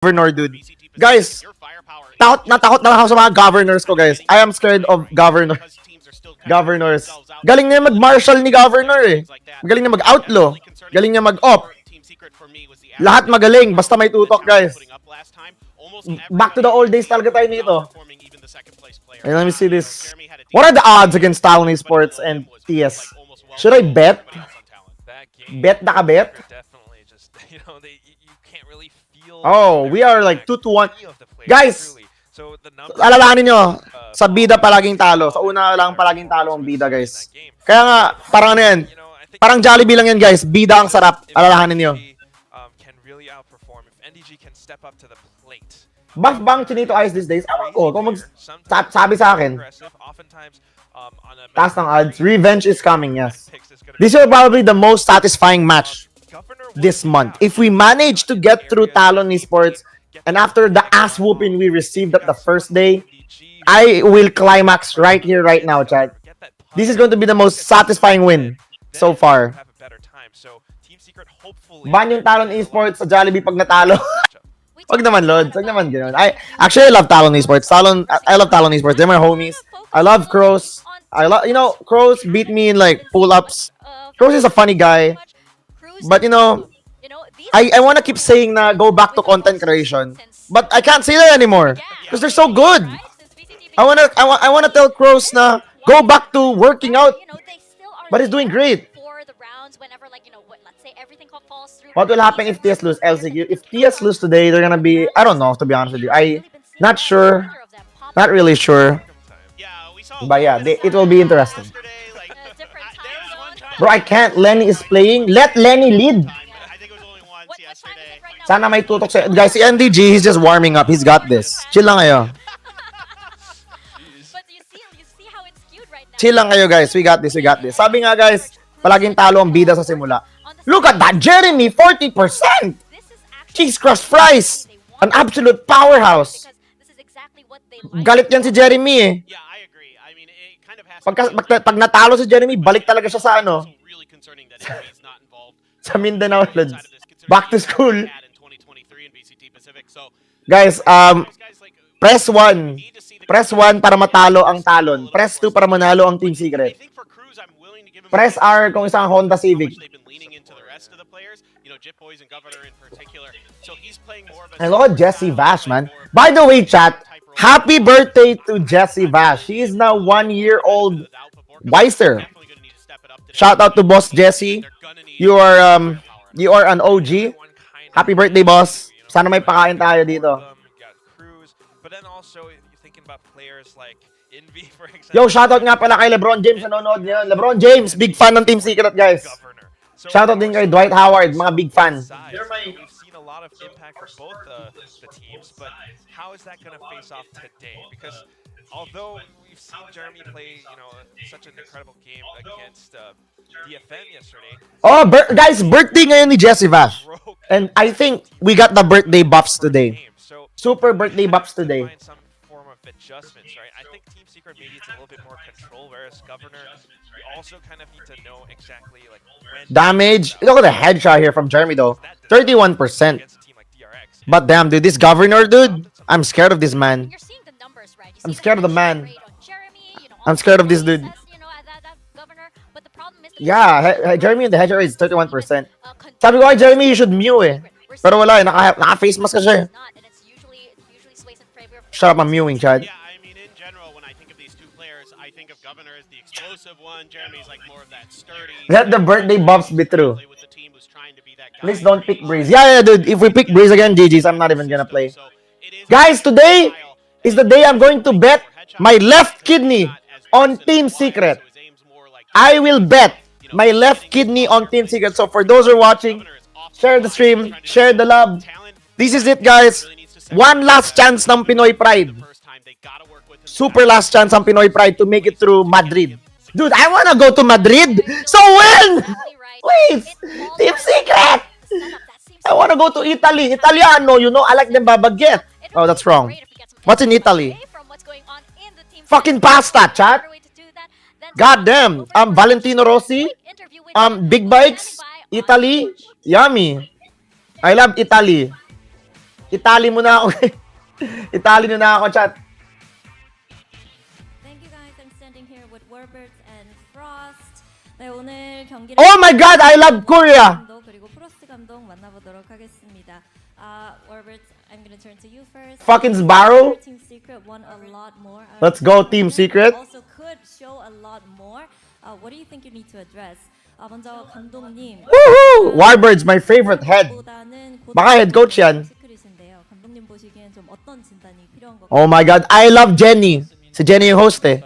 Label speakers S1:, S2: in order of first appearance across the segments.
S1: governor, dude. Guys, takot na ako sa mga governors ko, guys. I am scared of governors. Galing niya mag-marshal ni governor, eh. Galing niya mag-outlaw. Galing niya mag-op. Lahat magaling, basta may tutok, guys. Back to the old days talaga tayo nito. And let me see this. What are the odds against TLN Sports and TS? Should I bet? Bet na ka bet? Oh, we are like 2-1. Guys, alalahanin nyo, sa bida palaging talo. Sa una lang palaging talo ang bida, guys. Kaya nga, parang ano yan, parang Jollibee lang yan, guys. Bida ang sarap. Alalahanin nyo. Buff bang Chinito Ice these days? Ewan ko, kung sabi sa akin. Taas ng odds. Revenge is coming, yes. This is probably the most satisfying match this month. If we manage to get through TLN Esports, and after the ass whooping we received at the first day, I will climax right here, right now, Chad. This is going to be the most satisfying win so far. Ban yung TLN Esports sa Jollibee pag natalo. Wag naman, Lods. Wag naman gano'n. I love TLN Esports. I love TLN Esports. They're my homies. I love Crows. You know, Crows beat me in like pull-ups. Crows is a funny guy. But you know, I want to keep saying na go back to content creation. But I can't say that anymore because they're so good. I wanna tell Crows na go back to working out. But he's doing great. What will happen if TS lose? LCQ. If TS lose today, they're gonna be, I don't know, to be honest with you. Not sure. Not really sure. But yeah, it will be interesting. Bro, I can't. Lenny is playing. Let Lenny lead. Sana may tutok sa... Guys, si NDG, he's just warming up. He's got this. Chill lang kayo. Chill lang kayo, guys. We got this. Sabi nga, guys, palaging talo ang bida sa simula. Look at that, Jeremy, 40%! Cheese crust fries! An absolute powerhouse! Galit yan si Jeremy, eh. Pag natalo si Jeremy, balik talaga siya sa ano? Sa Mindanao. Back to school. Guys, press 1. Press 1 para matalo ang Talon. Press 2 para manalo ang Team Secret. Press R kung isang Honda Civic. Hello, Jesse Vash, man. By the way, chat, happy birthday to Jesse Vash. She is now 1 year old wiser. Shout out to Boss Jesse. You are an OG. Happy birthday, boss. Sana may pakain tayo dito. Yo, shoutout nga pala kay LeBron James, nanonood niya. LeBron James, big fan ng Team Secret, guys. Shoutout din kay Dwight Howard, mga big fan.
S2: We've seen a lot of impact for both the teams, but how is that going to face off today? Because although we've seen Jeremy play, such an incredible game against DFN yesterday.
S1: Oh, guys, birthday ngayon ni Jesse Vash. And I think we got the birthday buffs today. Super birthday buffs today.
S2: Some form of adjustments, right? I think Team Secret maybe it's a little bit more control, whereas Governor, we also kind of need to know exactly like when
S1: damage. Look at the headshot here from Jeremy though. 31%. But damn, dude, this Governor, dude, I'm scared of this man. I'm scared of the man. I'm scared of this dude. Yeah, Jeremy in the headshot rate is 31%. Sabi ko kay Jeremy, you should mew eh. Pero wala eh, naka-face mask ka siya eh. Shut up, I'm mewing, Chad.
S3: Yeah, I mean, in general, when I think of these two players, I think of Governor as the explosive one. Jeremy's like more of that sturdy.
S1: Let the birthday buffs be true. Please don't pick Breeze. Yeah, dude. If we pick Breeze again, GG's, I'm not even gonna play. Guys, today is the day I'm going to bet my left kidney on Team Secret. I will bet my left kidney on Team Secret. So for those who are watching, share the stream, share the love. This is it, guys. One last chance ng Pinoy Pride. Super last chance ng Pinoy Pride to make it through Madrid. Dude, I wanna go to Madrid. So when? Please, Team Secret. I wanna go to Italy. Italiano, you know, I like them babaguette. Oh, that's wrong. What's in Italy? Fucking pasta, chat. God damn. Valentino Rossi. Big Bikes. Italy. Yummy. I love Italy. Itali mo na ako. Itali nyo na ako, chat.
S4: Thank you guys. I'm standing here with Warbirds and Frost. 네, 오늘 경기를
S1: Oh my God, I love Korea.
S4: 감독 그리고 프로스트 감독 만나보도록 하겠습니다. Warbirds, I'm gonna turn to you first.
S1: Fucking Sbarro.
S4: Team Secret won a lot more.
S1: Let's go, Team Secret.
S4: Also could show a lot more. What do you think you need to address? 먼저 감독님.
S1: Woohoo! Warbirds, my favorite head. baka head coach yan.
S4: 시크릿인데요. 감독님 보시기엔 좀 어떤 진단이 필요한 것
S1: Oh my God, I love Jenny. Si Jenny yung host eh.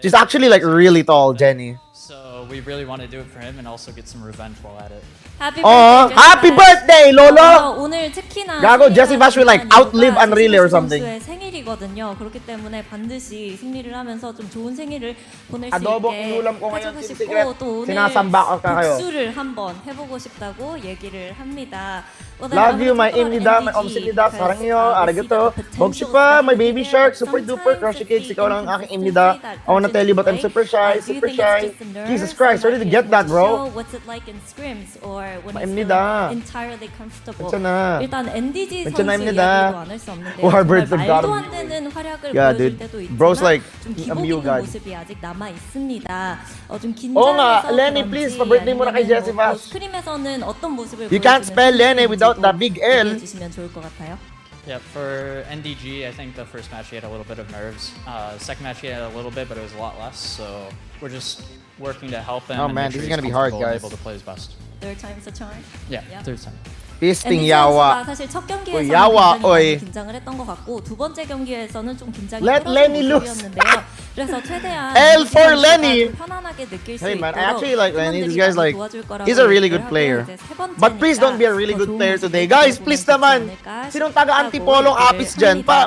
S1: She's actually like really tall, Jenny.
S5: So we really want to do it for him and also get some revenge while at it.
S4: Happy
S1: Oh,
S4: birthday,
S1: happy birthday, Lolo!
S4: 오늘 특히나
S1: Gago, Jesse Bash will like outlive Unreal or something.
S4: 선수의 생일이거든요. 그렇기 때문에 반드시 승리를 하면서 좀 좋은 생일을 보낼 수
S1: Adobo,
S4: 있게
S1: inulam ko ngayon,
S4: 해주고
S1: Team
S4: 싶고
S1: Secret.
S4: 또 오늘
S1: Sinasamba ka kayo.
S4: 복수를 한번 해보고 싶다고 얘기를 합니다.
S1: Love you, my Imnida, my Omsinida, sarangyo, arigato. Bogsipa, my baby shark, super duper, crushy cakes, ikaw lang ang aking Imnida. I wanna tell you but I'm super shy, super shy. Jesus Christ, where did you get that, bro?
S4: What's it like in scrims or when
S1: My
S4: he's
S1: Imnida.
S4: entirely comfortable?
S1: 괜찮아.
S4: 일단 NDG 선수
S1: 괜찮아,
S4: 이야기도
S1: Imnida.
S4: 안 할 수 없는데
S1: Warbirds have got
S4: 말도
S1: him.
S4: 안 되는 활약을
S1: Yeah,
S4: 보여줄
S1: dude.
S4: 때도 있지만
S1: Bro's like
S4: 좀
S1: a
S4: 기복
S1: mule
S4: 있는
S1: god.
S4: 모습이 아직 남아 있습니다. 좀
S1: Oo nga,
S4: 긴장해서
S1: Lenny, please, pa-birthday mo na kay Jessie Bash.
S4: 스크림에서는 어떤 모습을
S1: You can't spell Lenny
S4: 보여주는지
S1: without the big L.
S4: 얘기해 주시면 좋을 것 같아요.
S5: Yeah, for NDG, I think the first match he had a little bit of nerves. Second match he had a little bit, but it was a lot less. So we're just working to help him.
S1: Oh,
S5: and
S1: man,
S5: make sure
S1: this is
S5: he's
S1: gonna be hard,
S5: comfortable and
S1: guys.
S5: able to play his best.
S4: Third time's a charm.
S5: Yeah,
S4: Yeah.
S5: third time.
S1: Pisting
S4: NDG 선수가
S1: yawa.
S4: 사실 첫 경기에서는
S1: 오이, 야와,
S4: 굉장히
S1: 오이.
S4: 많이 긴장을 했던 것 같고 두 번째 경기에서는 좀 긴장이
S1: Let
S4: 풀어진
S1: Lenny loose.
S4: 모습이었는데요. 그래서 최대한
S1: L
S4: NDG
S1: for
S4: 선수가
S1: Lenny.
S4: 좀 편안하게 느낄 수
S1: Hey
S4: 있도록
S1: man, I actually like Lenny. This
S4: 팀원들이
S1: guy's
S4: 많이
S1: like,
S4: 도와줄 거라고
S1: he's a really
S4: 얘기를
S1: good
S4: 하고
S1: player.
S4: 이제 세 번째니까
S1: But please don't be a really
S4: 더
S1: good
S4: 좋은
S1: player
S4: 모습을
S1: today. Guys,
S4: 보여주면
S1: please
S4: 좋지
S1: naman.
S4: 않을까
S1: Sinong taga
S4: 싶다고
S1: antipolong
S4: 얘기를
S1: apis dyan?
S4: 합니다.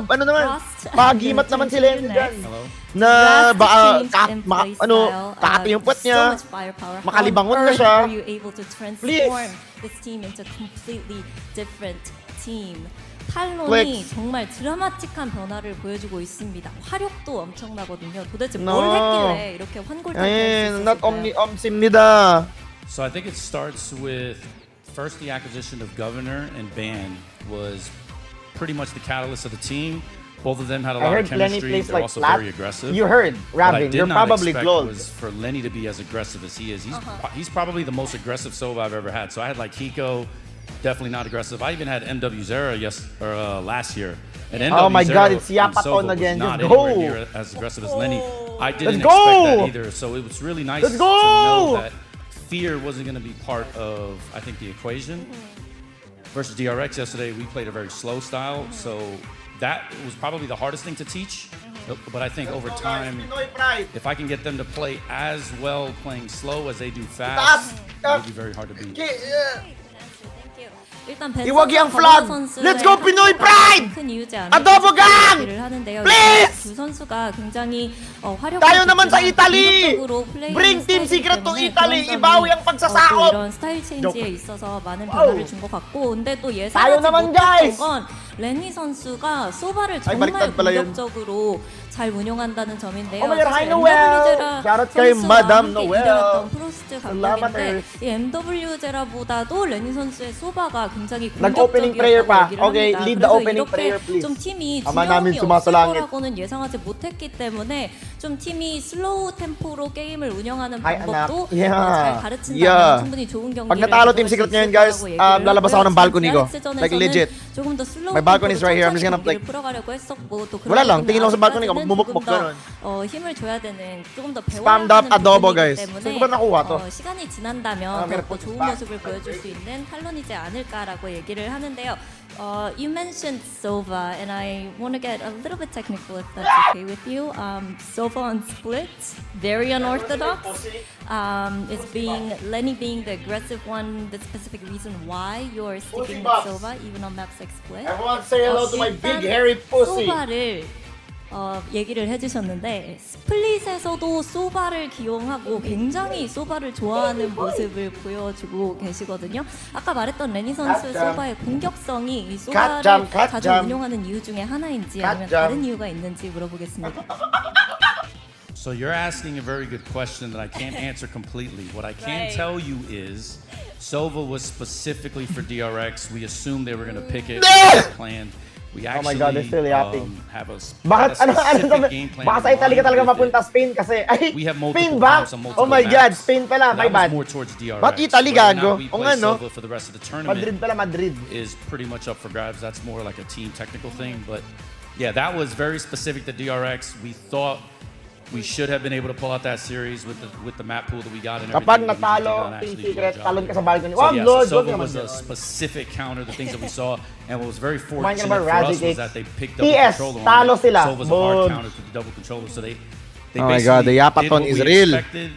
S1: Ano naman?
S4: Frost,
S1: Pagimat naman si Lenny dyan.
S5: Hello.
S1: Na
S4: Drastic
S1: baka
S4: change in play
S1: ano,
S4: style,
S1: kati yung puwet
S4: so
S1: niya.
S4: much firepower.
S1: Makalibangon
S4: How on
S1: na siya.
S4: earth were you able to transform
S1: Please.
S4: this team into a completely different team? 탈론이
S1: Flex.
S4: 정말 드라마틱한 변화를 보여주고 있습니다. 화력도 엄청나거든요. 도대체
S1: No.
S4: 뭘 했길래 이렇게 환골탈퇴할 수
S1: Ayun, not
S4: 있었을까요?
S1: omsimnida.
S6: So I think it starts with first the acquisition of Governor and Ban was pretty much the catalyst of the team. Both of them had a
S1: I
S6: lot
S1: heard
S6: of
S1: Lenny
S6: chemistry.
S1: plays
S6: They're
S1: like
S6: also
S1: flat.
S6: very aggressive.
S1: You heard,
S6: What I
S1: Ravin.
S6: did
S1: You're
S6: not
S1: probably
S6: expect
S1: glowed.
S6: was for Lenny to be as aggressive as he is. He's probably the most aggressive solo I've ever had. So I had like Hiko, definitely not aggressive. I even had MW Zera last year. And MW
S1: Oh my
S6: Zera
S1: God, it's
S6: in
S1: Yapaton
S6: Sova was
S1: again.
S6: not
S1: Just
S6: anywhere
S1: go.
S6: near as aggressive as Lenny. I didn't
S1: Let's
S6: expect
S1: go.
S6: that either. So it was really nice
S1: Let's
S6: to
S1: go.
S6: know that fear wasn't going to be part of, I think, the equation. Versus DRX yesterday, we played a very slow style. So that was probably the hardest thing to teach. But I think over time,
S1: Pinoy pride.
S6: if I can get them to play as well playing slow as they do fast, it'll be very hard to beat.
S4: 일단
S1: 이wagi ang flag. Let's go, Pinoy pride!
S4: 큰 이유지
S1: Adobo gang!
S4: 얘기를 하는데요.
S1: Please!
S4: 두 선수가 굉장히 활용.
S1: Tayo naman sa Italy! Bring Team Secret to Italy! Ibawi ang pagsasakop!
S4: 이런 스타일 체인지에
S1: Joke.
S4: 있어서 많은 변화를 준 것 같고, 근데 또
S1: tayo
S4: 예상하지
S1: naman,
S4: 못했던
S1: guys!
S4: 건 레니 선수가 소바를
S1: Ay,
S4: 정말
S1: baliktad pala yun.
S4: 공격적으로 잘 운영한다는 점인데요.
S1: Oh my God, hi,
S4: 사실
S1: Noel!
S4: MW
S1: Shoutout kay
S4: 선수와
S1: Madam
S4: 함께
S1: Noel.
S4: 일해왔던 프로스트
S1: Salamat,
S4: 감독인데 이 MW 제라보다도 레니 선수의 소바가 굉장히
S1: Nag-opening prayer pa.
S4: 공격적이었다고 얘기를
S1: Okay,
S4: 합니다.
S1: lead the
S4: 그래서
S1: opening
S4: 이렇게
S1: prayer, please.
S4: 좀 팀이
S1: 아마 나min
S4: 두려움이 없을
S1: sumasalangit.
S4: 거라고는 예상하지 못했기 때문에 좀 팀이 슬로우 템포로 게임을 운영하는
S1: Hi,
S4: 방법도
S1: anak. Yeah.
S4: 잘 가르친다면
S1: Yeah.
S4: 충분히 좋은 경기를
S1: Pag natalo
S4: 보여줄
S1: Team
S4: 수
S1: Secret
S4: 있을
S1: ngayon, guys,
S4: 거라고 얘기를
S1: lalabas ako ng
S4: 했고요.
S1: balcony ko.
S4: DRX전에서는
S1: Like, legit.
S4: 조금 더 슬로우
S1: My balcony is
S4: 템포로
S1: right here. I'm just
S4: 천천히
S1: gonna, like,
S4: 경기를 풀어가려고 했었고 또
S1: wala lang.
S4: 그러다
S1: tingin lang sa balcony ko,
S4: 아직까지는
S1: magmumukmuk
S4: 조금 더,
S1: ganun.
S4: 힘을 줘야 되는 조금 더 배워야
S1: Spammed up
S4: 하는
S1: adobo,
S4: 부분이기
S1: guys.
S4: 때문에
S1: saan ko ba nakuha to?
S4: 시간이 지난다면
S1: I'm gonna
S4: 더
S1: put
S4: 좋은
S1: this back.
S4: 모습을 보여줄 수 있는 탈론이지 않을까라고 얘기를 하는데요. You mentioned Sova, and I want to get a little bit technical if that's okay with you. Sova on split, very unorthodox. Is Lenny being the aggressive one the specific reason why you're sticking with Sova even on maps like split?
S1: Everyone say hello to my big hairy pussy.
S4: 소바를 얘기를 해주셨는데 스플릿에서도 소바를 기용하고 굉장히 소바를 좋아하는 모습을 보여주고 계시거든요. 아까 말했던 레니 선수의
S1: 갓잠.
S4: 소바의 공격성이 이 소바를
S1: 갓잠,
S4: 자주
S1: 갓잠.
S4: 운용하는 이유 중에 하나인지 아니면
S1: 갓잠.
S4: 다른 이유가 있는지 물어보겠습니다.
S6: So you're asking a very good question that I can't answer completely. What I can
S4: Right.
S6: tell you is Sova was specifically for DRX. We assumed they were going to pick it. Planned. We
S1: Oh
S6: actually
S1: my God, they're still yapping.
S6: have a
S1: Bakit,
S6: specific game plan.
S1: baka sa Italy ka talaga mapunta, Spain kasi. Ay,
S6: We have
S1: Spain
S6: multiple
S1: ba?
S6: comps on multiple
S1: Oh my God,
S6: maps.
S1: Spain pala, my
S6: That was
S1: bad.
S6: more towards DRX.
S1: Ba't Italy,
S6: Whether or
S1: gago?
S6: not we
S1: O
S6: play
S1: nga, no?
S6: Sova for the rest of the tournament
S1: Madrid pala, Madrid.
S6: is pretty much up for grabs. That's more like a team technical thing. But yeah, that was very specific to DRX. We thought we should have been able to pull out that series with the map pool that we got and everything.
S1: Kapag
S6: but we just did
S1: natalo,
S6: not
S1: Team
S6: actually do
S1: Secret,
S6: our job.
S1: talon ka sa balcony.
S6: So
S1: Wag,
S6: yeah,
S1: Lord,
S6: so
S1: wag
S6: Sova
S1: naman
S6: was a
S1: yun.
S6: specific counter, the things that we saw, and what was very
S1: Kumain ka
S6: fortunate
S1: na ba,
S6: for us
S1: Radicate?
S6: was that they picked up the
S1: PS,
S6: controller
S1: talo
S6: on it.
S1: sila.
S6: Sova's a hard
S1: Bod.
S6: counter to the double controller, so they
S1: Oh my God, the
S6: basically
S1: Yapaton
S6: did what
S1: is
S6: we
S1: real.
S6: expected.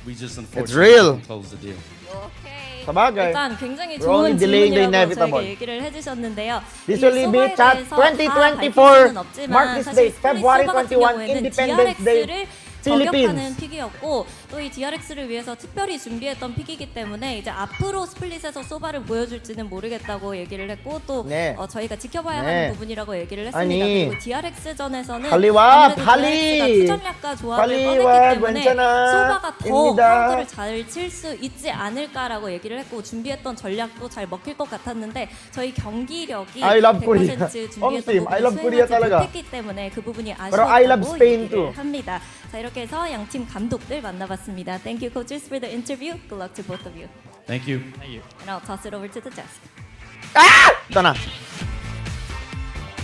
S6: We just unfortunately
S1: real.
S6: couldn't close the deal.
S4: Okay.
S1: Sabagay.
S4: 일단 굉장히
S1: We're only
S4: 좋은
S1: delaying the
S4: 질문이라고
S1: inevitable.
S4: 저에게 얘기를 해주셨는데요.
S1: This
S4: 이
S1: will be
S4: 소바에
S1: chat
S4: 대해서 다
S1: 2024.
S4: 밝힐 수는 없지만
S1: Mark this
S4: 사실
S1: date,
S4: 스플릿
S1: February
S4: 소바 같은
S1: 21,
S4: 경우에는
S1: Independence Day.
S4: DRX를
S1: Philippines.
S4: 저격하는 픽이었고 또 이 DRX를 위해서 특별히 준비했던 픽이기 때문에 이제 앞으로 스플릿에서 소바를 보여줄지는 모르겠다고 얘기를 했고 또
S1: 네.
S4: 저희가 지켜봐야
S1: 네.
S4: 하는 부분이라고 얘기를 했습니다.
S1: 아니.
S4: 그리고 DRX전에서는
S1: 할리와
S4: 아무래도
S1: 할리.
S4: DRX가 투전략과 조합을
S1: 할리와
S4: 꺼냈기 때문에
S1: 괜찮아.
S4: 소바가 더
S1: 입니다.
S4: 카운터를 잘 칠 수 있지 않을까라고 얘기를 했고 준비했던 전략도 잘 먹힐 것 같았는데 저희 경기력이
S1: I love
S4: 100%
S1: Korea.
S4: 준비했던
S1: 엄팀, I love
S4: 부분을
S1: Korea
S4: 수행하지
S1: talaga.
S4: 못했기 때문에 그 부분이
S1: Pero I love
S4: 아쉬웠다고
S1: Spain
S4: 얘기를
S1: too.
S4: 합니다. 자 이렇게 해서 양팀 감독들 만나봤습니다. Thank you coaches for the interview. Good luck to both of you.
S6: Thank you.
S4: And I'll toss it over to the desk.
S1: Ito na.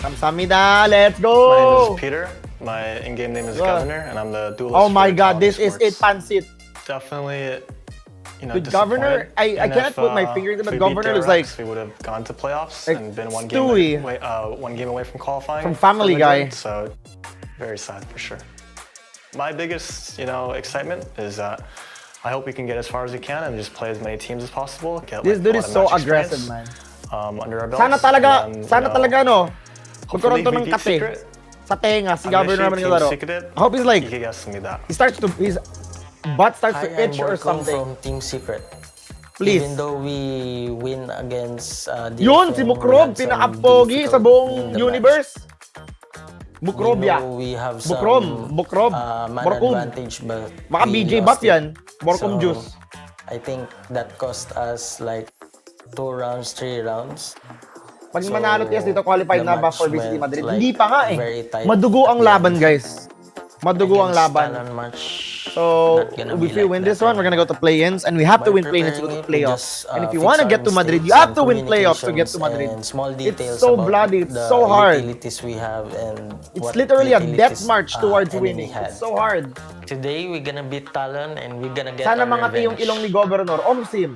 S1: Kamsamida, let's
S7: My name
S1: go!
S7: is Peter. My in-game name is
S1: Good.
S7: Governor, and I'm the duelist.
S1: Oh my
S7: for
S1: God,
S7: TLN
S1: this is it,
S7: Sports.
S1: Pansit.
S7: Definitely,
S1: With Governor, I
S7: And
S1: cannot
S7: if,
S1: put my finger in it,
S7: if
S1: but
S7: we beat
S1: Governor looks like
S7: DRX, we would have gone to playoffs
S1: like
S7: and been one
S1: Stewie.
S7: game away from qualifying.
S1: From Family
S7: for
S1: Guy.
S7: Madrid, So, very sad for sure. My biggest, excitement is that I hope we can get as far as we can and just play as many teams as possible. Get,
S1: this
S7: like,
S1: dude
S7: a
S1: is
S7: lot of
S1: so
S7: match
S1: aggressive,
S7: experience,
S1: man.
S7: under our belts.
S1: Sana talaga,
S7: and then,
S1: sana talaga no.
S7: hopefully
S1: Magkaroon to
S7: we
S1: ng
S7: beat
S1: kape
S7: Secret.
S1: sa tenga si
S7: I'm
S1: Governor naman
S7: actually
S1: yung laro.
S7: Team Secret.
S1: I hope he's like,
S7: Ikigasumida.
S1: his butt starts to
S8: Hi, I'm
S1: itch or
S8: Borcom
S1: something.
S8: from Team Secret.
S1: Please.
S8: Even though we win against
S1: Yun, si Mukrob, pinaka-pogi sa buong universe. Bukrobia.
S8: We have some
S1: Bukrob.
S8: man
S1: Borkum.
S8: advantage, but
S1: Baka
S8: we
S1: BJ
S8: lost
S1: Buff
S8: it.
S1: yan. Borkum
S8: So,
S1: juice.
S8: I think that cost us like 2 rounds, 3 rounds.
S1: Pag
S8: So,
S1: manalo tiyas dito, qualified
S8: the
S1: na ba
S8: match
S1: for VCT
S8: went,
S1: Madrid?
S8: like,
S1: Hindi pa nga
S8: very
S1: eh.
S8: tight
S1: Madugo ang
S8: at the
S1: laban,
S8: end.
S1: guys. Madugo ang
S8: Against
S1: laban.
S8: Talon match,
S1: So,
S8: not gonna
S1: if
S8: be
S1: we
S8: like
S1: win
S8: that.
S1: this one, we're gonna go to play-ins, and we have to
S8: By
S1: win play-ins to go to
S8: preparing it, we
S1: playoffs.
S8: just,
S1: And if you
S8: fix
S1: want to
S8: our
S1: get to Madrid, you
S8: mistakes
S1: have
S8: and
S1: to win playoffs to get to
S8: communications
S1: Madrid.
S8: and small
S1: It's
S8: details
S1: so
S8: about
S1: bloody, it's
S8: the
S1: so hard.
S8: utilities we have and
S1: It's
S8: what
S1: literally a death
S8: utilities,
S1: march towards
S8: enemy
S1: winning.
S8: had.
S1: It's so hard.
S8: Today we're gonna beat Talon and we're gonna get
S1: Sana
S8: our
S1: mga yung
S8: revenge.
S1: ilong ni Governor. Omsim.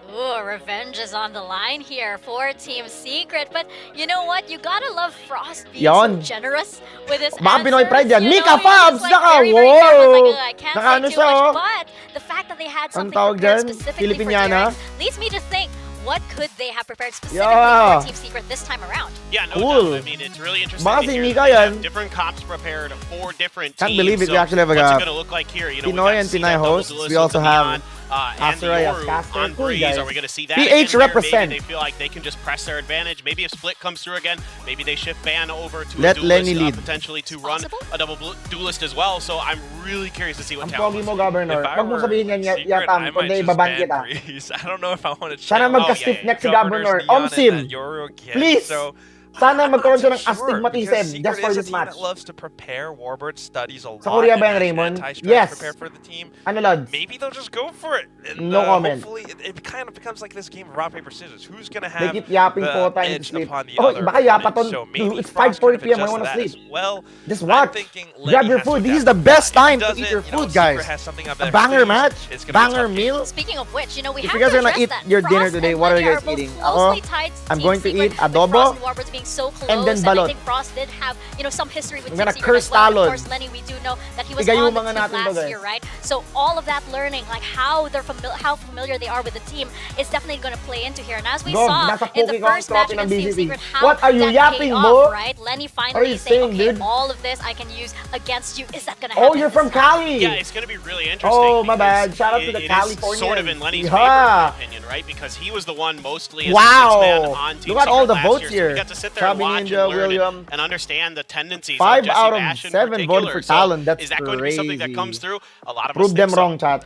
S9: Ooh, revenge is on the line here for Team Secret. But you know what? You gotta love Frost being
S1: Yon.
S9: so generous with his
S1: Baka Pinoy
S9: answers.
S1: pride yan.
S9: You
S1: Mika
S9: know, he was
S1: Fabs!
S9: like
S1: Naka,
S9: very, very firm. Was like,
S1: wow!
S9: "Ugh, I can't
S1: Naka,
S9: say
S1: ano
S9: too
S1: siya,
S9: much."
S1: oh?
S9: But the fact that they had
S1: Ang
S9: something
S1: tawag
S9: prepared
S1: dyan?
S9: specifically for
S1: Filipiniana?
S9: DRX leads me to think, what could they have prepared specifically
S1: Yeah.
S9: for Team Secret this time around?
S3: Yeah, no
S1: Cool.
S3: doubt. I mean, it's really interesting
S1: Baka
S3: to
S1: si
S3: hear
S1: Mika
S3: that they have
S1: yan.
S3: different comps prepared for different
S1: Can't
S3: teams.
S1: believe it, we
S3: So
S1: actually have
S3: what's
S1: a
S3: it going to look like here? You know,
S1: Pinoy
S3: we
S1: and Pinay hosts. We also have
S3: Andy
S1: Asteroid as
S3: Yoru
S1: caster.
S3: on
S1: Cool,
S3: Breeze.
S1: guys.
S3: Are we going to see that
S1: PH
S3: again here?
S1: represent.
S3: Maybe they feel like they can just press their advantage. Maybe if Split comes through again, maybe they shift Ban over to
S1: Let
S3: a duelist,
S1: Lenny lead.
S3: potentially to
S9: It's
S3: run
S9: possible.
S3: a double duelist as well. So I'm really curious to see what
S1: Ang pogi
S3: talent
S1: mo,
S3: looks
S1: Governor.
S10: If I
S1: Huwag mo
S10: were
S1: sabihin yan
S10: Secret,
S1: yatam,
S10: I might
S1: kundi
S10: just
S1: baban
S10: ban
S1: kita.
S10: Breeze. I don't know if I want to
S1: Sana
S10: channel
S1: magka-stiff neck si
S10: Governor's
S1: Governor.
S10: Neon and
S1: Omsim!
S10: that Yoru again.
S1: Please!
S10: So,
S1: Sana magkaroon siya ng
S10: Sure,
S1: astigmatism
S10: because
S1: just
S10: Secret
S1: for
S10: is a
S1: this
S10: team
S1: match.
S10: that loves to prepare. Warbird studies a lot.
S1: Sa Korea
S10: and
S1: ba yan,
S10: has
S1: Raymond?
S10: anti-strats
S1: Yes.
S10: prepared for the team.
S1: Ano, Lods?
S10: Maybe they'll just go for it. And,
S1: No comment.
S10: Hopefully, it kind of becomes like this game of rock, paper, scissors. Who's going to
S1: They
S10: have
S1: keep yapping
S10: the
S1: po tayo
S10: edge
S1: sleep.
S10: upon the
S1: Oh,
S10: other
S1: baka yapaton.
S10: opponent? So maybe
S1: It's
S10: Frost
S1: 5:40
S10: kind
S1: p.m.
S10: of
S1: I wanna
S10: adjusts
S1: sleep.
S10: that as well.
S1: Just
S10: I'm
S1: watch.
S10: thinking
S1: Grab
S10: Lenny
S1: your
S10: has to
S1: food. This is
S10: adapt
S1: the
S10: to
S1: best
S10: that. If
S1: time
S10: he
S1: to
S10: doesn't,
S1: eat your
S10: you know,
S1: food,
S10: Secret
S1: guys.
S10: has something up
S1: A
S10: their
S1: banger
S10: sleeve.
S1: match,
S10: It's gonna be a
S1: banger
S10: tough game.
S1: meal.
S9: Speaking of which, you know, we
S1: If
S9: have
S1: you guys
S9: to
S1: are gonna
S9: address
S1: eat
S9: that.
S1: your dinner
S9: Frost
S1: today,
S9: and
S1: what are you
S9: Lenny
S1: guys
S9: both
S1: eating?
S9: closely tied to
S1: I'm
S9: Team
S1: going to
S9: Secret,
S1: eat
S9: with
S1: adobo
S9: Frost and Warbirds being so close,
S1: and then
S9: I
S1: balot.
S9: think Frost did have, some history with
S1: I'm
S9: Team
S1: gonna
S9: Secret
S1: curse
S9: as well. And
S1: Talon.
S9: of course, Lenny, we do know that he was
S1: Igayuma
S9: on the
S1: nga
S9: team
S1: natin to,
S9: last
S1: guys.
S9: year, right? So all of that learning, like how how familiar they are with the team, is definitely going to play into here. And as we
S1: Gov,
S9: saw
S1: nasa
S9: in the
S1: Poke Kong
S9: first match
S1: trophy ng
S9: against Team
S1: BCT.
S9: Secret, how
S1: What are you
S9: that
S1: yapping,
S9: paid
S1: Bo?
S9: off, right? Lenny
S1: What are
S9: finally
S1: you
S9: saying,
S1: saying,
S9: okay,
S1: dude?
S9: all of this I can use against you. Is that going to happen?
S1: Oh, you're
S9: this
S1: from
S9: time?
S1: Cali.
S3: Yeah, it's going to be really interesting.
S1: Oh, my bad.
S3: because
S1: Shout out to the
S3: it is
S1: Californians.
S3: sort of in Lenny's
S1: Yeah.
S3: favor, in my opinion, right? Because he was the one mostly as
S1: Wow.
S3: a six-man on Team
S1: Look at all
S3: Secret
S1: the
S3: last
S1: votes
S3: year.
S1: here.
S3: So we got to sit there and
S1: Chubby
S3: watch
S1: Ninja,
S3: and learn
S1: William.
S3: and understand the tendencies
S1: 5
S3: of Jesse
S1: out of
S3: Bash in
S1: 7 voted
S3: particular.
S1: for Talon.
S3: So
S1: That's
S3: is that going to be something that
S1: crazy.
S3: comes through? A lot of
S1: Prove them
S3: mistakes
S1: wrong, chat.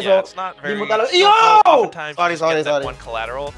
S1: sorry,
S10: Yeah,
S1: so
S10: it's not
S1: di
S10: very
S1: mo talaga.
S10: skillful.
S1: Yo!
S10: Oftentimes,
S1: Sorry,
S10: you just get that
S1: sorry.
S10: one collateral.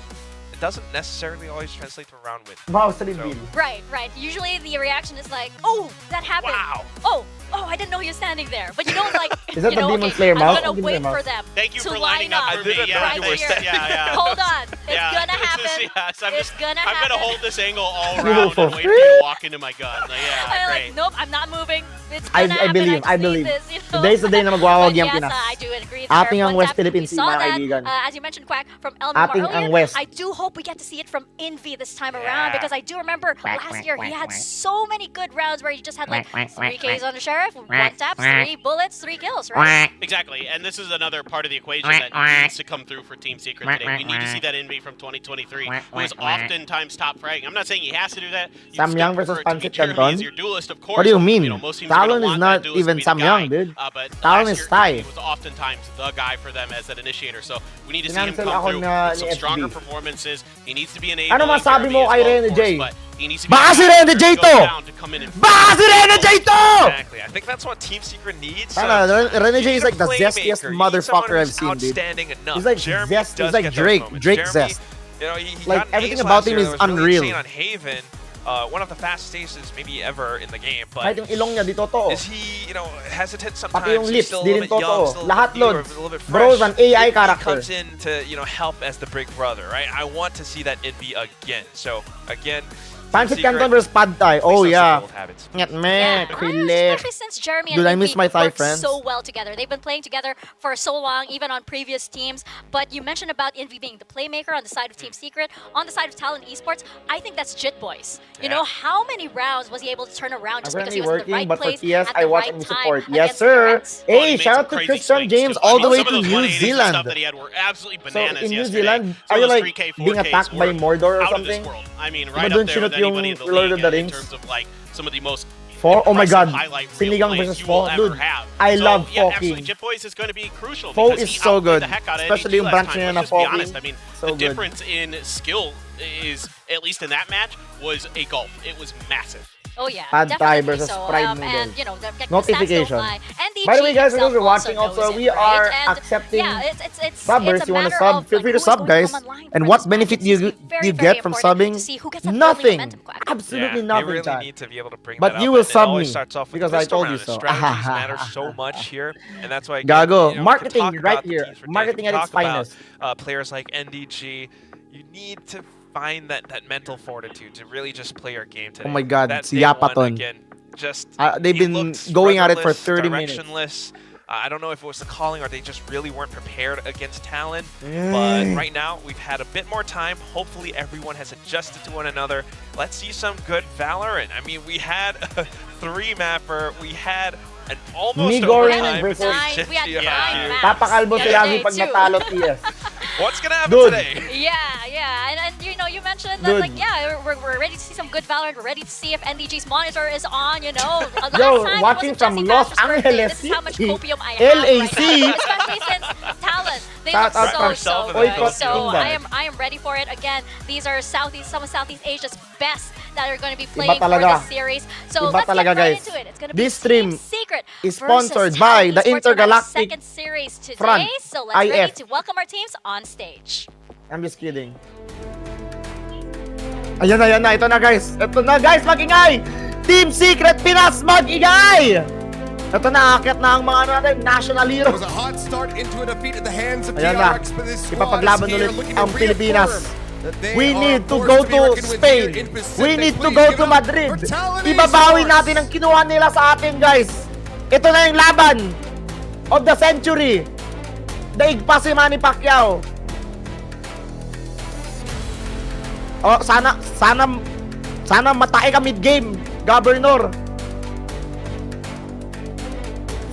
S10: It doesn't necessarily always translate to a round win.
S1: Mouse reveal.
S9: Right, right. Usually the reaction is like, oh, that happened.
S10: Wow.
S9: Oh, I didn't know you were standing there. But you don't like,
S1: Is that
S9: you
S1: the
S9: know,
S1: Demon
S9: okay,
S1: Slayer mouse?
S9: I'm gonna
S1: Demon
S9: wait
S1: Slayer
S9: for
S1: mouse.
S9: them
S3: Thank you
S9: to
S3: for
S9: line
S3: lining up
S9: up
S3: for me.
S10: didn't know
S3: Yeah,
S10: you
S9: right
S10: were
S9: here.
S10: standing.
S3: yeah.
S9: Hold on. It's
S3: Yeah,
S9: gonna
S3: this is-
S9: happen.
S3: yes, I'm
S9: It's gonna
S3: I'm
S9: happen.
S3: gonna hold this angle all
S1: You
S3: around
S1: for
S3: and wait for you
S1: free?
S3: to walk into my gun. Like, yeah,
S9: I'm
S3: great.
S9: like, nope, I'm not moving. It's
S1: I
S9: gonna happen.
S1: believe,
S9: just
S1: I
S9: need
S1: believe.
S9: This, you know?
S1: Today's the day na magwawag
S9: But
S1: yung
S9: yes,
S1: Pinas.
S9: I do agree.
S1: Ating ang
S9: One
S1: West
S9: tap,
S1: Philippine
S9: we
S1: Sea,
S9: saw
S1: mga
S9: that,
S1: kaibigan.
S9: as you mentioned, Quack, from Elmar
S1: Ating
S9: earlier.
S1: ang West.
S9: I do hope we get to see it from Envy this time around because I do remember last year he had so many good rounds where he just had like 3 Ks on the Sheriff. here. 1 tap, 3 bullets, 3 kills, right?
S3: Exactly, and this is another part of the equation that needs to come through for Team Secret today. We need to see that Envy from 2023, who is oftentimes top fragging. I'm not saying he has to do that. You
S1: Sam
S3: still
S1: Young
S3: prefer
S1: versus
S3: it to be
S1: Pancit
S3: Jeremy
S1: Canton?
S3: as your duelist, of course.
S1: What do you mean?
S3: Most teams are gonna
S1: Talon is
S3: want
S1: not
S3: that duelist to
S1: even
S3: be the
S1: Sam
S3: guy.
S1: Young, dude.
S3: But
S1: Talon
S3: last
S1: is
S3: year,
S1: Thai.
S3: Envy was oftentimes the guy for them as an initiator. So we need to see him
S1: Cancel
S3: come
S1: ako
S3: through
S1: na
S3: with some
S1: ni
S3: stronger
S1: FB.
S3: performances. He needs to be enabled.
S1: Ano masabi mo kay Rene J?
S3: He needs to be
S1: Baka si Rene J to! Baka si Rene J to!
S10: Exactly. I think that's what Team Secret needs.
S1: Sana, Rene J is like the
S10: Playmaker.
S1: zestiest
S10: You need someone
S1: motherfucker I've
S10: who's
S1: seen, dude.
S10: outstanding enough.
S1: He's like
S10: Jeremy
S1: zest.
S10: does
S1: He's like
S10: get those
S1: Drake.
S10: moments.
S1: Drake
S10: Jeremy,
S1: zest.
S10: You know, he
S1: Like,
S10: got an
S1: everything
S10: ace
S1: about
S10: last
S1: him
S10: year
S1: is
S10: that was really
S1: unreal.
S10: insane on Haven. One of the fastest aces maybe ever in the game,
S1: Kahit
S10: but
S1: yung ilong niya, di totoo.
S10: is he, you know, hesitant sometimes?
S1: Pati yung
S10: He's
S1: lips,
S10: still a
S1: di
S10: little
S1: rin
S10: bit young,
S1: totoo.
S10: still a
S1: Lahat
S10: little new,
S1: lods.
S10: a little bit
S1: Bro,
S10: fresh.
S1: an AI
S10: Envy
S1: character.
S10: comes in to, you know, help as the big brother, right? I want to see that Envy again. So again,
S1: Pancit Canton versus Pad Thai. Oh, yeah. Nget me, kilik.
S9: Especially since Jeremy
S1: Dude,
S9: and
S1: I miss
S9: Envy
S1: my Thai
S9: work
S1: friends.
S9: so well together. They've been playing together for so long, even on previous teams. But you mentioned about Envy being the playmaker on the side of Team Secret. On the side of Talon Esports, I think that's Jit Boys. You know, how many rounds was he able to turn around just because he was in the right
S1: but for
S9: place
S1: TS,
S9: at
S1: I
S9: the
S1: watch
S9: right
S1: him
S9: time
S1: support. Yes,
S9: against
S1: sir.
S9: the
S1: Hey, shout out to Christian James all the way to New Zealand.
S3: That he had were absolutely
S1: So,
S3: bananas
S1: in New
S3: yesterday.
S1: Zealand,
S3: Some
S1: are you
S3: of those
S1: like
S3: 3K,
S1: being
S3: 4Ks
S1: attacked by
S3: were
S1: Mordor or
S3: out of this
S1: something?
S3: world. I mean,
S1: Diba
S3: right
S1: dun
S3: up there with
S1: sinut yung
S3: anybody in the
S1: Lord
S3: league
S1: of the
S3: in
S1: Rings?
S3: terms of like some of the most
S1: Oh my god,
S3: highlight reel
S1: Sinigang
S3: plays
S1: versus
S3: you will
S1: Fo.
S3: ever
S1: Dude,
S3: have.
S1: I
S3: So,
S1: love
S3: yeah, absolutely,
S1: Foking.
S3: Jit Boys is going to be crucial
S1: Fo
S3: because
S1: is
S3: he
S1: so
S3: outplayed
S1: good,
S3: the heck out of
S1: especially
S3: NDG
S1: yung
S3: last
S1: branch
S3: time.
S1: niya
S3: Let's
S1: na
S3: just be
S1: Foking.
S3: honest. I mean,
S1: So
S3: the
S1: good.
S3: difference in skill is, at least in that match, was a gulf. It was massive.
S9: Oh yeah,
S1: Pad Thai
S9: definitely
S1: versus
S9: so.
S1: Fried
S9: And
S1: Noodle.
S9: you know, the
S1: Notification.
S9: stats don't lie. NDG
S1: By the way, guys, for
S9: himself
S1: those who are watching,
S9: knows
S1: also,
S9: it,
S1: we are
S9: right? And
S1: accepting
S9: yeah, it's
S1: subbers.
S9: a
S1: You want to
S9: matter
S1: sub?
S9: of,
S1: Feel
S9: like,
S1: free to
S9: who's
S1: sub,
S9: going to
S1: guys.
S9: come online
S1: And
S9: for
S1: what
S9: this
S1: benefit
S9: match. It's
S1: you
S9: very, very
S1: get from
S9: important
S1: subbing?
S9: to see who gets that early
S1: Nothing.
S9: momentum quick.
S1: Absolutely
S10: They
S1: nothing,
S10: really
S1: chat.
S10: need to be able to bring
S1: But
S10: that
S1: you
S10: up,
S1: will
S10: and it
S1: sub
S10: always
S1: me,
S10: starts off with
S1: because
S10: the
S1: I
S10: pistol
S1: told you
S10: round.
S1: so.
S10: Strategies matter so much here, and that's why again,
S1: Gago,
S10: you know,
S1: marketing
S10: we can talk
S1: right
S10: about the
S1: here.
S10: teams for days.
S1: Marketing
S10: We
S1: at
S10: can
S1: its
S10: talk about,
S1: finest.
S10: Players like NDG, you need to find that mental fortitude to really just play your game today.
S1: Oh my God,
S10: that
S1: si
S10: day one,
S1: Yapaton.
S10: again, just
S1: They've
S10: he
S1: been
S10: looked
S1: going at it for
S10: rudderless,
S1: 30 minutes.
S10: directionless. I don't know if it was the calling or they just really weren't prepared against Talon. But
S1: Mm.
S10: right now, we've had a bit more time. Hopefully, everyone has adjusted to one another. Let's see some good Valorant. I mean, we had a 3-mapper. We had an almost
S1: Migor
S10: overtime
S1: versus-
S10: between
S9: We had
S10: Genji and
S9: nine
S10: Hugh.
S9: maps.
S1: Papakalbo
S9: Yeah,
S1: si Lagi
S9: today
S1: pag
S9: too.
S1: natalo TS.
S10: What's gonna happen
S1: Dude.
S10: today?
S9: Yeah, and you know, you mentioned that,
S1: Dude.
S9: like, yeah, we're ready to see some good Valorant. We're ready to see if NDG's monitor is on, you know. Last
S1: Yo,
S9: time,
S1: watching
S9: it wasn't
S1: from
S9: Jesse
S1: Los
S9: Bash's birthday.
S1: Angeles
S9: This is how much
S1: City,
S9: copium I have
S1: LAC.
S9: right now, especially since Talon. They
S1: Shout
S9: look
S1: out from
S9: so
S10: South
S9: good.
S10: Africa.
S9: So
S1: Kingdom.
S9: I am ready for it. Again, these are some of Southeast Asia's best that are going to be
S1: Iba
S9: playing for
S1: talaga.
S9: this series. So
S1: Iba
S9: let's
S1: talaga,
S9: get right
S1: guys.
S9: into it. It's going to be
S1: This stream
S9: Team Secret
S1: is
S9: versus
S1: sponsored by
S9: Talon
S1: the
S9: Esports in our
S1: Intergalactic
S9: second series today.
S1: Front,
S9: So let's ready
S1: IF.
S9: to welcome our teams on stage.
S1: I'm just kidding. Ayan na. Ito na, guys. Mag-ingay! Team Secret Pinas, mag-ingay! Ito na, aakyat na ang mga natin, national hero.
S11: It was a hot start into a defeat at the hands of
S1: Ayan na.
S11: TRX, but this squad
S1: Ipapaglaban
S11: is here
S1: ulit
S11: looking
S1: ang
S11: to
S1: Pilipinas.
S11: reaffirm that they
S1: We
S11: are
S1: need
S11: a
S1: to
S11: force
S1: go
S11: be
S1: to
S11: reckoned with
S1: Spain.
S11: here in Pacific.
S1: We need to
S11: Please
S1: go
S11: give
S1: to
S11: it up
S1: Madrid.
S11: for Talon
S1: Ibabawi
S11: Esports.
S1: natin ang kinuha nila sa atin, guys. Ito na yung laban of the century. Daig pa si Manny Pacquiao. Oh, sana matay ka mid-game, Governor.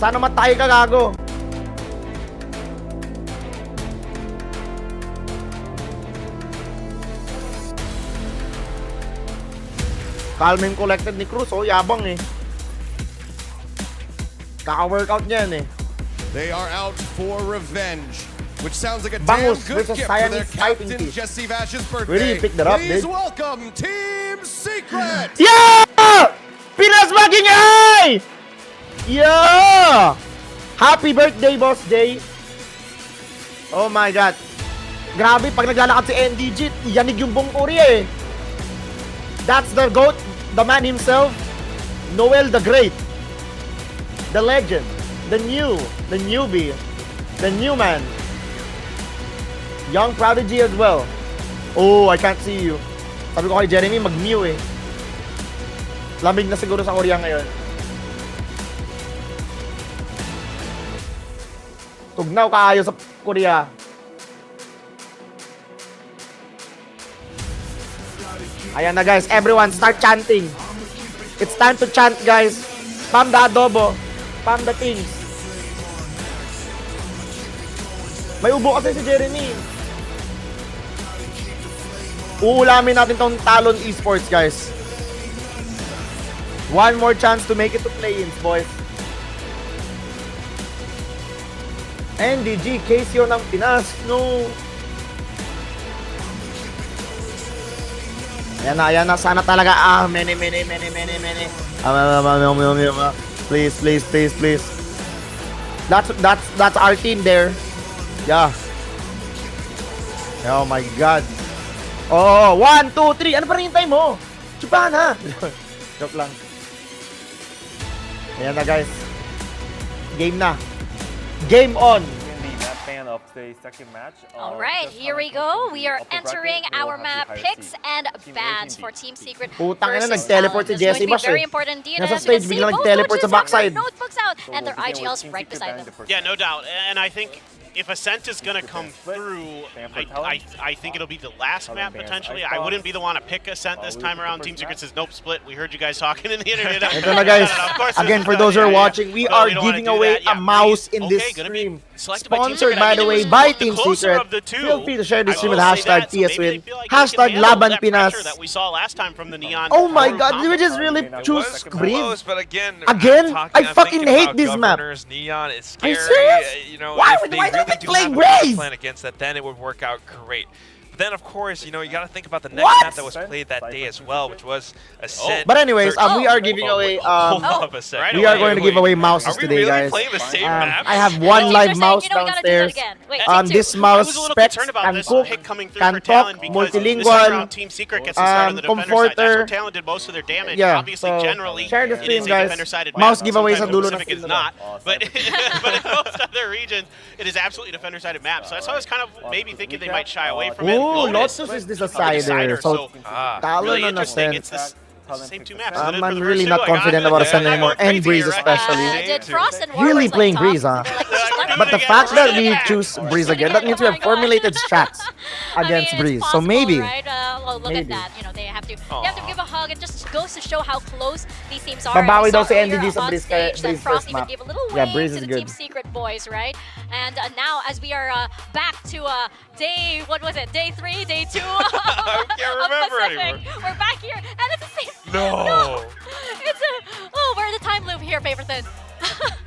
S1: Sana matay ka, gago. Calm and collected ni Cruz, oh, yabang eh. Kaka-workout niyan eh.
S11: They are out for revenge, which sounds like a
S1: Bangus
S11: damn good
S1: versus
S11: gift for their
S1: Siamese fighting
S11: captain,
S1: team.
S11: Jesse Vash's birthday.
S1: Really, you picked that up,
S11: Please
S1: dude.
S11: welcome Team Secret!
S1: Yeah! Pinas magingay! Yeah! Happy birthday, Boss Jay! Oh my God. Grabe, pag naglalakad si NDG, yanig yung buong Korea eh. That's the GOAT, the man himself, Noel the Great. The legend, the newbie, the new man. Young prodigy as well. Oh, I can't see you. Sabi ko kay Jeremy, mag-mew eh. Lamig na siguro sa Korea ngayon. Tugnaw kaayo sa Korea. Ayan na guys, everyone start chanting. It's time to chant, guys. Spam the adobo. Spam the things. May ubo kasi si Jeremy. Uulamin natin tong Talon Esports, guys. One more chance to make it to play-ins, boys. NDG, Casio ng Pinas. No. Ayan na. Sana talaga. Many. Please. That's our team there. Yeah. Oh my God. Oh, 1, 2, 3. Ano pa rin yung time mo? Chupahan ha. Joke lang. Ayan na, guys. Game na. Game on.
S9: All right, here we go. We are entering our map picks and bans for Team Secret.
S1: Putang ina,
S9: versus
S1: nag-teleport si
S9: Talon. This is going
S1: Jesse
S9: to be
S1: Bash
S9: very
S1: eh.
S9: important indeed.
S1: Nasa
S9: As you can
S1: stage,
S9: see,
S1: biglang
S9: both
S1: nag-teleport
S9: coaches
S1: sa
S9: have their
S1: backside.
S9: notebooks out and their IGLs right beside them.
S3: Yeah, no doubt. And I think if Ascent is going to come through, I think it'll be the last map potentially. I wouldn't be the one to pick Ascent this time around. Team Secret says nope, split. We heard you guys talking in the internet.
S1: Ito na, guys. Again, for those who are watching, we are giving away a mouse in this stream. Sponsored, by the way, by Team Secret. Feel free to share this stream with hashtag TSWin. Hashtag Laban Pinas.
S3: That we saw last time from the Neon.
S1: Oh my God, did we just really choose Breeze?
S10: Close, but again,
S1: Again? I fucking hate this map.
S10: Neon, it's
S1: Are you
S10: scary.
S1: serious?
S10: You know,
S1: Why
S10: if
S1: would
S10: they
S1: I
S10: really
S1: not
S10: do
S1: play
S10: have a game
S1: Breeze?
S10: plan against that, then it would work out great. Then, of course, you know, you got to think about the next
S1: What?
S10: map that was played that day as well, which was Ascent.
S1: But anyways, we are giving away we are going to give away mouses
S10: Are we
S1: today,
S10: really
S1: guys.
S10: playing the same map?
S1: I have one
S9: Teams
S1: live
S9: are saying,
S1: mouse
S9: you know, we gotta do that
S1: downstairs.
S9: again. Wait,
S1: This
S3: I
S1: mouse
S3: was a little
S1: specs
S3: concerned about
S1: can
S3: this
S1: cook,
S3: pick coming through
S1: can
S3: for
S1: talk,
S3: Talon because this time
S1: multilingual.
S3: around Team Secret gets to start on the defender side. That's
S1: Comforter.
S3: where Talon did most of their damage.
S1: Yeah,
S3: Obviously,
S1: so
S3: generally,
S1: share the
S3: it
S1: stream,
S3: is a
S1: guys.
S3: defender-sided
S1: Mouse
S3: map.
S1: giveaway sa
S3: Sometimes
S1: dulo ng
S3: Pacific is
S1: stream
S3: not, but but in most other regions, it is absolutely defender-sided map. So that's why I was kind of maybe thinking they might shy away from it.
S1: Ooh,
S3: Bonus,
S1: Lotus is
S3: the
S1: decider. So Talon
S3: really
S1: on
S3: interesting.
S1: Ascent.
S3: It's the same two maps.
S1: I'm really not confident about Ascent anymore, and Breeze especially.
S9: Did Frost and
S1: Really
S9: Warlords,
S1: playing
S9: like,
S1: Breeze,
S9: talk?
S1: huh?
S9: They're like, "Just let me
S1: But the
S9: get
S1: fact that
S9: ready."
S1: we choose Breeze again, that means we have formulated strats against
S9: I mean,
S1: Breeze.
S9: it's
S1: so
S9: possible,
S1: maybe.
S9: right? Well, look
S1: Maybe.
S9: at that. You know, they have to give a hug. It just goes to show how close these teams are.
S1: Babawi
S9: We
S1: daw
S9: saw
S1: si
S9: earlier
S1: NDG sa
S9: on
S1: Breeze
S9: stage that
S1: Breeze
S9: Frost
S1: first
S9: even
S1: map.
S9: gave a little
S1: Yeah,
S9: wave
S1: Breeze
S9: to
S1: is
S9: the
S1: good.
S9: Team Secret boys, right? And now, as we are back to day, what was it? Day 3, day 2
S10: I can't remember
S9: of Pacific.
S10: anymore.
S9: We're back here, and it's the same.
S10: No.
S9: It's we're in the time loop here, Favorton.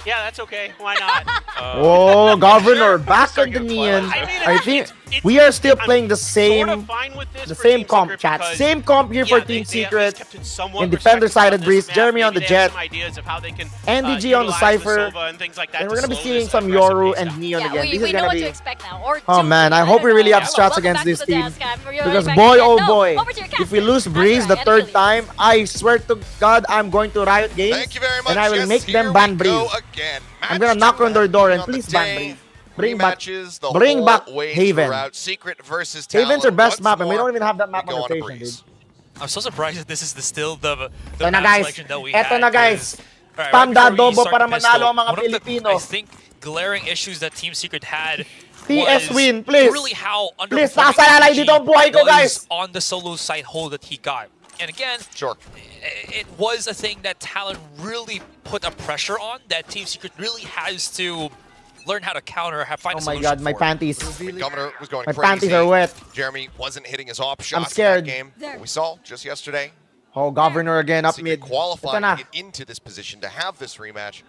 S3: Yeah, that's okay. Why not?
S1: Oh, Governor, back on the Neon.
S3: I mean,
S1: I think we are still playing the same
S3: Sort of fine with this
S1: the
S3: for
S1: same
S3: Team
S1: comp
S3: Secret
S1: chat.
S3: because,
S1: Same comp here for
S3: yeah,
S1: Team
S3: they at least
S1: Secret.
S3: kept it somewhat
S1: In defender-sided
S3: respectable
S1: Breeze,
S3: this map.
S1: Jeremy on the
S3: Maybe they have
S1: jet,
S3: some ideas of how they can,
S1: NDG on the
S3: utilize
S1: Cypher,
S3: Sova and things like that
S1: and
S3: to
S1: we're gonna be
S3: slow
S1: seeing
S3: this
S1: some
S3: aggressive
S1: Yoru
S3: pace
S1: and
S3: down.
S1: Neon
S9: Yeah,
S1: again. This
S9: we
S1: is
S9: know
S1: gonna
S9: what
S1: be.
S9: to expect now. Or
S1: Oh
S9: two,
S1: man, I
S9: don't
S1: hope we
S9: know.
S1: really have
S9: Yeah,
S1: strats
S9: welcome
S1: against
S9: back
S1: this
S9: to the
S1: team.
S9: dance cam. We're
S1: Because
S9: back
S1: boy,
S9: again.
S1: oh
S9: No,
S1: boy,
S9: over to your
S1: if we
S9: captain.
S1: lose Breeze the
S9: That's
S1: third
S9: right,
S1: time, I swear to God, I'm going to Riot Games
S11: Thank you very much.
S1: and I will
S11: Yes,
S1: make
S11: here
S1: them ban
S11: we
S1: Breeze.
S11: go again.
S1: I'm gonna knock on their door and please ban Breeze. Bring back Haven.
S11: Secret versus
S1: Haven's our
S11: Talon.
S1: best
S11: Once
S1: map, and we
S11: more,
S1: don't even have that map
S11: we
S1: on
S11: go on a
S1: rotation, dude.
S11: breeze.
S12: I'm so surprised that this is still the
S1: Eto na
S12: map
S1: guys,
S12: selection that we
S1: eto
S12: had.
S1: na guys.
S12: 'cause,
S1: Spam
S12: right before we
S1: adobo
S12: start
S1: para
S12: the pistol,
S1: manalo ang mga
S12: one of the,
S1: Pilipino.
S12: I think, glaring issues that Team Secret had
S1: TS
S12: was
S1: win, please.
S12: really how
S1: Please,
S12: underperforming
S1: nakasalalay
S12: NG
S1: dito ang buhay ko,
S12: was
S1: guys.
S12: on the solo side hold that he got. And again, it was a thing that Talon really put a pressure on that Team Secret really has to learn how to counter, find a
S1: Oh my
S12: solution
S1: God, my
S12: for.
S1: panties.
S11: Governor was going
S1: My
S11: crazy.
S1: panties are wet.
S11: Jeremy wasn't hitting his off
S1: I'm
S11: shots
S1: scared.
S11: in that game. What we saw just yesterday.
S1: Oh, Governor again up mid.
S11: Qualifying
S1: Ito na.
S11: to get into this position to have this rematch,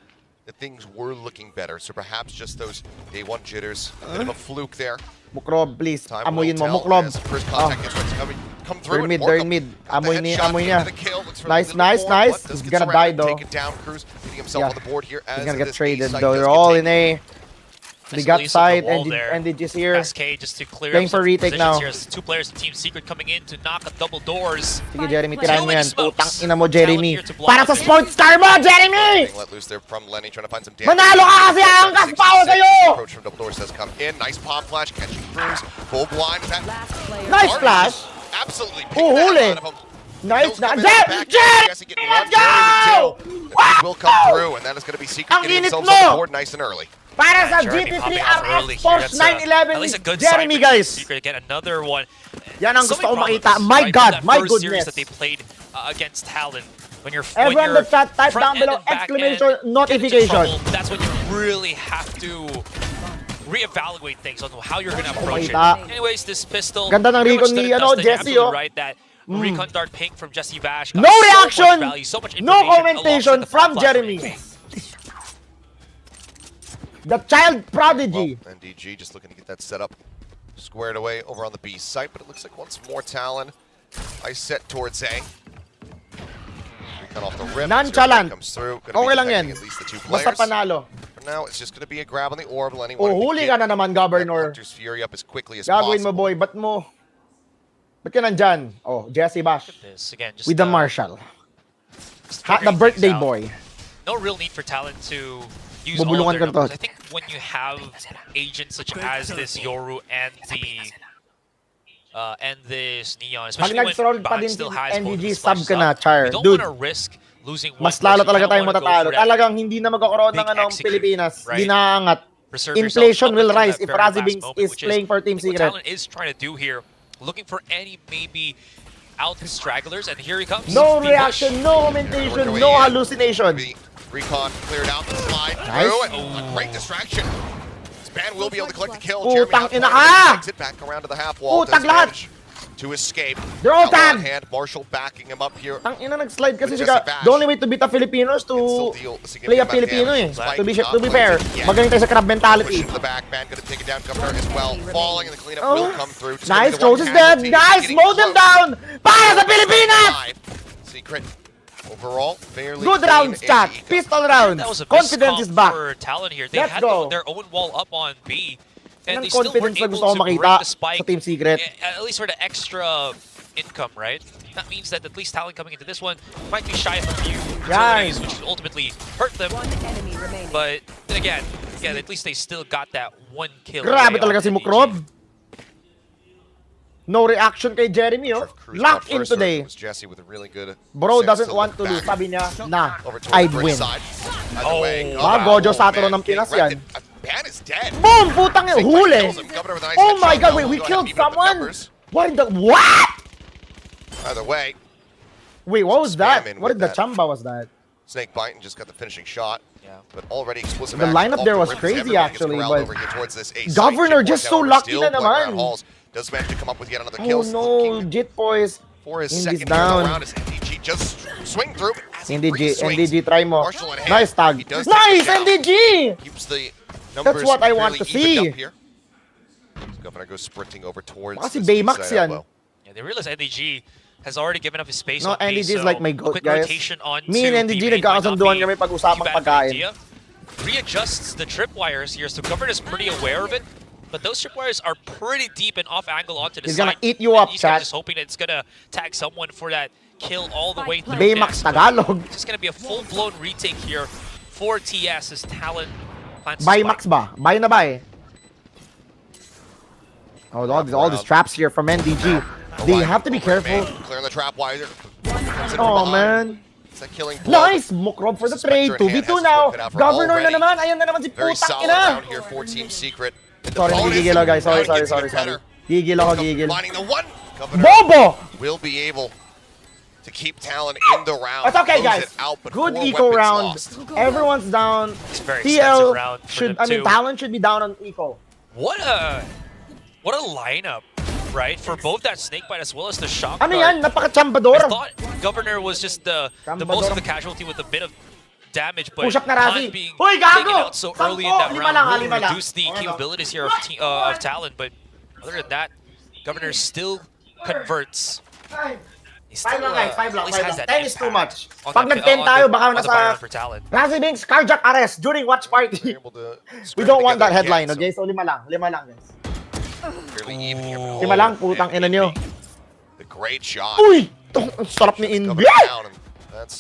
S11: that things were looking better. So perhaps just those day one jitters, a bit of a fluke there.
S1: Mukrob, please.
S11: Time
S1: Amuyin mo,
S11: will tell
S1: Mukrob.
S11: as First
S1: Oh.
S11: contact gets ready to come
S1: They're
S11: through.
S1: mid,
S11: and
S1: they're
S11: Morcom
S1: mid.
S11: with the
S1: Amoy
S11: headshot
S1: niya.
S11: into the kill. Looks for a
S1: Nice,
S11: little
S1: nice,
S11: more,
S1: nice.
S11: but
S1: He's
S11: gets
S1: gonna
S11: around
S1: die
S11: and
S1: though.
S11: Take it down, Cruz getting himself
S1: Yeah.
S11: on the board here as
S1: He's gonna get
S11: this
S1: traded
S11: site
S1: though.
S11: does
S1: They're
S11: get
S1: all
S11: taken.
S1: in A. They
S12: Nice
S1: got
S12: release of the
S1: side
S12: wall
S1: and
S12: there.
S1: NDG's here.
S12: SK just to clear
S1: Playing
S12: up
S1: for
S12: some
S1: retake
S12: positions
S1: now.
S12: here. Two players in Team Secret coming in to knock at double doors.
S1: Sige, Jeremy,
S12: Too
S1: tirahin mo
S12: many
S1: yan.
S12: smokes.
S1: Putang ina mo, Jeremy.
S12: Talon here to block
S1: Para sa
S12: it.
S1: sports car mo, Jeremy!
S11: Being let loose there from Lenny, trying to find some damage.
S1: Manalo ka kasi ang kaspaw sa'yo!
S11: Approach from double doors does come in. Nice palm flash, catching Cruz. Full blind.
S1: Nice flash.
S11: Absolutely.
S1: Oh, huli. Nice na. Jet! Let's go!
S11: He will come through, and that is going to be Secret
S1: Ang
S11: getting
S1: init
S11: themselves on the
S1: mo!
S11: board nice and early.
S1: Para sa
S12: Jeremy
S1: GT3
S12: popping off
S1: RF
S12: early here.
S1: Porsche
S12: That's,
S1: 911
S12: at least a good
S1: Jeremy,
S12: sign for Team
S1: guys.
S12: Secret. Again, another one.
S1: Yan ang
S12: So
S1: gusto
S12: many
S1: ko makita.
S12: problems,
S1: My
S12: right,
S1: God,
S12: from that
S1: my
S12: first series
S1: goodness.
S12: that they played against Talon.
S1: Everyone in the chat, type
S12: front
S1: down below
S12: end and back
S1: exclamation
S12: end get into
S1: notification.
S12: trouble, that's when you really have to reevaluate things on how you're gonna approach it. Anyways, this pistol.
S1: Ganda ng
S12: pretty much
S1: recon
S12: stood
S1: ni,
S12: the test, and you're
S1: Jesse,
S12: absolutely
S1: oh.
S12: right that recon dart ping from Jesse Bash. got
S1: No
S12: so much
S1: reaction,
S12: value, so much
S1: no
S12: information
S1: commentation
S12: alongside the
S1: from
S12: pop flash
S1: Jeremy.
S12: range.
S1: The child prodigy.
S11: Well, NDG just looking to get that set up squared away over on the B site, but it looks like once more Talon. Ice set towards Zhang. Recon off the rim.
S1: Nonchalant.
S11: Comes through.
S1: Okay lang yan.
S11: At least the two
S1: Basta
S11: players.
S1: panalo.
S11: For now, it's just going to be a grab on the orb. Lenny
S1: Oh, huli ka na naman, Governor.
S11: Hunter's Fury up as quickly as
S1: Gagawin mo,
S11: possible.
S1: boy. Ba't ka nandyan? Oh, Jesse Bash.
S12: This, again, just,
S1: With the Marshall. The
S12: figuring
S1: birthday
S12: things out.
S1: boy.
S12: No real need for Talon to use all of
S1: Bubulungan
S12: their
S1: ka to.
S12: numbers. I think when you have agents such as this Yoru and this Neon,
S1: Pag
S12: especially
S1: nag-stroll
S12: when
S1: pa
S12: Ban
S1: din
S12: still
S1: si
S12: has both
S1: NDG,
S12: his
S1: sub
S12: flashes
S1: ka na,
S12: up,
S1: Char.
S12: you don't
S1: Dude,
S12: want to risk losing one
S1: mas lalo
S12: person. You
S1: talaga
S12: don't
S1: tayong
S12: wanna go
S1: matatalo.
S12: for that
S1: Talagang hindi na magkakaroon ng
S12: big
S1: anong
S12: execute,
S1: Pilipinas.
S12: right?
S1: Hindi naangat.
S12: Preserve yourself
S1: Inflation
S12: up
S1: will
S12: until
S1: rise
S12: that
S1: if
S12: very
S1: Razzie
S12: last
S1: Binks
S12: moment,
S1: is
S12: which
S1: playing for Team
S12: I think
S1: Secret.
S12: what Talon is trying to do here, looking for any maybe out stragglers, and here he comes.
S1: No
S12: Be
S1: reaction, no commentation, no hallucination.
S11: Recon cleared out the slide
S1: Nice.
S11: through it. A great distraction. Span will be able to collect the kill.
S1: Putang
S11: Jeremy
S1: ina
S11: out
S1: ka!
S11: exit back around to the half wall.
S1: Putang
S11: Does
S1: lahat!
S11: manage to escape.
S1: They're all
S11: Elbow on
S1: tagged.
S11: hand. Marshall backing him up here.
S1: Tang ina, nag-slide kasi
S11: With
S1: siya.
S11: Jesse Bash.
S1: The only way to beat a Filipinos to
S11: Deal a significant
S1: play a
S11: amount of
S1: Filipino
S11: damage.
S1: eh.
S11: Despite
S1: To be
S11: not
S1: fair,
S11: placing yet.
S1: magaling tayo sa crab
S11: Push
S1: mentality.
S11: into the back. Man gonna take it down. Governor as well. Falling and the cleanup
S1: Oh.
S11: will come through. Just
S1: Nice,
S11: gonna be the one
S1: Close is dead.
S11: casualty.
S1: Nice,
S11: Getting
S1: mow them
S11: close.
S1: down. Para sa Pilipinas!
S11: Secret overall fairly
S1: Good
S11: clean
S1: rounds,
S11: and
S1: chat.
S11: equal.
S1: Pistol rounds.
S12: That was a
S1: Confidence is back.
S12: for Talon here. They
S1: Let's
S12: had
S1: go.
S12: their own wall up on B, and
S1: Yan
S12: they
S1: ang
S12: still weren't
S1: confidence na
S12: able
S1: gusto ko
S12: to break
S1: makita
S12: the spike.
S1: sa Team Secret.
S12: At least for the extra income, right? That means that at least Talon coming into this one might be shy of a few utilities, which ultimately hurt them. But then again, at least they still got that one kill.
S1: Grabe
S12: away
S1: talaga
S12: off
S1: si
S12: NDG.
S1: Mukrob. No reaction kay Jeremy, oh. Locked in today.
S11: Jesse with a really good
S1: Bro
S11: sense
S1: doesn't
S11: to
S1: want
S11: look
S1: to lose.
S11: back.
S1: Sabi niya, nah,
S11: Over towards
S1: I'd
S11: Bridge
S1: win.
S11: side. Either way,
S1: Mga Gojo Satoru ng
S11: getting
S1: Pinas yan.
S11: wrecked. Ban is dead.
S1: Boom! Putang ina, huli!
S11: Kills him. Governor with a nice
S1: Oh my
S11: headshot.
S1: god,
S11: Now
S1: wait, we
S11: we'll go ahead
S1: killed
S11: and even up the
S1: someone?
S11: numbers.
S1: What in the, what?
S11: Either way,
S1: Wait, what was that?
S11: Spam in
S1: What
S11: with
S1: did the
S11: that.
S1: Chamba was that?
S11: Snake bite and just got the finishing shot.
S12: Yeah.
S11: But already explosive
S1: The
S11: action
S1: lineup
S11: off
S1: there
S11: the
S1: was
S11: rim as
S1: crazy,
S11: everyone gets
S1: actually,
S11: corralled
S1: but
S11: over here towards this A site.
S1: Governor
S11: Jit
S1: just
S11: Boy,
S1: so
S11: however,
S1: lucky
S11: still
S1: na
S11: playing around
S1: naman.
S11: Halls. Does manage to come up with yet another
S1: Oh
S11: kill.
S1: no,
S11: Looking
S1: Jit boys.
S11: for his
S1: Indy's
S11: second kill
S1: down.
S11: around as NDG just swing through. But as he
S1: NDG,
S11: re-swings,
S1: NDG, try mo.
S11: Marshall in hand.
S1: Nice
S11: He
S1: tag.
S11: does take
S1: Nice,
S11: it down.
S1: NDG!
S11: Keeps the numbers
S1: what I want
S11: fairly
S1: to
S11: evened
S1: see.
S11: up here. As Governor goes sprinting over towards
S1: Baka si
S11: this
S1: Baymax
S11: B-side
S1: yan.
S11: elbow.
S12: Yeah, they realize NDG has already given up his space
S1: No,
S12: on B,
S1: NDG is
S12: so
S1: like my goat,
S12: quick
S1: guys.
S12: rotation onto
S1: Me and
S12: B
S1: NDG
S12: main might not
S1: nagkakasunduan
S12: be
S1: kami pag-usapang
S12: too bad of an
S1: pagkain.
S12: idea. Readjusts the tripwires here, so Governor is pretty aware of it. But those tripwires are pretty deep and off angle onto the
S1: He's
S12: side.
S1: gonna eat you up,
S12: He's
S1: chat.
S12: just hoping that it's gonna tag someone for that kill all the way through.
S1: Baymax Tagalog.
S12: It's just gonna be a full-blown retake here for TS as Talon plans to
S1: Buy
S12: spike.
S1: Max ba? Buy na buy. Oh, all these traps here from NDG. They have to be careful.
S11: Clearing the trap wider.
S1: Oh man.
S11: It's a killing blow.
S1: Nice! Mukrob for the trade.
S11: Spectre in hand
S1: 2v2
S11: has
S1: now.
S11: worked it out for
S1: Governor na
S11: already.
S1: naman. Ayan na naman si
S11: Very
S1: putang
S11: solid
S1: ina.
S11: round here for Team Secret. And the
S1: Sorry,
S11: bonus
S1: nagigigil ako guys. Sorry,
S11: round
S1: sorry,
S11: gets
S1: sorry,
S11: even
S1: sorry.
S11: better.
S1: Gigil ako, gigil.
S11: Finding the one. Governor
S1: Bobo!
S11: will be able to keep Talon in the round.
S1: It's okay,
S11: Close
S1: guys.
S11: it out, but
S1: Good
S11: 4
S1: eco
S11: weapons
S1: round.
S11: lost.
S1: Everyone's down.
S12: It's a very expensive
S1: TL
S12: round for
S1: should,
S12: them too.
S1: Talon should be down on eco.
S12: What a lineup, right? For both that snake bite as well as the shock
S1: Ano
S12: dart.
S1: yan? Napaka-chambador.
S12: I thought Governor was just the most of the casualty with a bit of damage, but
S1: Push up na Razzie.
S12: Han being
S1: Hoy,
S12: taken
S1: gago!
S12: out so
S1: Sampo!
S12: early in that
S1: Lima
S12: round
S1: lang,
S12: really
S1: lima lang.
S12: reduced the
S1: Okay, no.
S12: capabilities here of Talon, but other than that, Governor still converts. He still,
S1: 5 lang guys, 5
S12: at
S1: lang,
S12: least
S1: 5
S12: has
S1: lang.
S12: that
S1: 10 is too
S12: impact
S1: much.
S12: on
S1: Pag
S12: that-
S1: nag-10
S12: on
S1: tayo,
S12: the-
S1: baka
S12: on the
S1: nasa
S12: byline for Talon.
S1: Razzie Binks carjack arrest during watch party. We don't want that headline, okay? So 5 lang. 5 lang guys.
S11: Fairly even here, but
S1: 5 lang, putang ina nyo.
S11: The great shot.
S1: Uy! Ang sarap ni Envy.
S11: Governor down, and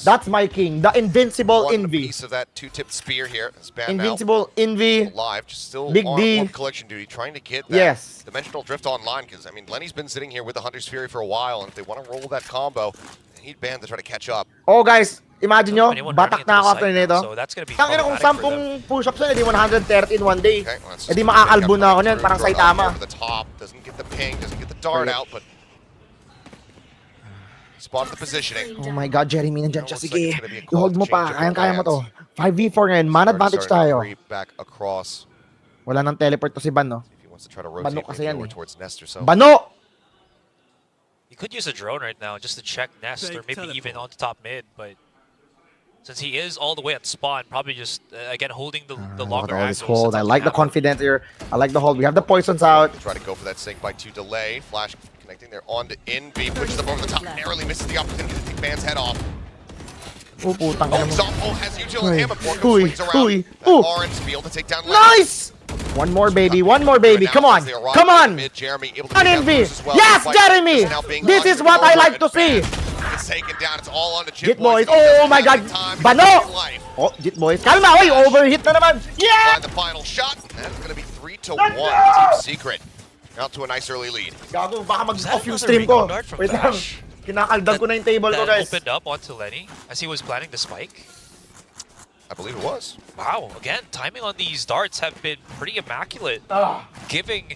S1: That's my king. The invincible
S11: one
S1: Envy.
S11: piece of that two-tipped spear here. As Bam
S1: Invincible Envy.
S11: alive, just still
S1: Big
S11: on
S1: D.
S11: orb collection duty, trying to get that
S1: Yes.
S11: dimensional drift online. Because I mean, Lenny's been sitting here with the Hunter's Fury for a while, and if they want to roll that combo, they need Bam to try to catch up.
S1: Oh guys, imagine nyo,
S12: Anyone
S1: batak
S12: running into
S1: na
S12: the
S1: ako after
S12: site
S1: nito.
S12: now, so that's gonna be
S1: Tangina kung
S12: problematic for
S1: 10 push-ups na, edi 130 in one day.
S11: Okay, well, that's
S1: Edi
S11: just
S1: makakaalbo na ako
S11: coming
S1: niyan,
S11: through,
S1: parang
S11: throwing
S1: Saitama.
S11: Over the top, doesn't get the ping, doesn't get the dart out, but spot the positioning.
S1: Oh my God, Jeremy, nandyan siya.
S11: Looks like
S1: Sige,
S11: it's gonna be a call
S1: i-hold
S11: to
S1: mo
S11: change
S1: pa.
S11: up
S1: Kayang-kaya mo to.
S11: lands.
S1: 5v4 ngayon. Man advantage
S11: Starting to
S1: tayo.
S11: creep back across.
S1: Wala nang teleport to si Ban, no?
S11: If he wants to try to rotate
S1: Bano kasi yan
S11: over
S1: eh.
S11: towards Nest or so.
S1: Bano!
S12: You could use a drone right now just to check Nest or maybe even on the top mid, but since he is all the way at spawn, probably just again holding the
S1: Look
S12: longer
S1: at all this
S12: angles.
S1: hold. I like the confidence here. I like the hold. We have the poisons out.
S11: Try to go for that sync by 2 delay. Flash connecting there on to Envy. Pushes up over the top. Narrowly misses the opportunity to take Ban's head off.
S1: Oh, putang ina mo.
S11: Zombo has util in him. And Borkum
S1: Uy,
S11: swings around.
S1: uy,
S11: Orange to be able to take down Lenny.
S1: Nice! One more, baby. One more, baby. Come on. Come on.
S11: Jeremy able to
S1: On
S11: take down
S1: Envy.
S11: Bruce as well.
S1: Yes,
S11: Despite
S1: Jeremy.
S11: just now being
S1: This is
S11: under
S1: what
S11: the
S1: I like to
S11: over,
S1: see.
S11: and Ban It's taken down. It's all on the
S1: Jit
S11: Jit boys.
S1: boys. Oh my God. Bano! Oh, Jit boys. Kalma. Oy, overhit na naman. Yeah!
S11: Find the final shot. That's going to be 3-1. Team Secret out to a nice early lead.
S1: Gago, baka mag-off yung
S12: another
S1: stream ko.
S12: recon dart from
S1: Wait lang.
S12: Dash?
S1: Kinakaldag ko na yung table ko,
S12: That
S1: guys.
S12: opened up onto Lenny as he was planning the spike.
S11: I believe it was.
S12: Wow, again, timing on these darts have been pretty immaculate. Giving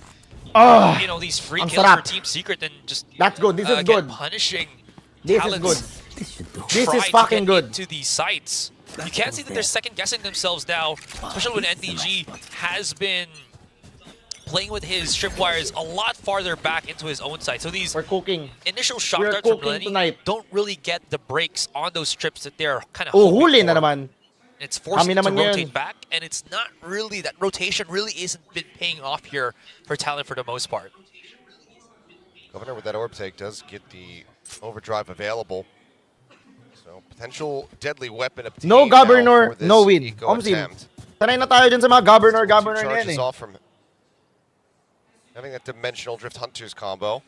S12: you know, these free
S1: Ang
S12: kills
S1: sarap.
S12: for Team Secret and just
S1: That's good. This is
S12: again,
S1: good.
S12: punishing
S1: This is
S12: Talon's
S1: good. This
S12: try
S1: is
S12: to
S1: fucking
S12: get
S1: good.
S12: into these sites. You can't see that they're second guessing themselves now, especially when NDG has been playing with his tripwires a lot farther back into his own side. So these
S1: We're cooking.
S12: initial shot
S1: We're
S12: darts from
S1: cooking
S12: Lenny
S1: tonight.
S12: don't really get the breaks on those trips that they're kind of
S1: Oh,
S12: hoping
S1: huli
S12: for.
S1: na naman.
S12: It's forced
S1: Kami
S12: to
S1: naman
S12: rotate
S1: ngayon.
S12: back, and it's not really, that rotation really isn't been paying off here for Talon for the most part.
S11: Governor with that orb take does get the overdrive available. So potential deadly weapon obtained.
S1: No
S11: now
S1: governor,
S11: for this
S1: no win.
S11: eco
S1: Omsim.
S11: attempt.
S1: Sanay na tayo dyan sa mga governor
S11: Two
S1: na yan
S11: charges
S1: eh.
S11: off from having that dimensional drift hunters combo.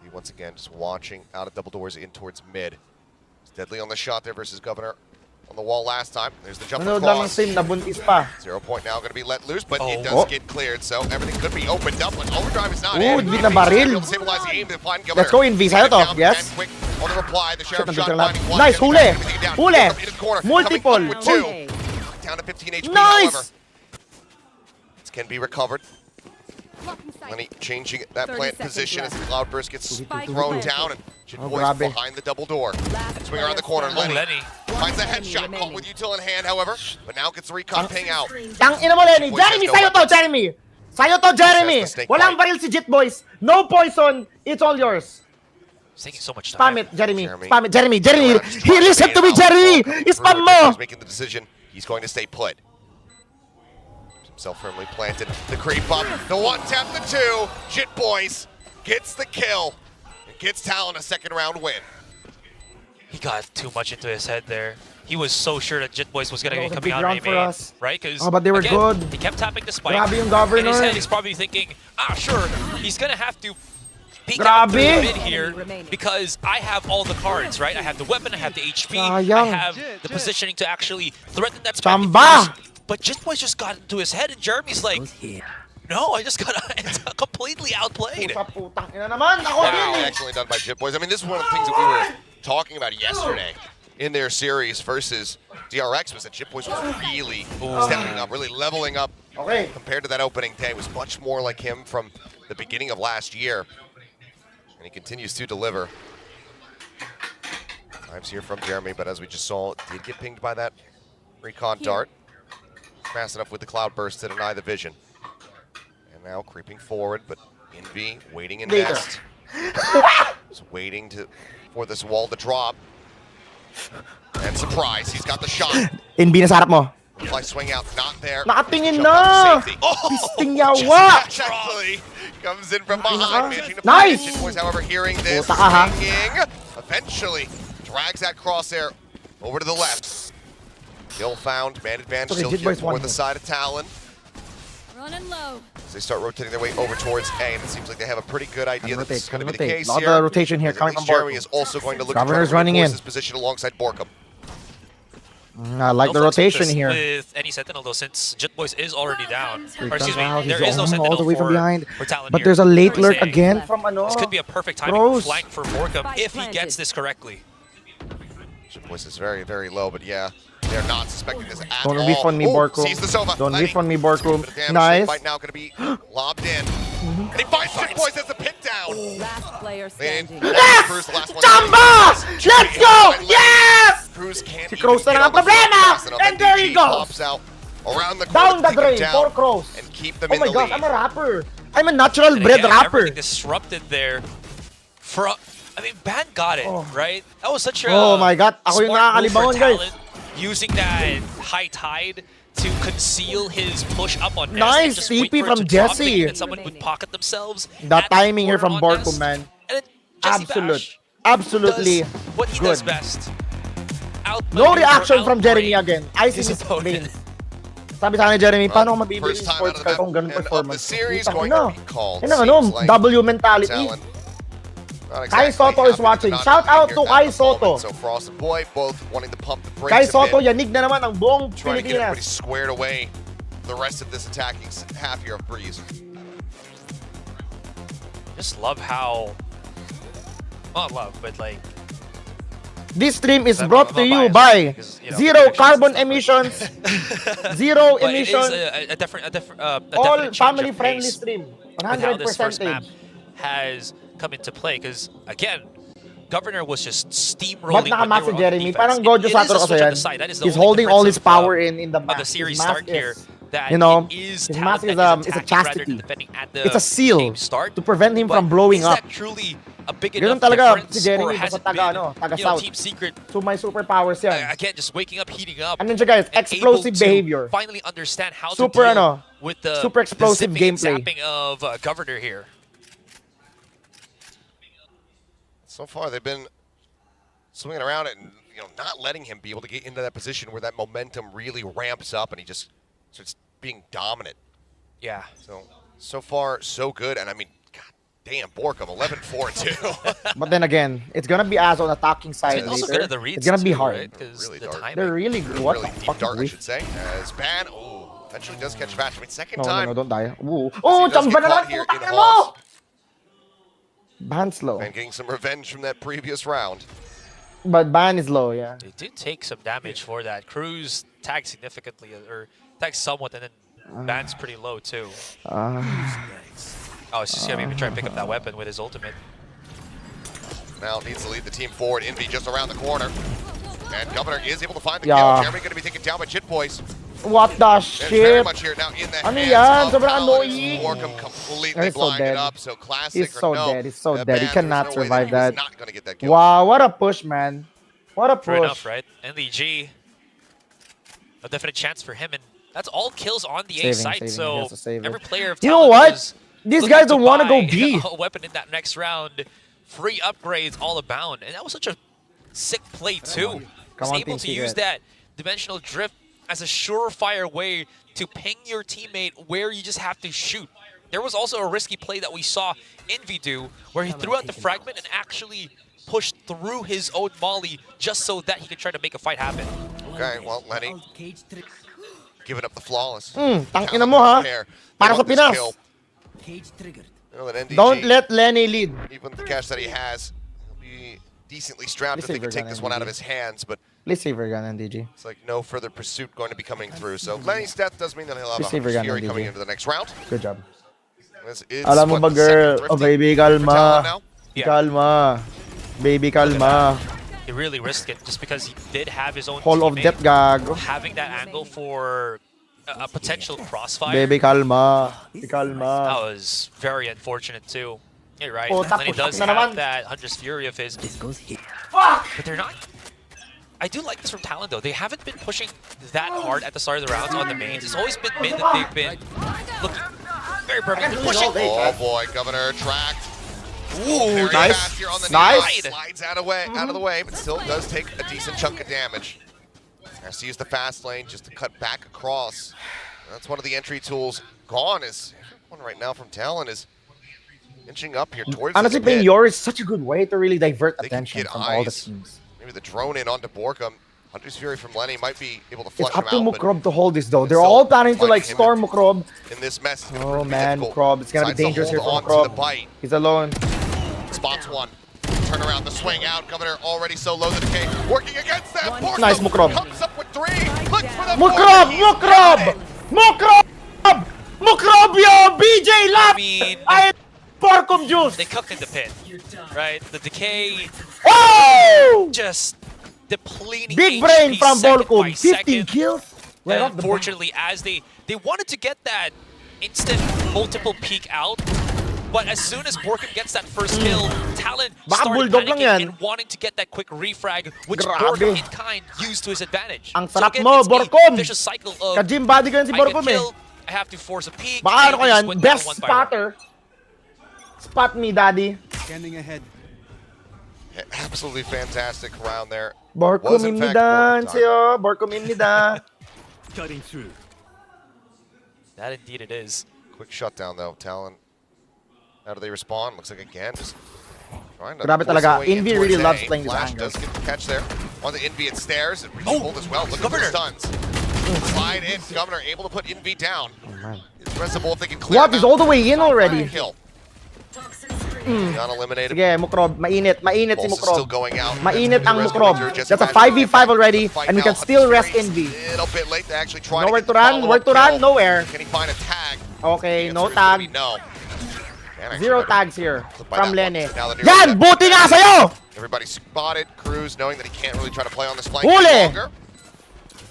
S11: He once again just watching out of double doors in towards mid. It's deadly on the shot there versus Governor on the wall last time. There's the jump
S1: Manood lang ng
S11: across.
S1: stream, nabuntis pa.
S11: 0 point now going to be let loose, but it
S12: Oh.
S11: does get cleared, so everything could be opened up. But overdrive is not
S1: Ooh,
S11: in.
S1: di na baril.
S11: Stabilize the aim to find Governor.
S1: Let's go, Envy. Sa'yo to.
S11: Down,
S1: Yes.
S11: and quick on the reply. The sheriff
S1: Shit,
S11: shot
S1: nandito lang.
S11: finding one.
S1: Nice,
S11: Getting
S1: huli.
S11: everything down.
S1: Huli.
S11: Up into the corner.
S1: Multiple.
S11: Coming up with two.
S1: Uy.
S11: Down to 15 HP,
S1: Nice.
S11: however. This can be recovered. Lenny changing that plant position as the Cloudburst gets thrown down, and Jit
S1: Oh,
S11: Boys
S1: grabe.
S11: behind the double door. Swing around the corner.
S12: Oh,
S11: Lenny
S12: Lenny.
S11: finds a headshot, caught with util in hand, however, but now gets the recon ping out.
S1: Tang ina mo, Lenny.
S11: Boys
S1: Jeremy,
S11: has no
S1: sa'yo to,
S11: weapons.
S1: Jeremy. Sa'yo to, Jeremy.
S11: Says the snake
S1: Walang
S11: bite.
S1: baril si Jit Boys. No poison. It's all yours.
S12: It's taking so much
S1: Spam
S12: time.
S1: it, Jeremy.
S11: Jeremy.
S1: Spam it, Jeremy. Jeremy.
S11: Around, just trying
S1: He listen to me,
S11: out.
S1: Jeremy.
S11: Coming
S1: Spam
S11: through,
S1: mo.
S11: He's making the decision. He's going to stay put. Himself firmly planted. The creep up. The one tap, the two. Jit Boys gets the kill. It gets Talon a second round win.
S12: He got too much into his head there. He was so sure that Jit Boys was going
S1: That
S12: to
S1: was a
S12: be coming
S1: big
S12: out
S1: round
S12: of
S1: for
S12: main,
S1: us.
S12: right? Because
S1: Oh, but they were good.
S12: He kept tapping the spike.
S1: Grabe yung
S12: In his
S1: governor.
S12: head, he's probably thinking, sure, he's going to have to peek out through the
S1: Grabe.
S12: mid here because I have all the cards, right? I have the weapon, I have the HP, I
S1: Sayang.
S12: have the positioning to actually threaten that spike.
S1: Chamba.
S12: But Jit Boys just got into his head, and Jeremy's like, no, I just got completely outplayed.
S1: Sa putang ina naman. Ako din
S11: Wow,
S1: eh.
S11: excellently done by Jit Boys. I mean, this is one of the things that we were talking about yesterday in their series versus DRX, was that Jit Boys was really stepping up, really leveling up
S1: Okay.
S11: compared to that opening day. It was much more like him from the beginning of last year. And he continues to deliver. Vibes here from Jeremy, but as we just saw, did get pinged by that recon dart. Fast enough with the Cloudburst to deny the vision. And now creeping forward, but Envy waiting in
S1: Later.
S11: nest. Just waiting for this wall to drop. And surprise, he's got the shot.
S1: Envy na sa harap mo.
S11: Fly swing out, not there.
S1: Nakatingin
S11: Jump
S1: na.
S11: up to safety.
S1: Pisting yawa.
S11: Actually, comes in from behind, managing to
S1: Nice.
S11: Jit Boys, however, hearing this,
S1: Puta ka, ha?
S11: swinging, eventually drags that crosshair over to the left. Kill found, man advantage
S1: Okay,
S11: still
S1: Jit
S11: here
S1: Boys won
S11: for the
S1: here.
S11: side of Talon.
S9: Running low.
S11: As they start rotating their way over towards A, and it seems like they have a pretty good idea that this is going to be the
S1: Rotate.
S11: case
S1: Lot
S11: here.
S1: of rotation here
S11: As at
S1: coming
S11: least
S1: from
S11: Jeremy
S1: Borkum.
S11: is also going to look
S1: Governor's
S11: to
S1: running in.
S11: his position alongside Borkum.
S1: I like the
S12: No flex with
S1: rotation
S12: this-
S1: here.
S12: With any Sentinel, though, since Jit Boys is already down.
S1: Creep
S12: Or excuse
S1: down.
S12: me, there
S1: He's
S12: is no
S1: on
S12: Sentinel
S1: all the way from
S12: for
S1: behind.
S12: Talon
S1: But
S12: here.
S1: there's a late
S12: I'm
S1: lurk
S12: saying
S1: again from ano.
S12: This could be a perfect timing
S1: Gross.
S12: flank for Borkum if he gets this correctly.
S11: Jit Boys is very, very low, but yeah. They're not suspecting this at
S1: Don't
S11: all.
S1: refund me, Borkum.
S11: Sees the Sova.
S1: Don't
S11: Lenny.
S1: refund me, Borkum.
S11: Bit of damage.
S1: Nice.
S11: Fight now going to be lobbed in. And he finds JitBoys as the pin down.
S13: Last player
S11: Man,
S13: standing.
S11: Cruz, the last one.
S1: Chamba! Let's go! Yes!
S11: Cruz can't
S1: Si Cruz na
S11: even
S1: lang ang
S11: get on the field
S1: problema!
S11: fast enough.
S1: And there he
S11: NDG
S1: goes!
S11: pops out around the
S1: Down
S11: corner
S1: the
S11: to take him
S1: drain
S11: down
S1: for Cross.
S11: and keep them
S1: Oh
S11: in
S1: my
S11: the
S1: gosh,
S11: lead.
S1: I'm a rapper. I'm a natural
S12: And
S1: bred
S12: again,
S1: rapper.
S12: everything disrupted there. I mean, Ban got it, right? That was such a
S1: Oh my God, ako yung
S12: smart move for
S1: nakakalibangon, guys.
S12: Talon, using that high tide to conceal his push up on Ness.
S1: Nice
S12: and just wait
S1: TP
S12: for it
S1: from
S12: to drop,
S1: Jesse.
S12: thinking that someone would pocket themselves.
S1: The
S12: at the
S1: timing here
S12: corner
S1: from
S12: on
S1: Borkum,
S12: Ness.
S1: man.
S12: And then Jesse
S1: Absolute.
S12: Bash
S1: Absolutely
S12: does what he
S1: good.
S12: does best.
S1: No
S12: Outmaneuver,
S1: reaction from Jeremy
S12: outbrain
S1: again. I see
S12: his
S1: his
S12: opponent.
S1: veins. Sabi sa akin ni Jeremy, paano ko mabibili
S11: First
S1: yung
S11: time
S1: sports
S11: out of
S1: car
S11: the
S1: kung ganun
S11: map and of the
S1: performance?
S11: series
S1: Putang
S11: going
S1: ina.
S11: to be called.
S1: Yan ang ano,
S11: Seems like
S1: W mentality.
S11: Talon. Not
S1: Kai
S11: exactly
S1: Soto is
S11: happy
S1: watching.
S11: to not
S1: Shout
S11: be
S1: out
S11: here
S1: to
S11: at
S1: Kai
S11: the moment.
S1: Soto.
S11: So Frost and Boy both wanting to pump the brakes
S1: Kai
S11: a
S1: Soto,
S11: bit,
S1: yanig na naman ang buong
S11: trying to get everybody
S1: Pilipinas.
S11: squared away the rest of this attacking half here of Breeze.
S12: Just love how, not love, but like,
S1: This stream is
S12: I'm-
S1: brought
S12: I'm
S1: to
S12: not
S1: you
S12: biased,
S1: by
S12: because, you know,
S1: zero
S12: emissions
S1: carbon
S12: and
S1: emissions, zero
S12: but it is
S1: emission,
S12: a different, a
S1: all
S12: definite change of
S1: family-friendly
S12: pace
S1: stream.
S12: with how this first
S1: 100%.
S12: map has come into play. Because again, Governor was just
S1: Ba't
S12: steamrolling.
S1: nakamak si
S12: when they were on
S1: Jeremy?
S12: defense.
S1: Parang Gojo
S12: It is
S1: Sato
S12: a
S1: kasi
S12: switch on
S1: yan.
S12: the side. That is the
S1: He's
S12: only
S1: holding all his
S12: difference
S1: power in the
S12: of
S1: mask.
S12: the series
S1: His mask
S12: start here.
S1: is,
S12: That
S1: you know,
S12: it is
S1: his
S12: Talon
S1: mask
S12: that
S1: is
S12: is
S1: a
S12: attacking rather
S1: chastity.
S12: than defending at the
S1: It's a seal
S12: game start.
S1: to prevent him
S12: But
S1: from blowing
S12: is
S1: up.
S12: that truly a big
S1: Ganun
S12: enough
S1: talaga
S12: difference,
S1: si Jeremy,
S12: or
S1: basta
S12: has it
S1: taga,
S12: been,
S1: ano, taga
S12: you know,
S1: South.
S12: Team Secret
S1: So my superpowers yan.
S12: again just waking up, heating up,
S1: Ano siya guys?
S12: and
S1: Explosive
S12: able to
S1: behavior.
S12: finally understand how
S1: Super,
S12: to deal
S1: ano,
S12: with the
S1: super explosive
S12: zipping and
S1: gameplay.
S12: zapping of Governor here.
S11: So far, they've been swinging around it and not letting him be able to get into that position where that momentum really ramps up and he just starts being dominant.
S12: Yeah.
S11: So far, so good. And I mean, god damn, Borkum, 11-4 too.
S1: But then again, it's gonna be as on attacking side
S12: It's also
S1: later.
S12: good at the reads
S1: It's gonna be
S12: too,
S1: hard.
S12: right? 'Cause
S11: Really
S12: the
S11: dark.
S12: timing.
S1: They're really good. What
S11: Really
S1: the
S11: deep
S1: fuck
S11: dark,
S1: is
S11: I
S1: this?
S11: should say. As Ban, eventually does catch Bash. I mean, second
S1: No,
S11: time.
S1: no, don't die. Ooh.
S11: As
S1: Oh,
S11: he does
S1: chamba
S11: get
S1: na lang.
S11: caught here
S1: Putang
S11: in
S1: ina mo!
S11: Halls.
S1: Ban slow.
S11: And getting some revenge from that previous round.
S1: But ban is low, yeah.
S12: They did take some damage for that. Cruz tagged significantly, or tagged somewhat, and then Ban's pretty low too. Oh, it's just gonna maybe try and pick up that weapon with his ultimate.
S11: Now needs to lead the team forward. Envy just around the corner. And Governor is able to find the
S1: Yeah.
S11: kill. Jeremy going to be taken down by JitBoys.
S1: What the
S11: There's very
S1: shit?
S11: much here now in the
S1: Ano
S11: hands
S1: yan?
S11: of
S1: Sobrang
S11: Talon.
S1: annoying.
S11: Borkum completely
S1: He's so
S11: blinded
S1: dead.
S11: up. So classic
S1: He's so
S11: or no,
S1: dead. He's so
S11: the
S1: dead. He
S11: Ban,
S1: cannot
S11: there's no way
S1: survive
S11: he was
S1: that.
S11: not going to get that kill.
S1: Wow, what a push, man. What a
S12: Fair
S1: push.
S12: enough, right? NDG, a definite chance for him, and that's all kills on the A
S1: Saving,
S12: side.
S1: saving. He
S12: So
S1: has to save it.
S12: every player of
S1: You know
S12: Talon
S1: what?
S12: was
S1: These
S12: looking
S1: guys don't want to go
S12: buy
S1: B.
S12: a weapon in that next round. Free upgrades all abound, and that was such a sick play too.
S1: Come
S12: Was
S1: on,
S12: able
S1: Team
S12: to use
S1: Secret.
S12: that dimensional drift as a surefire way to ping your teammate where you just have to shoot. There was also a risky play that we saw Envy do, where he threw out the fragment and actually pushed through his own molly just so that he could try to make a fight happen.
S11: Okay, well, Lenny giving up the flawless.
S1: Tangina mo ha.
S11: Pair. They
S1: Para sa
S11: want this
S1: Pinas.
S11: kill. You know that NDG,
S1: Don't let Lenny lead.
S11: even with the cash that he has, he'll be decently strapped if they can
S1: Receiver
S11: take
S1: gun,
S11: this one out of
S1: NDG.
S11: his hands. But
S1: Receiver gun, NDG.
S11: it's like no further pursuit going to be coming through. So Lenny's death does mean that he'll have
S1: Receiver
S11: a
S1: gun,
S11: Fury
S1: NDG.
S11: coming into the next round.
S1: Good job.
S11: This is
S1: Alam mo
S11: what,
S1: ba,
S11: the
S1: girl?
S11: second
S1: Oh,
S11: thrifty
S1: baby,
S11: for Talon
S1: kalma.
S11: now?
S12: Yeah.
S1: Kalma. Baby, kalma.
S12: He really risked it just because he did have his own
S1: Hall of
S12: teammate.
S1: Death, gago.
S12: Having that angle for a potential crossfire.
S1: Baby, kalma. Baby,
S12: That
S1: kalma.
S12: was very unfortunate too. You're right.
S1: Oh,
S12: Lenny
S1: tapos
S12: does
S1: na
S12: have
S1: naman.
S12: that Hunter's Fury of his.
S1: Fuck!
S12: But they're not. I do like this from Talon though. They haven't been pushing that hard at the start of the rounds on the mains. It's always been mid that they've been looking very perfectly pushing.
S11: Oh boy, Governor tracked.
S12: Ooh,
S11: Very
S1: nice.
S11: fast here on the
S1: Nice.
S11: knee. Slides out of the way, but still does take a decent chunk of damage. Has to use the fast lane just to cut back across. That's one of the entry tools gone. Is one right now from Talon is inching up here towards
S1: Honestly,
S11: this
S1: playing
S11: mid.
S1: Yor is such a good way to really divert
S11: They can
S1: attention
S11: get
S1: from all the
S11: eyes.
S1: teams.
S11: Maybe the drone in onto Borkum. Hunter's Fury from Lenny might be able to
S1: It's
S11: flush
S1: up
S11: him
S1: to
S11: out, but
S1: Mukrob to hold this though. They're
S11: still
S1: all planning to like
S11: fighting him
S1: storm Mukrob.
S11: in this mess, it's gonna
S1: Oh
S11: prove
S1: man,
S11: difficult.
S1: Mukrob. It's gonna be
S11: Decides to
S1: dangerous here
S11: hold
S1: for
S11: on to the
S1: Mukrob.
S11: bite.
S1: He's alone.
S11: Spots one. turn around, the swing out. Governor already so low, the decay working against that. Borkum
S1: Nice, Mukrob.
S11: comes up with 3. Looks for the
S1: Mukrob! Mukrobio! BJ left!
S12: I mean,
S1: Borkum juice!
S12: they cooked in the pit, right? The decay
S1: Oh!
S12: just depleting
S1: Big
S12: HP
S1: brain from
S12: second
S1: Borkum.
S12: by
S1: 15
S12: second.
S1: kills. Right
S12: And
S1: off the bat.
S12: unfortunately, as they wanted to get that instant multiple peek out, but as soon as Borkum gets that first kill, Talon
S1: Baka
S12: started
S1: bulldog lang yan.
S12: panicking and wanting to get that quick refrag, which
S1: Grabe.
S12: Borkum in kind used to his advantage.
S1: Ang
S12: So
S1: sarap
S12: again,
S1: mo,
S12: it's a
S1: Borkum.
S12: vicious cycle of
S1: Ka-gym body ka yan si
S12: I get
S1: Borkum eh.
S12: kill, I have to force a peek.
S1: Baka
S12: and
S1: ano ko
S12: they
S1: yan,
S12: just went down
S1: best
S12: 1 by 1.
S1: spotter. Spot me, daddy.
S13: Scanning ahead.
S11: Absolutely fantastic round there.
S1: Borkum
S11: Was in fact
S1: imnidan
S11: Borkum time.
S1: sa'yo. Borkum imnida.
S13: Cutting through.
S12: That indeed it is.
S11: Quick shutdown though, Talon. How do they respond? Looks like again, just trying to
S1: Grabe
S11: force
S1: talaga.
S11: their way
S1: Envy
S11: in
S1: really
S11: towards
S1: loves
S11: A.
S1: playing this
S11: Flash
S1: angle.
S11: does get the catch there. On the Envy it stairs and pulled as well. Look at the stuns. Slide in. Governor able to put Envy down. It's pressable if they can clear
S1: What?
S11: him
S1: He's
S11: out.
S1: all the way in already.
S11: Kill. Uneliminated.
S1: Sige, Mukrob. Mainit si
S11: Pulse is still
S1: Mukrob.
S11: going out.
S1: Mainit ang
S11: Rest
S1: Mukrob.
S11: coming through. Just
S1: That's a
S11: imagine
S1: 5v5 already,
S11: fight
S1: and we
S11: now.
S1: can still rest
S11: Strays
S1: Envy.
S11: A little bit late to actually try
S1: Nowhere
S11: to
S1: to
S11: get the
S1: run,
S11: follow-up
S1: where to run,
S11: kill.
S1: nowhere.
S11: Can he find a tag?
S1: Okay,
S11: The
S1: no
S11: answer is gonna be
S1: tag.
S11: No. Man,
S1: Zero
S11: actually,
S1: tags here
S11: by
S1: from
S11: that one.
S1: Lene.
S11: Now the near
S1: Yan!
S11: step.
S1: Buti nga sa'yo!
S11: Everybody spotted. Cruz knowing that he can't really try to play on this flank
S1: Huli!
S11: any longer.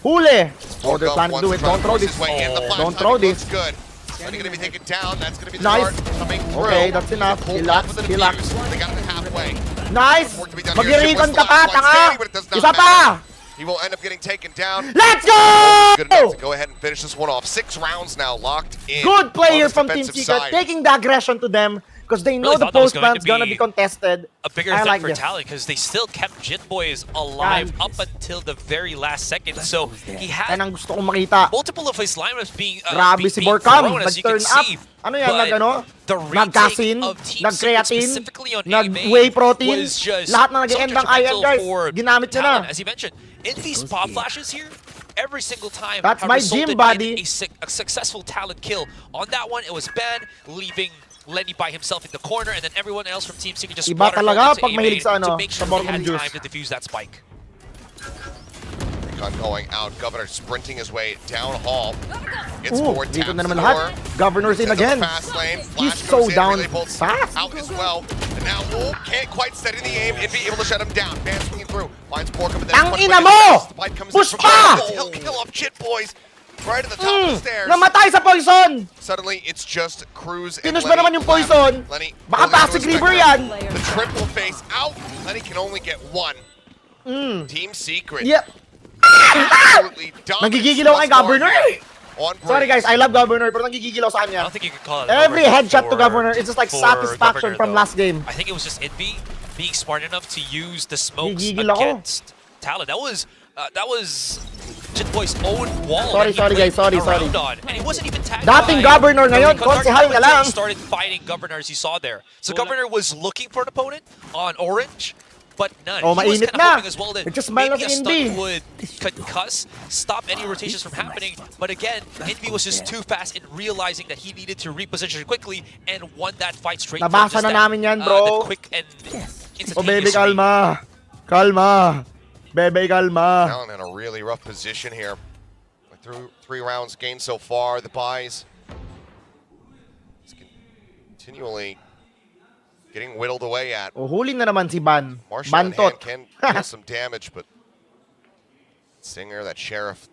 S1: Huli! Oh, they're
S11: Borkum
S1: planning to do
S11: wants
S1: it.
S11: try
S1: Don't throw
S11: force
S1: this.
S11: his way in. The flash
S1: Don't
S11: timing
S1: throw
S11: looks
S1: this.
S11: good. Then he's gonna be taken down. That's gonna be the
S1: Nice.
S11: start coming through.
S1: Okay, that's enough.
S11: Pulled
S1: Relax,
S11: off with the
S1: relax.
S11: defuse. They got it halfway.
S1: Nice!
S11: Work to be done here.
S1: Mag-recon
S11: Ship
S1: ka
S11: was
S1: pa,
S11: the last one
S1: tanga!
S11: standing, but it does not
S1: Isa
S11: matter.
S1: pa!
S11: He will end up getting taken down.
S1: Let's
S11: Good enough
S1: go!
S11: to go ahead and finish this one off. 6 rounds now locked in.
S1: Good play here
S11: on this
S1: from Team
S11: defensive
S1: Secret,
S11: side.
S1: taking the aggression to them because they know
S12: Really
S1: the
S12: thought that was
S1: postman's
S12: going
S1: gonna
S12: to
S1: be
S12: be
S1: contested.
S12: A bigger
S1: I
S12: thing
S1: like
S12: for
S1: this.
S12: Talon because they still kept Jit Boys alive up until the very last second. So he had
S1: Yan ang gusto kong makita.
S12: multiple of his lineups being
S1: Grabe si
S12: being
S1: Borkum,
S12: thrown, as you can
S1: nag-turn up.
S12: see.
S1: Ano yan,
S12: But
S1: nag-ano?
S12: the
S1: Nag-casein,
S12: retake of Team Secret
S1: nag-creatine,
S12: specifically on
S1: nag-whey
S12: A-Main
S1: protein.
S12: was just
S1: Lahat na
S12: so
S1: nag-end ng IM,
S12: detrimental
S1: guys.
S12: for
S1: Ginamit niya na.
S12: Talon. As you mentioned, Envy's pop flashes here every single time
S1: That's
S12: have
S1: my
S12: resulted
S1: gym, buddy.
S12: in a successful Talon kill. On that one, it was Ben leaving Lenny by himself in the corner, and then everyone else from Team Secret just
S1: Iba
S12: waterfalled
S1: talaga
S12: into
S1: pag
S12: A-Main
S1: mahilig sa ano,
S12: to make
S1: sa
S12: sure they
S1: Borkum
S12: had
S1: juice.
S12: time to defuse that spike.
S11: Recon going out. Governor sprinting his way down hall. It's
S1: Ooh,
S11: forward,
S1: dito
S11: taps
S1: na naman
S11: the
S1: lahat.
S11: door.
S1: Governor's in
S11: Sends up
S1: again.
S11: the fast lane.
S1: He's
S11: Flash
S1: so
S11: goes in,
S1: down
S11: relay bolts
S1: fast.
S11: out as well. And now can't quite steady the aim and be able to shut him down. Man swinging through. Finds Borkum, but then
S1: Ang
S11: one
S1: ina
S11: way
S1: mo!
S11: to the bite comes in
S1: Push
S11: from
S1: pa!
S11: Borkum. He'll kill off Chit Boys right at the top of the stairs.
S1: Namatay sa poison!
S11: Suddenly, it's just Cruz and
S1: Pinush
S11: Lenny
S1: ba naman yung
S11: left.
S1: poison?
S11: Lenny
S1: Baka
S11: really into
S1: Pacific
S11: his
S1: River
S11: specter.
S1: yan.
S11: The triple face out. Lenny can only get one. Team Secret.
S1: Yep.
S11: Absolutely dominant.
S1: Nanggigigil ako kay Governor eh.
S11: On
S1: Sorry
S11: break.
S1: guys, I love Governor, pero nanggigigil ako sa
S12: I
S1: kanya.
S12: don't think you could call it
S1: Every headshot to
S12: for-
S1: Governor is just like
S12: for
S1: satisfaction
S12: Governor,
S1: from
S12: though.
S1: last game.
S12: I think it was just Envy being smart enough to use the smokes
S1: Gigigil ako.
S12: against Talon. That was Jit Boy's own wall.
S1: Sorry,
S12: that he
S1: sorry, guys.
S12: played
S1: Sorry,
S12: around
S1: sorry.
S12: on, and he wasn't even tagged
S1: Dating
S12: by
S1: Governor
S12: the
S1: ngayon,
S12: recon target
S1: konsehal
S12: until
S1: na lang.
S12: he started fighting Governor as you saw there. So Governor was looking for an opponent on orange, but none.
S1: Oh,
S12: he was
S1: mainit
S12: kind of
S1: na.
S12: hoping as well that
S1: It just smell
S12: maybe a
S1: of
S12: stun
S1: Envy.
S12: would concuss, stop any rotations from happening. But again, Envy was just too fast in realizing that he needed to reposition quickly and won that fight straight from
S1: Nabasa
S12: just
S1: na
S12: that,
S1: namin yan, bro.
S12: the quick and
S1: Oh, baby,
S12: instantaneous read.
S1: kalma. Kalma. Bebe, kalma.
S11: Talon in a really rough position here. Through 3 rounds gained so far, the buys. It's continually getting whittled away at.
S1: Oh, huli na naman si Ban.
S11: Marshall in
S1: Bantot.
S11: hand can deal some damage, but Singer, that Sheriff,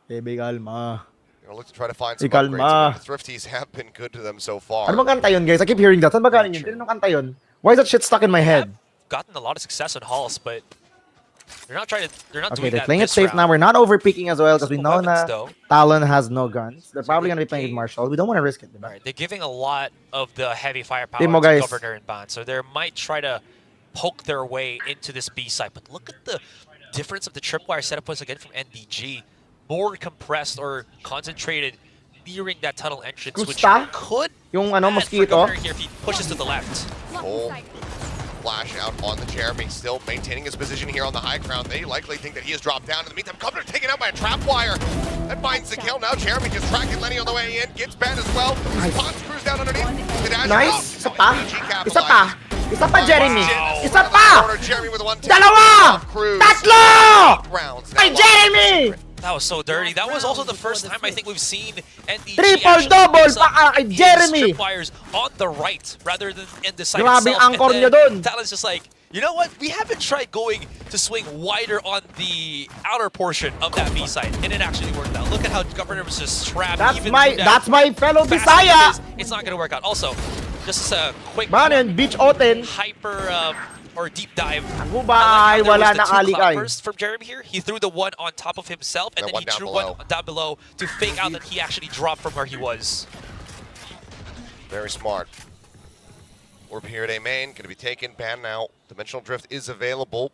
S1: Bebe, kalma.
S11: gonna look to try to find some
S1: Kalma.
S11: upgrades. The Thrifties have been good to them so far.
S1: Ano bang kanta yun, guys? I keep hearing that. Saan ba galing yun? Sino kanta yun? Why is that shit stuck in my head?
S12: Gotten a lot of success on halls, but they're not trying to. They're not
S1: Okay,
S12: doing
S1: they're
S12: that
S1: playing it
S12: this
S1: safe
S12: round.
S1: now. We're not overpeaking as well because we know
S12: Weapons,
S1: na
S12: though.
S1: Talon has no guns. They're probably going to be playing with Marshall. We don't want to risk it, diba?
S12: Right, they're giving a lot of the heavy firepower
S1: Timo,
S12: to
S1: guys.
S12: Governor and Bond, so they might try to poke their way into this B side. But look at the difference of the tripwire setup once again from NDG. More compressed or concentrated nearing that tunnel entrance, which
S1: Gusta?
S12: could
S1: Yung ano,
S12: add for
S1: mosquito?
S12: Governor here if he pushes to the left.
S11: Full flash out on the Jeremy, still maintaining his position here on the high ground. They likely think that he has dropped down. In the meantime, Governor taken out by a trap wire. That finds the kill. Now Jeremy just tracking Lenny on the way in. Gets Ben as well. Spots Cruz down underneath. The dash
S1: Nice.
S11: out.
S1: Isa pa.
S11: NDG
S1: Isa pa.
S11: capitalizes.
S1: Isa pa, Jeremy!
S11: Jit
S1: Isa
S11: in the
S1: pa!
S11: corner, Jeremy with a 1 tap.
S1: Dalawa!
S11: Cruz.
S1: Tatlo!
S11: 8 rounds now
S1: Ay,
S11: lost.
S1: Jeremy!
S12: That was so dirty. That was also the first time I think we've seen NDG
S1: Triple-double pa kay Jeremy!
S12: Tripwires on the right rather than in the side
S1: Grabe
S12: itself.
S1: ang anchor
S12: And
S1: niya
S12: then
S1: dun.
S12: Talon's just like, you know what? We haven't tried going to swing wider on the outer portion of that B side, and it actually worked out. Look at how Governor was just trapped.
S1: That's
S12: even
S1: my
S12: through that
S1: that's my fellow
S12: fast
S1: Bisaya!
S12: pace. It's not going to work out. Also, just as a quick
S1: Banon, beach oten.
S12: hyper or deep dive.
S1: Ako ba ay
S12: I like how there
S1: wala
S12: was
S1: na
S12: the two cloud
S1: alikay?
S12: bursts from Jeremy here. He threw the one on top of himself, and
S11: That
S12: then
S11: one
S12: he
S11: down
S12: threw
S11: below.
S12: one down below to fake out that he actually dropped from where he was.
S11: Very smart. Orb here at A main, going to be taken, banned now. Dimensional Drift is available.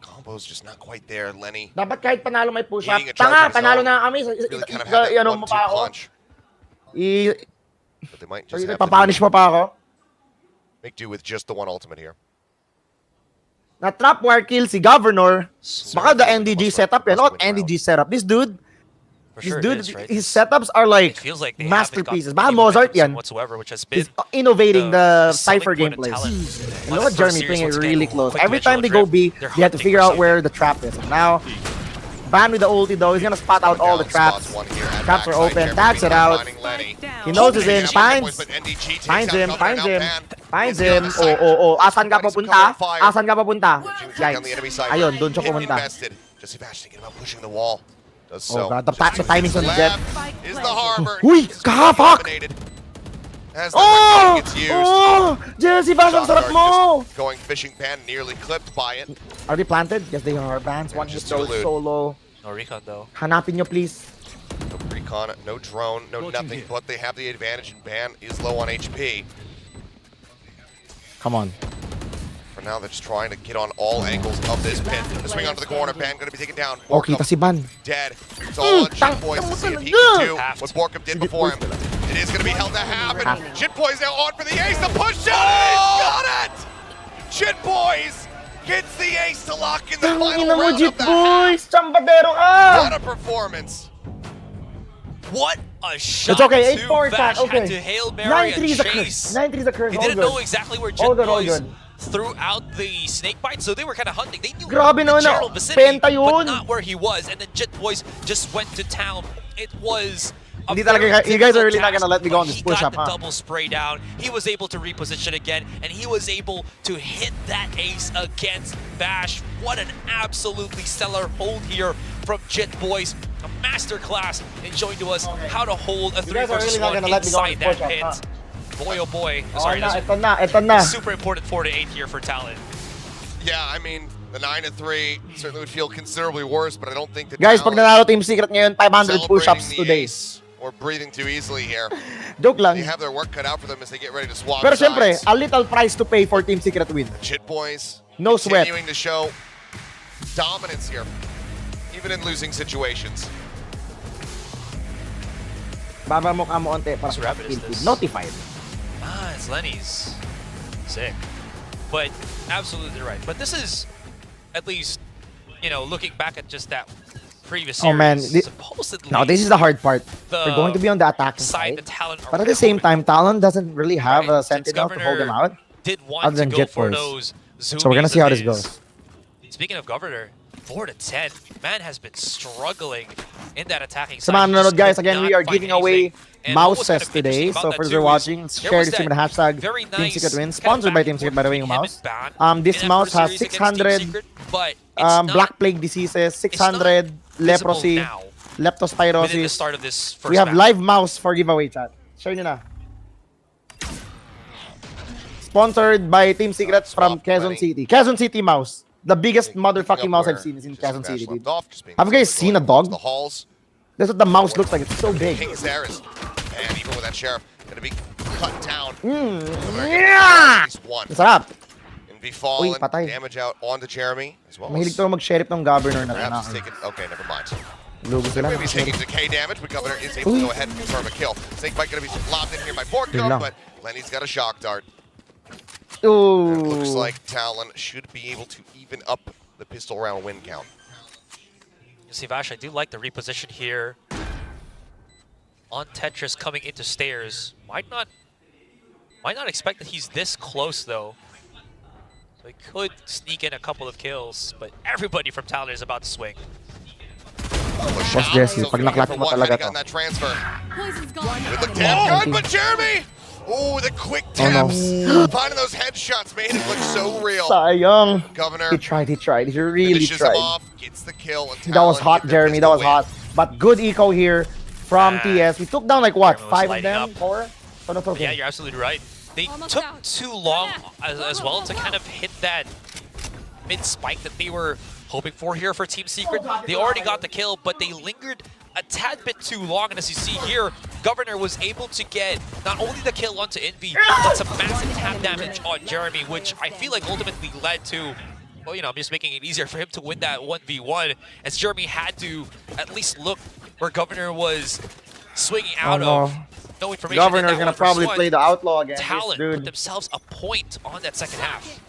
S11: Combo's just not quite there, Lenny.
S1: Dapat kahit panalo may push-up.
S11: Needing a charge
S1: Tanga,
S11: on his
S1: panalo
S11: own.
S1: na kami.
S11: Really kind of have that
S1: Ano mo
S11: 1-2
S1: pa ako?
S11: punch. But they might just have to
S1: Papanish mo pa ako?
S11: make do with just the one ultimate here.
S1: Na trap wire kill si Governor. Baka the NDG setup yan. Not NDG setup. This dude,
S12: For
S1: this
S12: sure it
S1: dude,
S12: is, right?
S1: his setups are like
S12: It feels like they
S1: masterpieces.
S12: haven't
S1: Baka
S12: gotten any
S1: Mozart
S12: momentum
S1: yan.
S12: whatsoever, which has been
S1: He's innovating the
S12: selling
S1: Cypher
S12: point of
S1: gameplays.
S12: Talon.
S1: You know what,
S12: First
S1: Jeremy
S12: series,
S1: playing it
S12: once again,
S1: really close.
S12: quick
S1: Every time they
S12: dimensional
S1: go B,
S12: drift, they're
S1: they have to
S12: hunting
S1: figure
S12: for
S1: out where the trap is. And now, Ban with the ulti though, he's gonna spot out all the traps. Traps are open, tags it out. He knows he's in, finds him, finds him. Oh, asan ka papunta? Asan ka papunta? Yikes. Ayun, doon siya pumunta.
S11: Just thinking about pushing the wall. Does
S1: Oh
S11: so.
S1: god, the timing's on the jet.
S11: Is the harbor.
S1: Uy, fuck!
S11: As the
S1: Oh!
S11: gets used.
S1: Oh! Jesse Bash, ang sarap mo!
S11: Just going fishing pan, nearly clipped by it.
S1: Are they planted? Yes, they are. Bans, one hit
S11: just
S1: throw,
S11: too lewd.
S1: solo.
S12: No recon though.
S1: Hanapin nyo, please.
S11: No recon, no drone, no nothing, but they have the advantage, and Ban is low on HP.
S1: Come on.
S11: For now, they're just trying to get on all angles of this pin. The swing onto the corner, Ban going to be taken down.
S1: Oh, kita si Ban.
S11: Dead. It's all on Jit Boys to see if he can do what Borkup did before him. It is going to be held to happen. Jit Boys now on for the ace. The push out. He's got it. Jit Boys gets the ace to lock in the final
S1: Tangina mo,
S11: round
S1: Jit
S11: of the
S1: Boys! Chambadero ka!
S11: What a performance.
S12: What a shot!
S1: It's okay,
S12: too.
S1: 8-4
S12: Vash
S1: okay.
S12: had to Hail Mary
S1: 9-3
S12: a
S1: is a
S12: chase.
S1: curse. 9-3 is a curse.
S12: He
S1: All
S12: didn't
S1: good.
S12: know exactly where
S1: All
S12: Jit
S1: good, all
S12: Boys
S1: good.
S12: threw out the snake bite, so they were kind of hunting. They knew
S1: Grabe
S12: the
S1: naman,
S12: general
S1: no?
S12: vicinity,
S1: Penta
S12: but
S1: yun.
S12: not where he was. And then Jit Boys just went to town. It was a
S1: Hindi
S12: very
S1: talaga, you guys are
S12: difficult
S1: really not
S12: task,
S1: gonna let me go on
S12: but
S1: this push-up,
S12: He got the
S1: huh?
S12: double spray down. He was able to reposition again, and he was able to hit that ace against Bash. What an absolutely stellar hold here from Jit Boys. A masterclass in showing to us how to hold a
S1: You
S12: 3
S1: guys are
S12: versus
S1: really not
S12: 1
S1: gonna let me go on
S12: inside
S1: this
S12: that
S1: push-up,
S12: pit.
S1: huh?
S12: Boy, oh boy.
S1: Oh,
S12: Sorry,
S1: na,
S12: this
S1: ito na.
S12: super important 4-8 here for Talon.
S11: Yeah, I mean, the 9-3 certainly would feel considerably worse, but I don't think that
S1: Guys, pag nanalo Team Secret ngayon, 500 push-ups
S11: celebrating the
S1: today.
S11: ace or breathing too easily here.
S1: Joke lang.
S11: They have their work cut out for them as they get ready to swap
S1: Pero syempre,
S11: sides.
S1: a little price to pay for Team Secret win.
S11: Jit Boys
S1: No sweat.
S11: continuing to show dominance here, even in losing situations.
S1: Baba mo ka mo onte para
S12: Whose
S1: sa
S12: rabbit is
S1: kill
S12: this?
S1: feed. Notified.
S12: Ah, it's Lenny's. Sick. But absolutely right. But this is, at least, you know, looking back at just that previous series,
S1: Oh man,
S12: supposedly
S1: no, this is the hard part.
S12: the
S1: We're going to be on the attacking
S12: side
S1: side.
S12: that Talon are
S1: But at the same time, Talon doesn't really have a
S12: Since
S1: sentinel to hold him
S12: Governor
S1: out.
S12: did want
S1: other than
S12: to go
S1: Jet
S12: for
S1: Boys.
S12: those
S1: So we're gonna
S12: zoomies
S1: see how
S12: of
S1: this
S12: his.
S1: goes.
S12: Speaking of Governor, 4-10, man has been struggling in that attacking
S1: Sa
S12: side.
S1: mga
S12: He just
S1: nanonood, guys,
S12: could
S1: again, we
S12: not
S1: are
S12: find
S1: giving away
S12: anything. And what was kind
S1: mouses
S12: of
S1: today.
S12: interesting about
S1: So
S12: that
S1: for those
S12: too
S1: who are
S12: is
S1: watching,
S12: there
S1: share
S12: was
S1: this team with the
S12: that
S1: hashtag
S12: very
S1: Team Secret
S12: nice
S1: Wins.
S12: kind of
S1: Sponsored by
S12: back
S1: Team
S12: and
S1: Secret,
S12: forth
S1: by the way, yung
S12: between him
S1: mouse.
S12: and Ban
S1: This
S12: in that
S1: mouse
S12: first
S1: has
S12: series against Team
S1: 600
S12: Secret, but it's
S1: Black
S12: not
S1: Plague diseases,
S12: not
S1: 600 leprosy,
S12: now within the
S1: leptospirosis.
S12: start of this first
S1: We have
S12: match.
S1: live mouse for giveaway, chat. Share nyo na. Sponsored by Team Secret from Quezon City. Quezon City mouse. The biggest motherfucking mouse I've seen is in Quezon City, dude. Have you guys seen a dog?
S11: The halls,
S1: That's what the mouse looks like. It's so big.
S11: King Zaris, and even with that sheriff, going to be cut down.
S1: Yeah!
S11: At least one.
S1: Masarap.
S11: And be fallen,
S1: Uy, patay.
S11: damage out onto Jeremy as well.
S1: Mahilig to mag-sheriff ng governor na
S11: Perhaps he's taking. Okay, never mind.
S1: Lugo sila.
S11: Maybe he's taking decay damage, but Governor is able to go ahead and confirm a kill. Snakebite going to be lobbed in here by
S1: Yun
S11: Borkup,
S1: lang.
S11: but Lenny's got a shock dart.
S1: Ooh.
S11: And it looks like Talon should be able to even up the pistol round win count.
S12: See, Vash, I do like the reposition here on Tetris coming into stairs. Might Might not expect that he's this close, though. So he could sneak in a couple of kills, but everybody from Talon is about to swing.
S1: Boss Jesse, pag naklapit mo talaga to.
S11: That transfer. With the tap gun, but Jeremy! Oh, the quick taps. Finding those headshots made it look so real.
S1: Sayang.
S11: Governor.
S1: He tried. He really
S11: finishes
S1: tried.
S11: him off, gets the kill. And
S1: That was
S11: Talon
S1: hot,
S11: get the
S1: Jeremy. That was
S11: physical
S1: hot. But good eco here from TS. We took down like what,
S12: Jeremy was
S1: 5 of
S12: lighting
S1: them?
S12: up.
S1: 4? Oh, no,
S12: Yeah, you're absolutely right. They took too long as well to kind of hit that mid spike that they were hoping for here for Team Secret. They already got the kill, but they lingered a tad bit too long. And as you see here, Governor was able to get not only the kill onto Envy, but some massive tap damage on Jeremy, which I feel like ultimately led to, well, you know, just making it easier for him to win that 1v1, as Jeremy had to at least look where Governor was swinging out of. No information.
S1: Governor's gonna probably play the outlaw again.
S12: Talon put themselves a point on that second half.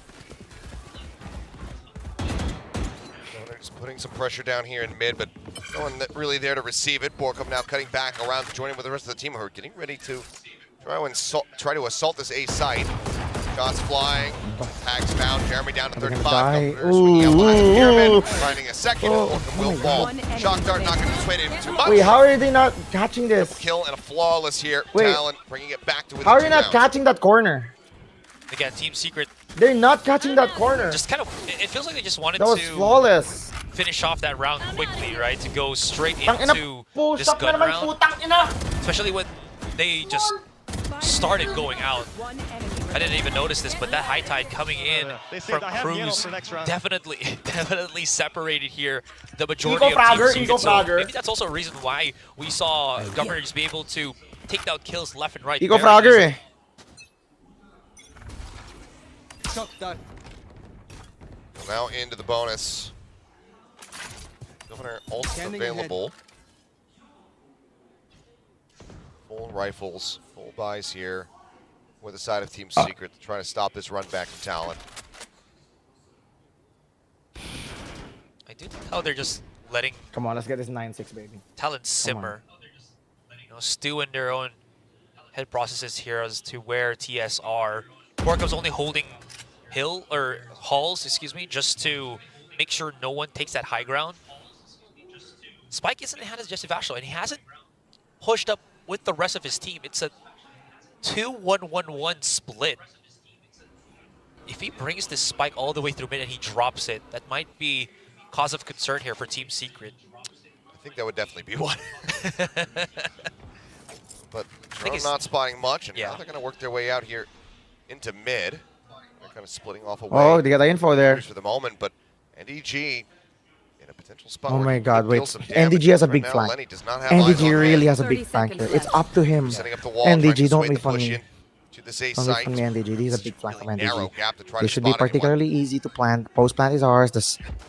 S11: Governor's putting some pressure down here in mid, but no one really there to receive it. Borkum now cutting back around to join in with the rest of the team who are getting ready to try to assault this A site. Shots flying, tags found. Jeremy down to 35. Pyramid, finding a second. Borkum will fall. Shock dart not going to dissuade him too much.
S1: Wait, how are they not catching this?
S11: Triple kill and a flawless here.
S1: Wait.
S11: Talon bringing it back to within
S1: How are
S11: 2
S1: you not
S11: rounds.
S1: catching that corner?
S12: Again, Team Secret.
S1: They're not catching that corner.
S12: Just kind of, it feels like they just wanted
S1: That was
S12: to
S1: flawless.
S12: finish off that round quickly, right? To go straight
S1: Tangina,
S12: into this
S1: pusak na
S12: gun
S1: naman,
S12: round.
S1: putang ina.
S12: Especially when they just started going out. I didn't even notice this, but that high tide coming in from Cruz definitely separated here the majority of Team Secret. So maybe that's also a reason why we saw Governor just be able to take down kills left and right.
S1: Eco
S12: very
S1: Frogger
S12: easily.
S1: eh.
S11: Now into the bonus. Governor also available. Full rifles, full buys here with the side of Team Secret to try to stop this run back from Talon.
S12: I do like how they're just letting
S1: Come on, let's get this 9-6, baby.
S12: Talon simmer. You know, stew in their own head processes here as to where TS are. Borkum's only holding halls, excuse me, just to make sure no one takes that high ground. Spike isn't in the hand of Jesse Vashlo, and he hasn't pushed up with the rest of his team. It's a 2-1-1-1 split. If he brings this Spike all the way through mid and he drops it, that might be cause of concern here for Team Secret.
S11: I think that would definitely be one. But Drone not spotting much, and now they're going to work their way out here into mid. They're kind of splitting off away.
S1: Oh, they got the info there.
S11: For the moment, but NDG in a potential spot.
S1: Oh
S11: where
S1: my
S11: he
S1: God,
S11: could
S1: wait.
S11: deal some damage.
S1: NDG has a
S11: Right
S1: big
S11: now,
S1: flank.
S11: Lenny does not have eyes
S1: NDG
S11: on
S1: really
S11: him.
S1: has a big flank here. It's up to him.
S11: Setting up the wall, trying to
S1: NDG, don't
S11: sway
S1: be
S11: the push
S1: funny.
S11: in to this A
S1: Don't be
S11: site.
S1: funny, NDG. This is a big flank from
S11: narrow
S1: NDG.
S11: gap to try
S1: They
S11: to
S1: should be
S11: spot anyone.
S1: particularly easy to plant. Post plant is ours.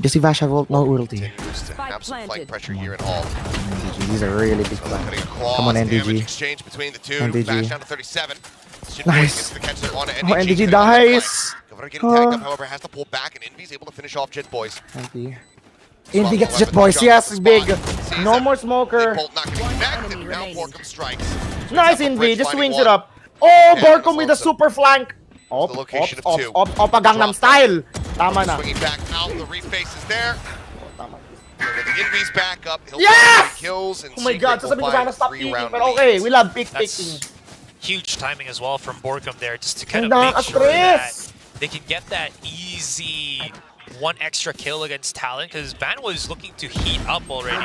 S1: Jesse Vash have no ulti.
S11: Continues to have some flank pressure here in all.
S1: NDG, these are really big flank.
S11: Cutting across,
S1: Come on,
S11: damage
S1: NDG.
S11: exchange between the two.
S1: NDG.
S11: Bash down to 37.
S1: Nice.
S11: Gets the catch on
S1: Oh, NDG dies.
S11: Governor getting tagged up, however, has to pull back, and Envy's able to finish off Jet Boys.
S1: Envy gets Jet Boys. Yes, big. No more smoker.
S11: Bolt not getting connected. Now Borkum strikes.
S1: Nice Envy. Just swings it up. Oh, Borkum with a super flank. Op, op, op, op, op, Gangnam style. Tama na.
S11: Swinging back out, the reface is there. With the Envy's back up, he'll
S1: Yes!
S11: get kills, and
S1: Oh my
S11: Secret
S1: God,
S11: will
S1: sasabihin ko
S11: find
S1: sana stop
S11: 3
S1: picking,
S11: round
S1: but okay, we love pick
S12: That's
S1: picking.
S12: huge timing as well from Borkum there, just to kind of
S1: Ang
S12: make sure that
S1: stress.
S12: they can get that easy one extra kill against Talon, because Van was looking to heat up already.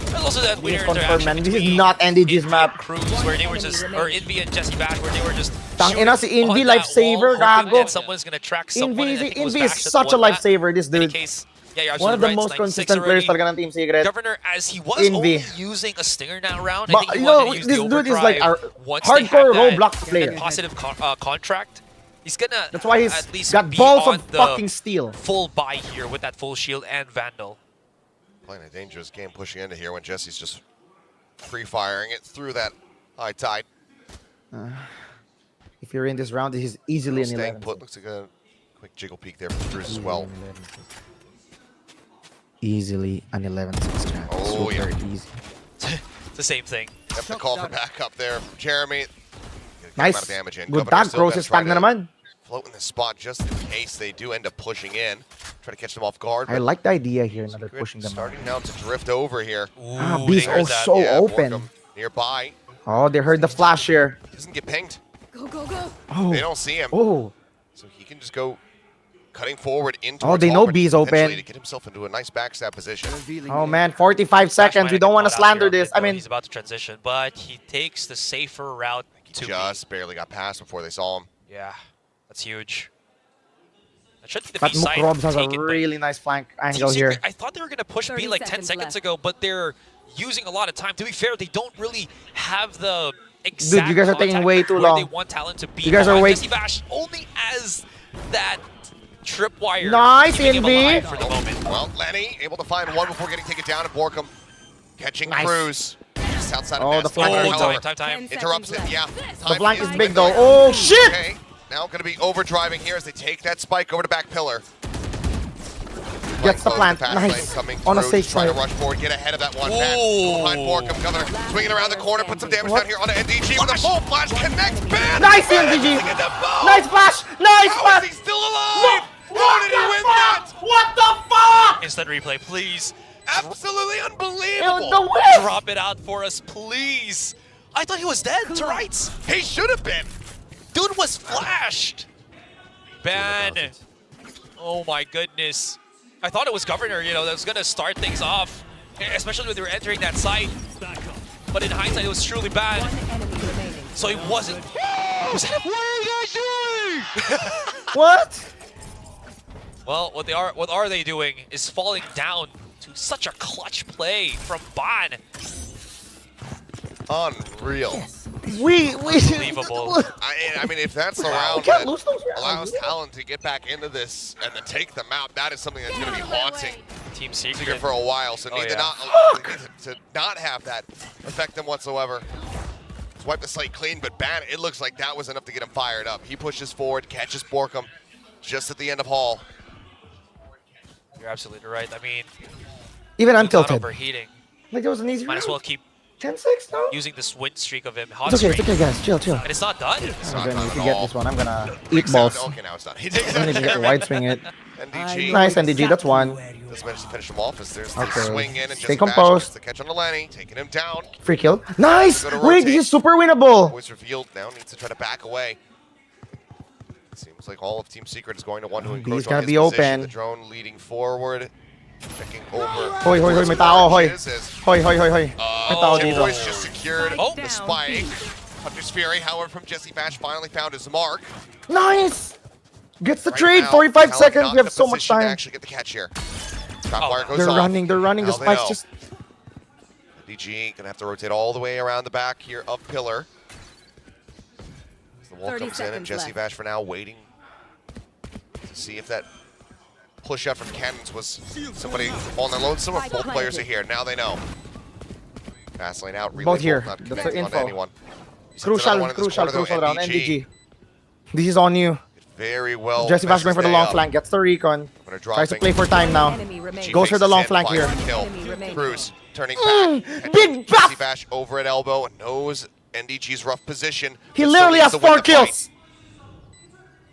S12: There's also that winner interaction
S1: man, this is
S12: between
S1: not NDG's map.
S12: Cruz, where they were just, or Envy and Jesse Bash, where they were just
S1: Tangina si
S12: shooting
S1: Envy
S12: on that
S1: lifesaver,
S12: wall, hoping
S1: gago.
S12: that someone's gonna track someone. and I think it was
S1: Envy is
S12: Bash that
S1: such a
S12: won that.
S1: lifesaver, this
S12: In any
S1: dude.
S12: case, yeah, you're
S1: One of the
S12: absolutely right,
S1: most
S12: it's 96
S1: consistent players
S12: already.
S1: talaga ng Team Secret.
S12: Governor, as he was
S1: Envy.
S12: only using a stinger now round, I
S1: But
S12: think he
S1: you
S12: wanted
S1: know,
S12: to use
S1: this
S12: the
S1: dude is like
S12: overdrive
S1: a
S12: once they
S1: hardcore
S12: have that,
S1: Roblox player.
S12: that positive contract. He's gonna
S1: That's why he's
S12: at least
S1: got
S12: be
S1: balls
S12: on
S1: of
S12: the
S1: fucking steel.
S12: full buy here with that full shield and Vandal.
S11: Playing a dangerous game pushing into here when Jesse's just free-firing it through that high tide.
S1: If you're in this round, he's easily an
S11: Staying
S1: 11.
S11: put. Looks like a quick jiggle peek there from Cruz as well.
S1: Easily an 11-6 chance.
S11: Oh,
S1: Super
S11: yeah.
S1: easy.
S12: It's the same thing.
S11: Have to call for backup there from Jeremy. amount
S1: Nice.
S11: of damage in.
S1: Good
S11: Governor
S1: tag.
S11: still
S1: Cross
S11: gonna
S1: is
S11: try
S1: tag na
S11: to
S1: naman.
S11: float in this spot just in case they do end up pushing in. Try to catch them off guard.
S1: I
S11: but
S1: like the idea here. Now they're
S11: Secret
S1: pushing them out.
S11: starting now to drift over here.
S1: Ah, B's
S12: they heard
S1: oh
S12: that.
S1: so
S11: Yeah,
S1: open.
S11: Borkum nearby.
S1: Oh, they heard the flash here.
S11: Doesn't get pinged.
S9: Go, go, go.
S1: Oh.
S11: They don't see him.
S1: Oh.
S11: So he can just go cutting forward into
S1: Oh, they know B's open.
S11: to get himself into a nice backstab position.
S1: Oh man, 45 seconds. We don't want to slander this. I mean,
S12: he's about to transition, but he takes the safer route to
S11: Just barely got past before they saw him.
S12: Yeah, that's huge. That should be the
S1: but
S12: B side.
S1: Mukrobs has a
S12: taken, but
S1: really nice flank angle
S12: Team
S1: here.
S12: Secret, I thought they were going to push B
S14: 30
S12: like 10
S14: seconds
S12: seconds
S14: left.
S12: ago, but they're using a lot of time. To be fair, they don't really have the exact
S1: you guys are taking
S12: contact
S1: way too
S12: where
S1: long.
S12: They want Talon to be.
S1: You guys are
S12: behind.
S1: way-
S12: Jesse Bash only as that tripwire.
S1: Nice,
S12: keeping him
S1: NB.
S12: alive for the moment.
S11: Well, Lenny able to find one before getting taken down, and Borkum catching
S1: Nice.
S11: Cruz. Just outside of
S1: Oh,
S11: Nest.
S1: the flank
S11: However,
S1: is
S12: Oh,
S1: big.
S12: time.
S14: 10
S11: interrupts it.
S14: seconds
S11: Yeah.
S14: left.
S1: The flank is
S11: Time
S1: big
S11: to
S1: though.
S11: win.
S1: Oh shit!
S11: Okay. Now going to be overdriving here as they take that spike over to back pillar.
S1: Gets the
S11: Flank
S1: plant.
S11: close, the fast
S1: Nice.
S11: lane coming
S1: On a
S11: through,
S1: safe
S11: trying to
S1: side.
S11: rush forward, get ahead of that one pack. Behind Borkum, Governor swinging around the corner, put some damage
S1: What?
S11: down here on the NDG with a full flash, connects Ban.
S1: Nice NDG. Nice flash. Nice
S11: How
S1: flash.
S11: is he still alive? How did he win that?
S1: What the fuck?
S12: Instant replay, please.
S11: Absolutely
S1: It was
S11: unbelievable.
S1: the whiff.
S12: Drop it out for us, please. I thought he was dead to rights.
S11: He should have been.
S12: Dude was flashed. Ban. Oh my goodness. I thought it was Governor, you know, that was going to start things off, especially when they were entering that site. But in hindsight, it was truly bad.
S14: One enemy remaining.
S12: So it wasn't. What are you guys doing?
S1: What?
S12: Well, what are they doing is falling down to such a clutch play from Ban.
S11: Unreal.
S1: We
S12: Unbelievable.
S11: I mean, if that's the
S1: We
S11: round
S1: can't
S11: that
S1: lose those rounds.
S11: allows Talon to get back into this and then take them out, that is something that's going to be haunting
S12: Team
S11: Secret
S12: Secret.
S11: for a while. So
S12: Oh,
S11: need
S12: yeah.
S11: to not have that affect them whatsoever. Let's wipe the slate clean, but Ban, it looks like that was enough to get him fired up. He pushes forward, catches Borkum just at the end of Hall.
S12: You're absolutely right. I mean,
S1: Even I'm
S12: with not
S1: tilted.
S12: overheating.
S1: Like it was an easy
S12: Might
S1: round.
S12: as well keep
S1: 10-6 no?
S12: using this win streak of him. Hot
S1: It's okay,
S12: streak.
S1: it's okay, guys. Chill, chill.
S12: And it's not done.
S11: It's
S1: I'm
S11: not
S1: gonna,
S11: done
S1: if you
S11: at
S1: get
S11: all.
S1: this one, I'm gonna
S11: Big
S1: eat
S11: sound.
S1: balls.
S11: Okay, now it's done. He takes
S1: I don't even get the wide swing it.
S11: NDG
S1: Nice NDG, that's one.
S11: doesn't manage to finish him off as there's the
S1: Okay.
S11: swing in and
S1: Stay
S11: Jesse Bash
S1: composed.
S11: gets the catch on the Lenny, taking him down.
S1: Free kill. Nice!
S11: Go to
S1: Wait,
S11: rotate.
S1: this is super winnable.
S11: Voice revealed now, needs to try to back away. It seems like all of Team Secret is going to want to
S1: These
S11: encroach
S1: gotta
S11: on his
S1: be
S11: position.
S1: open.
S11: The drone leading forward, checking over.
S1: Hoy, hoy, hoy, may tao, hoy. Hoy, hoy, hoy, hoy. May tao
S11: Jim
S1: dito.
S11: Boyce just secured
S12: Oh.
S11: the spike. Hunter's Fury, however, from Jesse Bash finally found his mark.
S1: Nice! Gets the
S11: Right
S1: trade,
S11: now,
S1: 45
S11: Talon's
S1: seconds.
S11: not
S1: We
S11: in
S1: have
S11: a
S1: so much
S11: position to
S1: time.
S11: actually get the catch here. Trap
S12: Oh,
S11: wire goes
S1: They're
S11: off.
S1: running, the
S11: Now they
S1: spikes
S11: know.
S1: just...
S11: DG gonna have to rotate all the way around the back here of Pillar. As the wall
S14: 30
S11: comes in, and
S14: seconds
S11: Jesse
S14: left.
S11: Bash for now waiting to see if that push out from Cannons was somebody on their load. Some of both players are here. Now they know. Fast lane out. Relay
S1: Both here.
S11: Not
S1: That's the
S11: connecting onto
S1: info.
S11: anyone. He sends another one in this corner, though,
S1: round. NDG. This is on you.
S11: Very well.
S1: Jesse Bash going for the long
S11: up.
S1: flank. Gets the recon.
S11: Gonna
S1: Tries to
S11: dropping.
S1: play for time now.
S14: Enemy remaining.
S1: Goes for the
S11: Fakes
S1: long
S11: his
S1: flank
S11: hit,
S1: here.
S11: finds the kill.
S14: Enemy remaining.
S11: Cruz turning back.
S1: Big
S11: Jesse
S1: buff!
S11: Bash over at elbow and knows NDG's rough position.
S1: He
S11: but still
S1: literally
S11: needs
S1: has
S11: to win
S1: 4
S11: the fight.
S1: kills.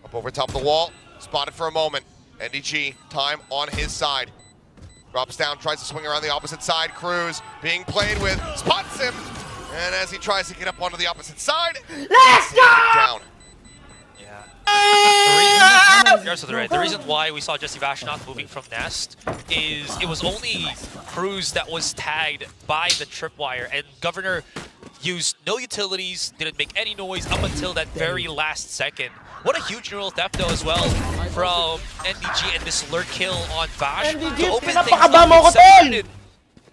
S11: Up over top of the wall, spotted for a moment. NDG, time on his side. Drops down, tries to swing around the opposite side. Cruz being played with, spots him. And as he tries to get up onto the opposite side,
S1: Let's go!
S11: down.
S12: You're absolutely right. The reason why we saw Jesse Bash not moving from Nest is it was only Cruz that was tagged by the tripwire, and Governor used no utilities, didn't make any noise up until that very last second. What a huge neural theft though as well from NDG and this lurk kill on Bash
S1: NDG,
S12: to open things
S1: pinapakaba mo
S12: up.
S1: ko,
S12: It separated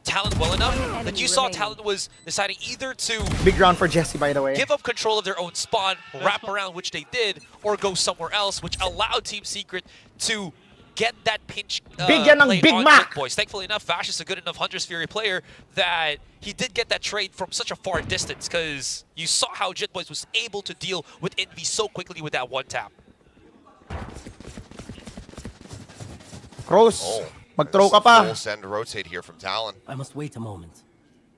S12: Talon well enough that you saw
S14: remaining.
S12: Talon was deciding either to
S1: Big round for Jesse, by the way.
S12: give up control of their own spawn, wrap around, which they did, or go somewhere else, which allowed Team Secret to get that pinch
S1: Big yan ng
S12: play
S1: Big
S12: on
S1: Mac.
S12: Jet Boys. Thankfully enough, Vash is a good enough Hunter's Fury player that he did get that trade from such a far distance, because you saw how Jet Boys was able to deal with Envy so quickly with that one tap.
S1: Cross.
S11: Oh,
S1: Mag-throw ka
S11: there's
S1: pa.
S11: a full send rotate here from Talon.
S13: I must wait a moment.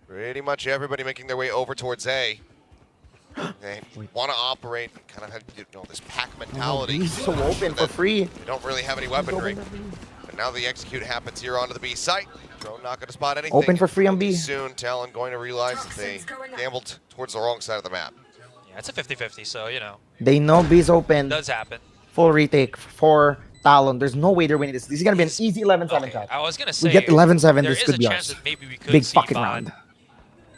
S11: Pretty much everybody making their way over towards A. They want to operate, kind of have this pack mentality.
S1: He's so open for free.
S11: They don't really have any weaponry. And now the execute happens here onto the B site. Drone not going to spot anything.
S1: Open for free on B.
S11: Soon, Talon going to realize that they gambled towards the wrong side of the map.
S12: Yeah, it's a 50-50, so, you know.
S1: They know B's open.
S12: It does happen.
S1: Full retake for Talon. There's no way they're winning this. This is going to be an easy 11-7 shot.
S12: I was going to say,
S1: we get 11-7,
S12: there
S1: this
S12: is
S1: could
S12: a
S1: be
S12: chance
S1: ours.
S12: that maybe we could
S1: Big
S12: see
S1: fucking round.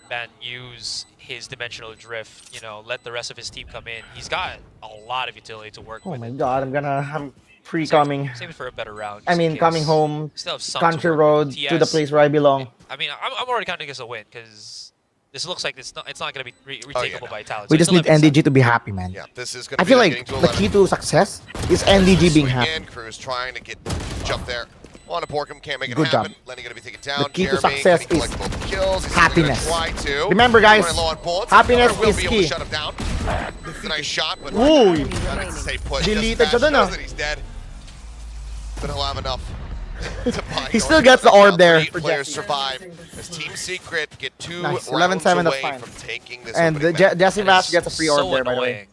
S12: Ban use his dimensional drift, you know, let the rest of his team come in. He's got a lot of utility to work
S1: Oh
S12: with.
S1: my god, I'm pre-coming.
S12: Save it for a better round.
S1: I mean, coming home,
S12: Still have some
S1: country
S12: to work
S1: road,
S12: with.
S1: to the place where I belong.
S12: I mean, I'm already counting this a win because this looks like it's not going to be retakeable by Talon.
S1: We
S12: So
S1: just need
S12: it's 11-7.
S1: NDG to be happy, man.
S11: Yeah, this is going
S1: I
S11: to be
S1: feel
S11: like
S1: like
S11: getting to
S1: the key to success is NDG being happy.
S11: And Cruz trying to get jump there. On to Borkum, can't make it
S1: Good
S11: happen.
S1: job.
S11: Lenny going to be taken down.
S1: The key to
S11: Jeremy,
S1: success
S11: can he
S1: is
S11: collect both kills? He's
S1: happiness.
S11: Try to.
S1: Remember, guys,
S11: Running low on bullets.
S1: happiness
S11: Will
S1: is
S11: be able
S1: key.
S11: to shut him down. It's a nice shot, but
S1: Ooh.
S11: gotta stay put.
S1: Deleted
S11: Just
S1: siya dun,
S11: knows
S1: ah.
S11: that he's dead. But he'll have enough to buy.
S1: He still gets the orb there.
S11: Three players survive as Team Secret get 2
S1: Nice.
S11: rounds
S1: 11-7,
S11: away
S1: that's fine.
S11: from taking this
S1: And
S11: opening
S1: the
S11: map.
S1: Jesse Vash gets a free orb
S12: so
S1: there, by the way.
S12: annoying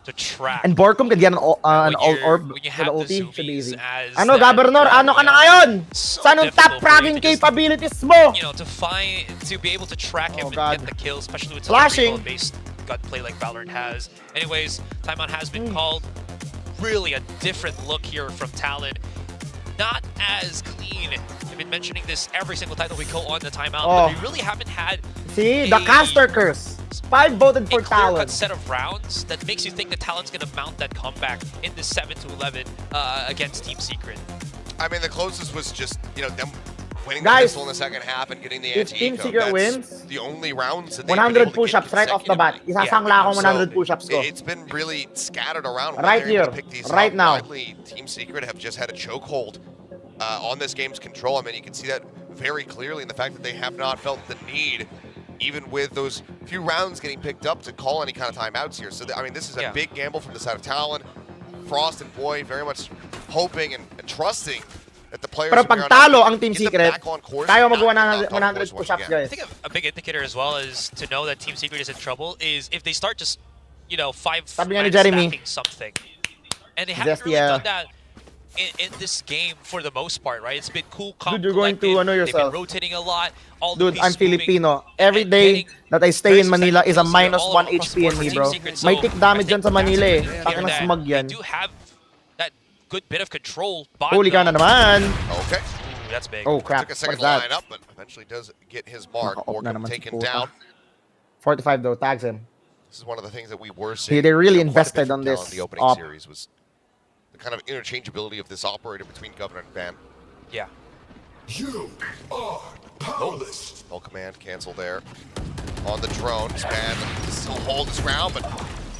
S12: to track.
S1: And Borkum can get an orb
S12: when you
S1: for the
S12: have the
S1: ulti. Should be easy.
S12: as
S1: Ano,
S12: that,
S1: Governor? Ano ka na ngayon?
S12: so
S1: Sa anong top
S12: difficult for you
S1: fragging
S12: to just,
S1: capabilities mo?
S12: You know, to be able to track him and
S1: God.
S12: get the kills, especially with
S1: Flashing.
S12: some based gunplay like Valorant has. Anyways, timeout has been called. Really a different look here from Talon. Not as clean. I've been mentioning this every single time that we go on the timeout, but we really haven't had
S1: See, the caster curse. 5 voted for
S12: a
S1: Talon.
S12: clear-cut set of rounds that makes you think that Talon's going to mount that comeback in the 7-11 against Team Secret.
S11: I mean, the closest was just, them winning the
S1: Guys,
S11: pistol in the second half and getting the
S1: if Team
S11: anti-eco.
S1: Secret
S11: That's
S1: wins,
S11: the only rounds that they've been able
S1: 100
S11: to
S1: push-ups
S11: get
S1: right off the bat. Isasangla akong 100 push-ups ko.
S11: It's been really scattered around. when
S1: Right
S11: they're able to
S1: here,
S11: pick these
S1: right
S11: up.
S1: now.
S11: Widely, Team Secret have just had a chokehold on this game's control. I mean, you can see that very clearly in the fact that they have not felt the need, even with those few rounds getting picked up, to call any kind of timeouts here. So, I mean, this is a big gamble from the side of Talon. Frost and Boy very much hoping and trusting that the players
S1: Pero pag talo ang Team Secret, tayo mag 100 push-ups,
S12: I
S1: guys.
S12: think a big indicator as well is to know that Team Secret is in trouble is if they start just, 5
S1: Sabi nga ni
S12: man
S1: Jeremy.
S12: stacking something. And they haven't really done that in this game for the most part, right? It's been cool, calm,
S1: Dude, you're going to
S12: collected.
S1: yourself.
S12: They've been rotating a lot. All the
S1: Dude, I'm
S12: pieces moving.
S1: Filipino. Every day that I stay in Manila is a minus 1 HP in me, bro. May tick damage dyan sa Manila eh. Taka na smug yan.
S12: They do have that good bit of control.
S1: Huli ka na naman.
S11: Okay.
S12: Ooh, that's big.
S1: Oh, crap.
S11: Took a second
S1: What's that?
S11: line up, but eventually does get his mark.
S1: Naka-off na
S11: Borkum
S1: naman si
S11: taken
S1: Puta.
S11: down.
S1: 45 though, tags him.
S11: This is one of the things that we were seeing.
S1: They really
S11: quite a bit
S1: invested
S11: from
S1: on
S11: Talon
S1: this
S11: in the opening
S1: op.
S11: series was the kind of interchangeability of this operator between Governor and Ban.
S12: Yeah.
S11: You are powerless. Full command cancel there. On the drone, Span still hold his ground, but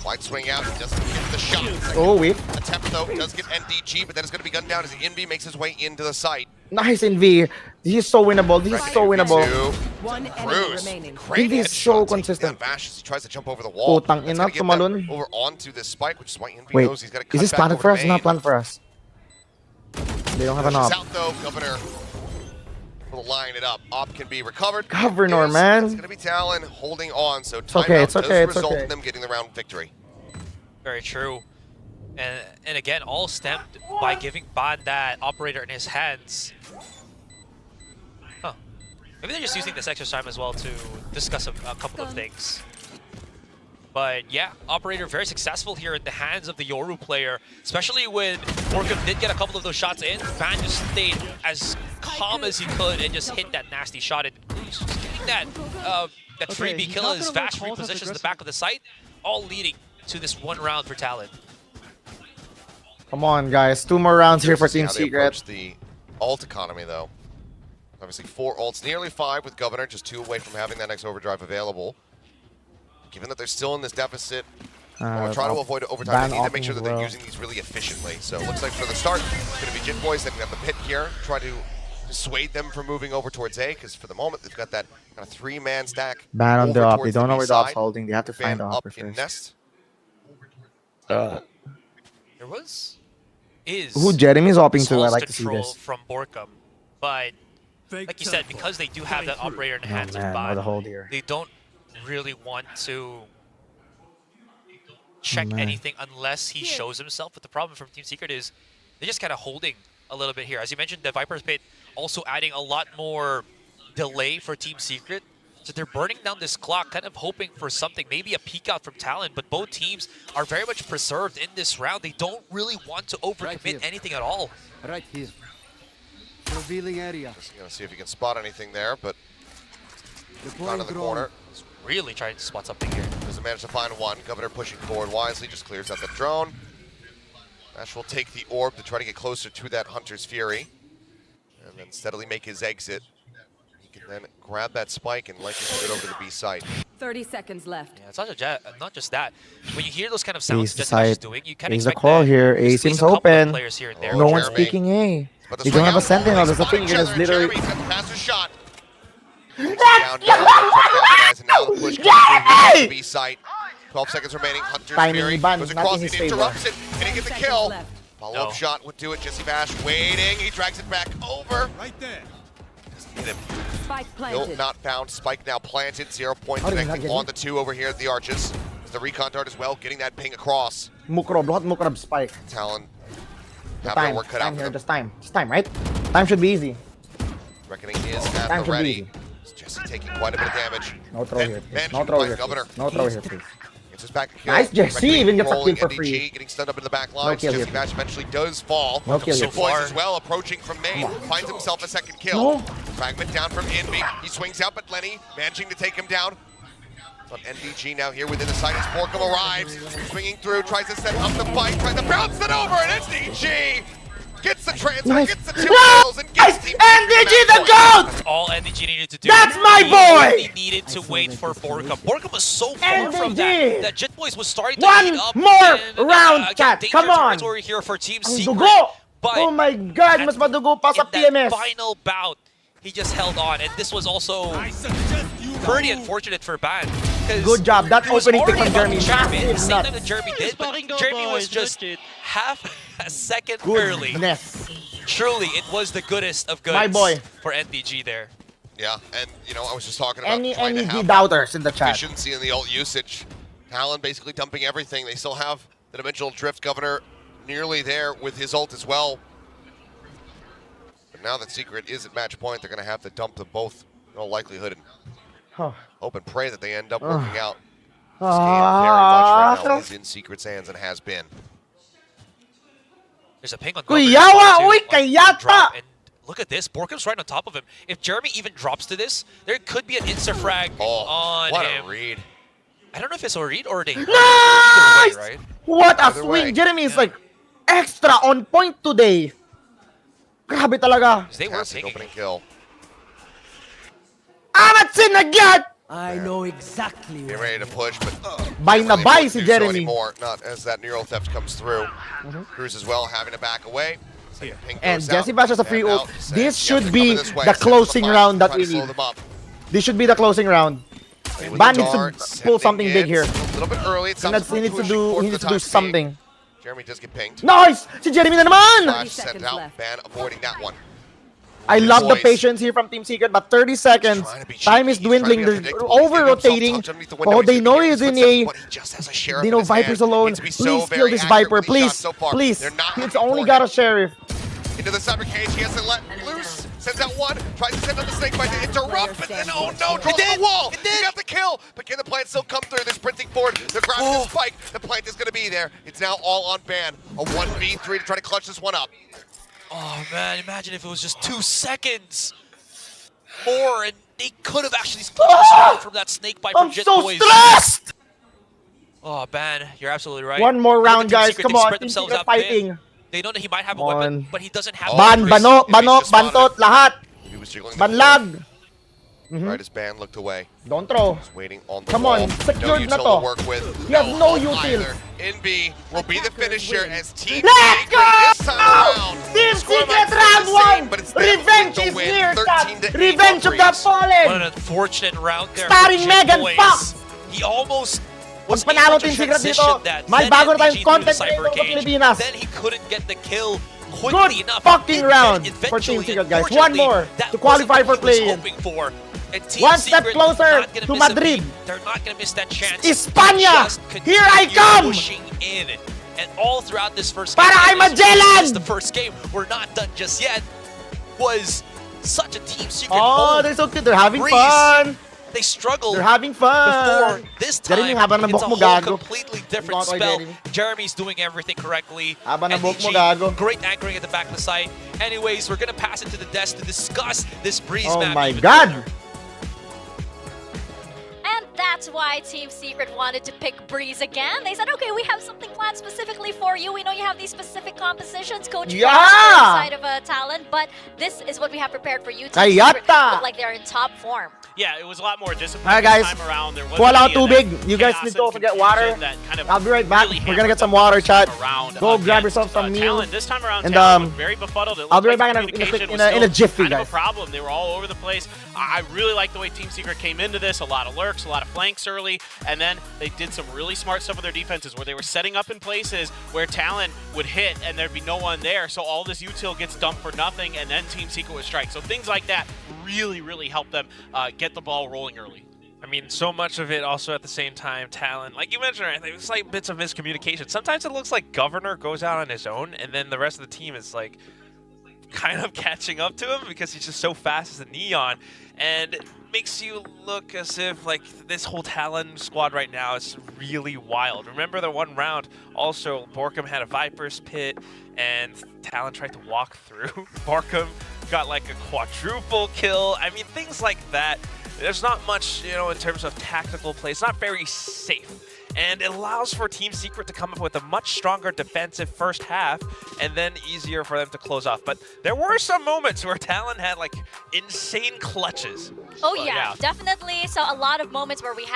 S11: wide swing out, he doesn't get the shot.
S1: Oh, whip.
S11: Attempt though, does get NDG, but then it's going to be gunned down as the NV makes his way into the site.
S1: Nice NV. This is so winnable. This is so winnable.
S11: Cruz.
S1: It is so consistent.
S11: Bash as he tries to jump over the wall.
S1: Putang
S11: That's
S1: ina,
S11: gonna get them
S1: tumalon.
S11: over onto this spike, which is why NV
S1: Wait,
S11: knows he's got to cut
S1: is this
S11: back
S1: planted
S11: over
S1: for
S11: to
S1: us?
S11: main.
S1: Not planted for us. They don't have an op.
S11: Pushes out though, Governor will line it up. Op can be recovered.
S1: Governor,
S11: It's
S1: man.
S11: going to be Talon holding on, so
S1: It's okay,
S11: timeout
S1: it's okay,
S11: does
S1: it's
S11: result
S1: okay.
S11: in them getting the round victory.
S12: Very true. And again, all stemmed by giving Ban that operator in his hands. Huh. Maybe they're just using this extra time as well to discuss a couple of things. But yeah, operator very successful here in the hands of the Yoru player, especially when Borkum did get a couple of those shots in. Ban just stayed as calm as he could and just hit that nasty shot. And just getting that freebie kill as Vash repositions in the back of the site, all leading to this one round for Talon.
S1: Come on, guys. 2 more rounds here for
S11: See
S1: Team
S11: how they
S1: Secret.
S11: approach the ult economy, though. Obviously, 4 ults, nearly 5 with Governor, just 2 away from having that next overdrive available. Given that they're still in this deficit, we'll try to avoid overtime. They need to make sure that they're using these really efficiently. So it looks like for the start, it's going to be Jit Boys that got the pit here, try to dissuade them from moving over towards A, because for the moment, they've got that kind of 3-man stack.
S1: Ban on the
S11: over
S1: op. They
S11: towards
S1: don't know
S11: B
S1: where the op's
S11: side.
S1: holding. They have to find the
S11: Ban
S1: op
S11: up in
S1: first.
S11: nest.
S12: There is
S1: Who Jeremy's hopping to?
S12: small
S1: I like to see
S12: control
S1: this.
S12: from Borkum, but like you said, because they do have that operator in the hands of
S1: man, what a
S12: Ban,
S1: hold here.
S12: they don't really want to check anything unless he shows himself. But the problem from Team Secret is they're just kind of holding a little bit here. As you mentioned, the Viper's Pit also adding a lot more delay for Team Secret. So they're burning down this clock, kind of hoping for something, maybe a peek out from Talon. But both teams are very much preserved in this round. They don't really want to overcommit anything at all.
S13: Right here. Revealing area.
S11: Just gonna see if he can spot anything there, but not in the corner.
S12: He's really trying to spot something here.
S11: Doesn't manage to find one. Governor pushing forward wisely, just clears out the drone. Ash will take the orb to try to get closer to that Hunter's Fury, and then steadily make his exit. He can then grab that spike and likely put it over to the B site.
S14: 30 seconds left.
S12: Yeah, it's not just that. When you hear those kind of sounds
S1: Ace
S12: Jessica's doing, you kind of
S1: Ace the
S12: expect
S1: call
S12: that.
S1: here.
S12: There's
S1: Ace
S12: at
S1: seems
S12: least a couple of
S1: open.
S12: players here and there.
S1: No one's
S11: Jeremy.
S1: peeking A.
S11: But
S1: You don't have a sentinel. There's a thing. You just literally.
S11: Pass a shot. Down, and now the push comes through the B site. 12 seconds remaining. Hunter's
S1: Timing
S11: Fury
S1: ban,
S11: goes
S1: not
S11: across.
S1: in
S11: He
S1: his favor.
S11: interrupts it. Can he get the kill?
S14: Left.
S11: Follow-up shot would do it. Jesse Bash waiting. He drags it back over.
S13: Right there.
S11: Doesn't hit him.
S14: Spike
S11: Still
S14: planted.
S11: not found. Spike now planted. 0 point
S1: How did he not
S11: connecting
S1: get
S11: on the 2 over here at the Arches. The recon dart as well, getting that ping across.
S1: Mukrob. Lahat Mukrob spike.
S11: Talon
S1: The
S11: have their
S1: time.
S11: work cut out
S1: Time
S11: for
S1: here.
S11: them.
S1: Just time. Just time, right? Time should be easy.
S11: Reckoning is at
S1: Time
S11: the
S1: should be
S11: ready.
S1: easy.
S11: Jesse taking quite a bit of damage.
S1: No throw
S11: Then
S1: here, please.
S11: managing
S1: No
S11: to
S1: throw
S11: find
S1: here,
S11: Governor.
S1: please. No throw here, please.
S11: Gets us back a kill.
S1: Nice, Jesse.
S11: Reckoning
S1: Even gets a
S11: rolling
S1: kill for
S11: NDG,
S1: free.
S11: getting stunned up in the back line.
S1: kill
S11: Jesse
S1: here.
S11: Bash eventually does fall.
S1: No kill
S11: So
S1: here.
S11: Boys as well approaching from main. Finds himself a second kill.
S1: No.
S11: Fragment down from Envy. He swings out, but Lenny managing to take him down. On NDG now here within the site as Borkum arrives. Swinging through, tries to set up the fight, tries to bounce it over, and NDG gets the transfer,
S1: Nice.
S11: gets the 2 kills, and gets Team
S1: NDG
S11: Secret
S1: the
S11: match point.
S1: GOAT!
S12: All NDG needed to do.
S1: That's my
S12: He
S1: boy!
S12: only needed to wait for Borkum. Borkum was so far from
S1: NDG!
S12: that Jet Boys was starting to
S1: One
S12: heat up.
S1: more
S12: and,
S1: round,
S12: again,
S1: chat.
S12: danger
S1: Come on.
S12: territory here for Team
S1: Ang
S12: Secret.
S1: dugo!
S12: But
S1: Oh my God! Mas madugo pa sa
S12: in that
S1: PMS.
S12: final bout, he just held on, and this was also
S13: I suggest you
S12: pretty unfortunate for Ban. 'cause
S1: Good job. That
S12: it was
S1: opening pick
S12: already
S1: from Jeremy.
S12: about Jeremy. The
S1: Massive
S12: same
S1: nuts.
S12: time that Jeremy did, but Jeremy was just half a second early.
S1: Goodness.
S12: Truly, it was the goodest of goods
S1: My boy.
S12: for NDG there.
S11: Yeah, and you know, I was just talking about
S1: Any
S11: trying to have
S1: doubters in the chat.
S11: efficiency in the ult usage. Talon basically dumping everything. They still have the Dimensional Drift. Governor nearly there with his ult as well. But now that Secret is at match point, they're going to have to dump them both in all likelihood and
S1: Huh.
S11: hope and pray that they end up working out. This game very much right now is in Secret's hands and has been.
S12: There's a ping on
S1: Kuyawa,
S12: Governor
S1: uy,
S12: too, on
S1: kayata!
S12: drop, and look at this. Borkum's right on top of him. If Jeremy even drops to this, there could be an insta-frag on
S11: what
S12: him.
S11: a read.
S12: I don't know if it's a read or a
S1: Nice!
S12: either way, right?
S1: What a
S11: Either
S1: swing.
S11: way.
S1: Jeremy is like extra on point today. Grabe talaga.
S12: 'Cause they were
S11: Fantastic
S12: pinging.
S11: opening kill.
S1: Amat sinagyan!
S14: I know exactly.
S11: Getting ready to push, but
S1: Bay na
S11: really
S1: bay
S11: able to
S1: si
S11: do so
S1: Jeremy.
S11: anymore, not as that neural theft comes through. Cruz as well having to back away. Second ping
S1: And
S11: goes
S1: Jesse
S11: out,
S1: Bash has a free
S11: and
S1: ult.
S11: out.
S1: This
S11: Yeah,
S1: should
S11: they're
S1: be
S11: coming this way.
S1: the
S11: Set up
S1: closing
S11: fight,
S1: round that
S11: try
S1: we
S11: to slow
S1: need.
S11: them up.
S1: This should be the closing round.
S11: With
S1: Ban
S11: the
S1: needs
S11: dart,
S1: to pull
S11: sending
S1: something big
S11: it
S1: here.
S11: A little bit early. It
S1: He
S11: sounds
S1: needs,
S11: like
S1: he needs to
S11: pushing
S1: do,
S11: towards
S1: he needs
S11: the
S1: to do
S11: top
S1: something.
S11: Jeremy does get pinged.
S1: Nice! Si Jeremy na naman!
S11: Flash
S14: 30
S11: sent
S14: seconds
S11: out.
S14: left.
S11: Ban avoiding that one.
S1: I love the
S11: Boys.
S1: patience here from Team Secret, but 30 seconds.
S11: Trying to be
S1: Time
S11: cheeky.
S1: is
S11: He's trying to
S1: dwindling.
S11: be
S1: They're
S11: unpredictable. He's getting himself
S1: over-rotating.
S11: touched underneath the window.
S1: Oh,
S11: He's
S1: they
S11: gonna
S1: know
S11: get
S1: he's
S11: his
S1: in
S11: footsteps,
S1: A.
S11: but he just has a sheriff
S1: They
S11: in
S1: know
S11: his hand.
S1: Viper's alone.
S11: Needs to be so
S1: Please kill
S11: very
S1: this
S11: accurate
S1: Viper.
S11: with these shots
S1: Please.
S11: so far.
S1: Please.
S11: They're not
S1: It's
S11: looking
S1: only
S11: for
S1: got
S11: him.
S1: a sheriff.
S11: Into the cyber cage, he has to let loose. Sends out one, tries to send out the snake bite to interrupt, but then oh no, draws the wall. He got the kill, but can the plant still come through? They're sprinting forward. They're grabbing the spike. The plant is going to be there. It's now all on Ban. A 1v3 to try to clutch this one up.
S12: Oh man, imagine if it was just 2 seconds more and they could have actually clutched from that snake bite from
S1: I'm
S12: Jet
S1: so
S12: Boys.
S1: stressed!
S12: Oh man, you're absolutely right.
S1: One more
S12: Look at
S1: round,
S12: Team
S1: guys.
S12: Secret,
S1: Come
S12: they
S1: on.
S12: spread
S1: Team
S12: themselves
S1: Secret
S12: out thin.
S1: fighting.
S12: They know that he might have a
S1: Come
S12: weapon,
S1: on.
S12: but he doesn't have
S1: Ban,
S12: one.
S1: bano,
S11: If he's
S1: bano,
S11: just spotted.
S1: bantot, lahat.
S11: He was jiggling the floor.
S1: Banlag.
S11: Right as Ban looked away.
S1: Don't throw.
S11: He's waiting on the
S1: Come
S11: wall.
S1: on, secured
S11: no
S1: na
S11: util
S1: to.
S11: to work with.
S1: He has no
S11: ult
S1: util.
S11: either. NB will be the finisher as Team
S1: Let's
S11: Secret
S1: go!
S11: this time around.
S1: Team
S11: Score
S1: Secret
S11: might stay
S1: round
S11: the same,
S1: one.
S11: but it's them
S1: Revenge
S11: with the
S1: is
S11: win,
S1: here,
S11: 13 to 8
S1: Revenge of the
S11: Breeze.
S12: What
S1: fallen.
S12: an unfortunate round there
S1: Starring
S12: for Jet
S1: Megan
S12: Boys.
S1: Fox.
S12: He almost
S1: Pag
S12: was
S1: panalo
S12: able to
S1: Team Secret
S12: transition
S1: dito,
S12: that.
S1: may
S12: Then
S1: bago na
S12: NDG
S1: tayong
S12: through the
S1: content
S12: cyber
S1: creator sa
S12: cage.
S1: Pilipinas.
S12: Then he couldn't get the kill quickly
S1: Good
S12: enough.
S1: fucking
S12: It
S1: round
S12: did
S1: for Team
S12: eventually.
S1: Secret, guys. One
S12: Unfortunately,
S1: more
S12: that
S1: to qualify
S12: wasn't what
S1: for
S12: he was
S1: play-in.
S12: hoping for. And Team
S1: One step
S12: Secret
S1: closer
S12: not gonna
S1: to
S12: miss a
S1: Madrid.
S12: beat. They're not going to miss that chance.
S1: España!
S12: Just
S1: Here I
S12: continue
S1: come!
S12: Pushing in. And all throughout this first game,
S1: Para kay Magellan!
S12: the first game, we're not done just yet, was such a Team Secret
S1: Oh,
S12: hold.
S1: they're so cute. They're having
S12: Breeze,
S1: fun.
S12: They struggled.
S1: They're having fun.
S12: Before this
S1: Jeremy,
S12: time,
S1: habang
S12: it's a
S1: nabok mo,
S12: whole
S1: gago.
S12: completely different
S1: Ikaw,
S12: spell.
S1: Jeremy.
S12: Jeremy's doing everything correctly.
S1: Habang nabok mo,
S12: NDG,
S1: gago.
S12: great anchoring at the back of the site. Anyways, we're gonna pass it to the desk to discuss this Breeze
S1: Oh
S12: map.
S1: my
S12: even
S1: God.
S12: further.
S9: And that's why Team Secret wanted to pick Breeze again. They said, okay, we have something planned specifically for you. We know you have these specific compositions, Coach
S1: Yeah!
S9: Frost, side of talent, but this is what we have prepared for you. Team Secret
S1: Kayata!
S9: look like they're in top form.
S3: Yeah, it was a lot more disciplined
S1: Alright, guys.
S3: this time around. There
S1: Fall out
S3: wasn't
S1: too
S3: any
S1: big.
S3: of that
S1: You guys
S3: chaos
S1: need to also
S3: and
S1: get water.
S3: confusion that kind of
S1: I'll be right back.
S3: really
S1: We're gonna get
S3: hampered
S1: some
S3: them
S1: water, chat.
S3: around
S1: Go grab
S3: against,
S1: yourself some meals.
S3: Talon. This time around,
S1: And,
S3: Talon was very befuddled. It
S1: I'll
S3: looked
S1: be right
S3: like
S1: back in
S3: communication
S1: a
S3: was still
S1: jiffy,
S3: kind of
S1: guys.
S3: a problem. They were all over the place. I really like the way Team Secret came into this. A lot of lurks, a lot of flanks early, and then they did some really smart stuff with their defenses where they were setting up in places where Talon would hit and there'd be no one there. So all this util gets dumped for nothing, and then Team Secret would strike. So things like that really helped them get the ball rolling early.
S10: I mean, so much of it also at the same time, Talon, like you mentioned, right, it's like bits of miscommunication. Sometimes it looks like Governor goes out on his own, and then the rest of the team is like kind of catching up to him because he's just so fast as a Neon, and it makes you look as if like this whole Talon squad right now is really wild. Remember the one round also Borkum had a Viper's Pit and Talon tried to walk through. Borkum got like a quadruple kill. I mean, things like that. There's not much, you know, in terms of tactical play. It's not very safe. And it allows for Team Secret to come up with a much stronger defensive first half and then easier for them to close off. But there were some moments where Talon had like insane clutches.
S9: Oh yeah, definitely. So a lot of moments where we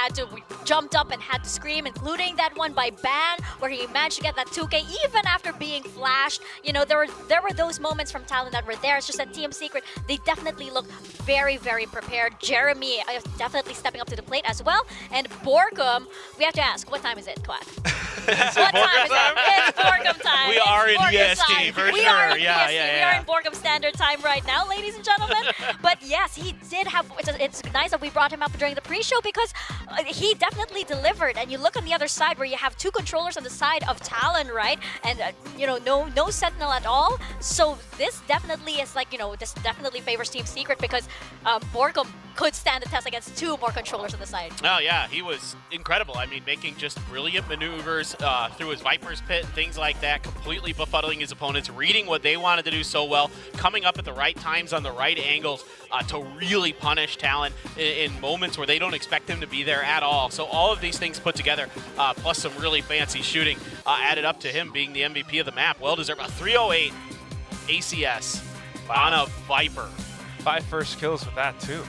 S9: jumped up and had to scream, including that one by Ban, where he managed to get that 2K even after being flashed. You know, there were those moments from Talon that were there. It's just that Team Secret, they definitely looked very prepared. Jeremy definitely stepping up to the plate as well. And Borkum, we have to ask, what time is it, Quack? What time is it? It's Borkum time.
S3: We are in
S9: Borkum
S3: EST
S9: time.
S3: for
S9: We
S3: sure.
S9: are in
S3: Yeah,
S9: EST.
S3: yeah,
S9: We
S3: yeah.
S9: are in Borkum Standard Time right now, ladies and gentlemen. But yes, he did have. It's nice that we brought him up during the pre-show because he definitely delivered. And you look on the other side where you have two controllers on the side of Talon, right? And you know, no Sentinel at all. So this definitely is like, you know, this definitely favors Team Secret because Borkum could stand the test against two more controllers on the side.
S3: Oh yeah, he was incredible. I mean, making just brilliant maneuvers through his Viper's Pit, things like that, completely befuddling his opponents, reading what they wanted to do so well, coming up at the right times on the right angles to really punish Talon in moments where they don't expect him to be there at all. So all of these things put together, plus some really fancy shooting, added up to him being the MVP of the map. Well deserved. A 308 ACS on a Viper.
S10: 5 first kills with that too.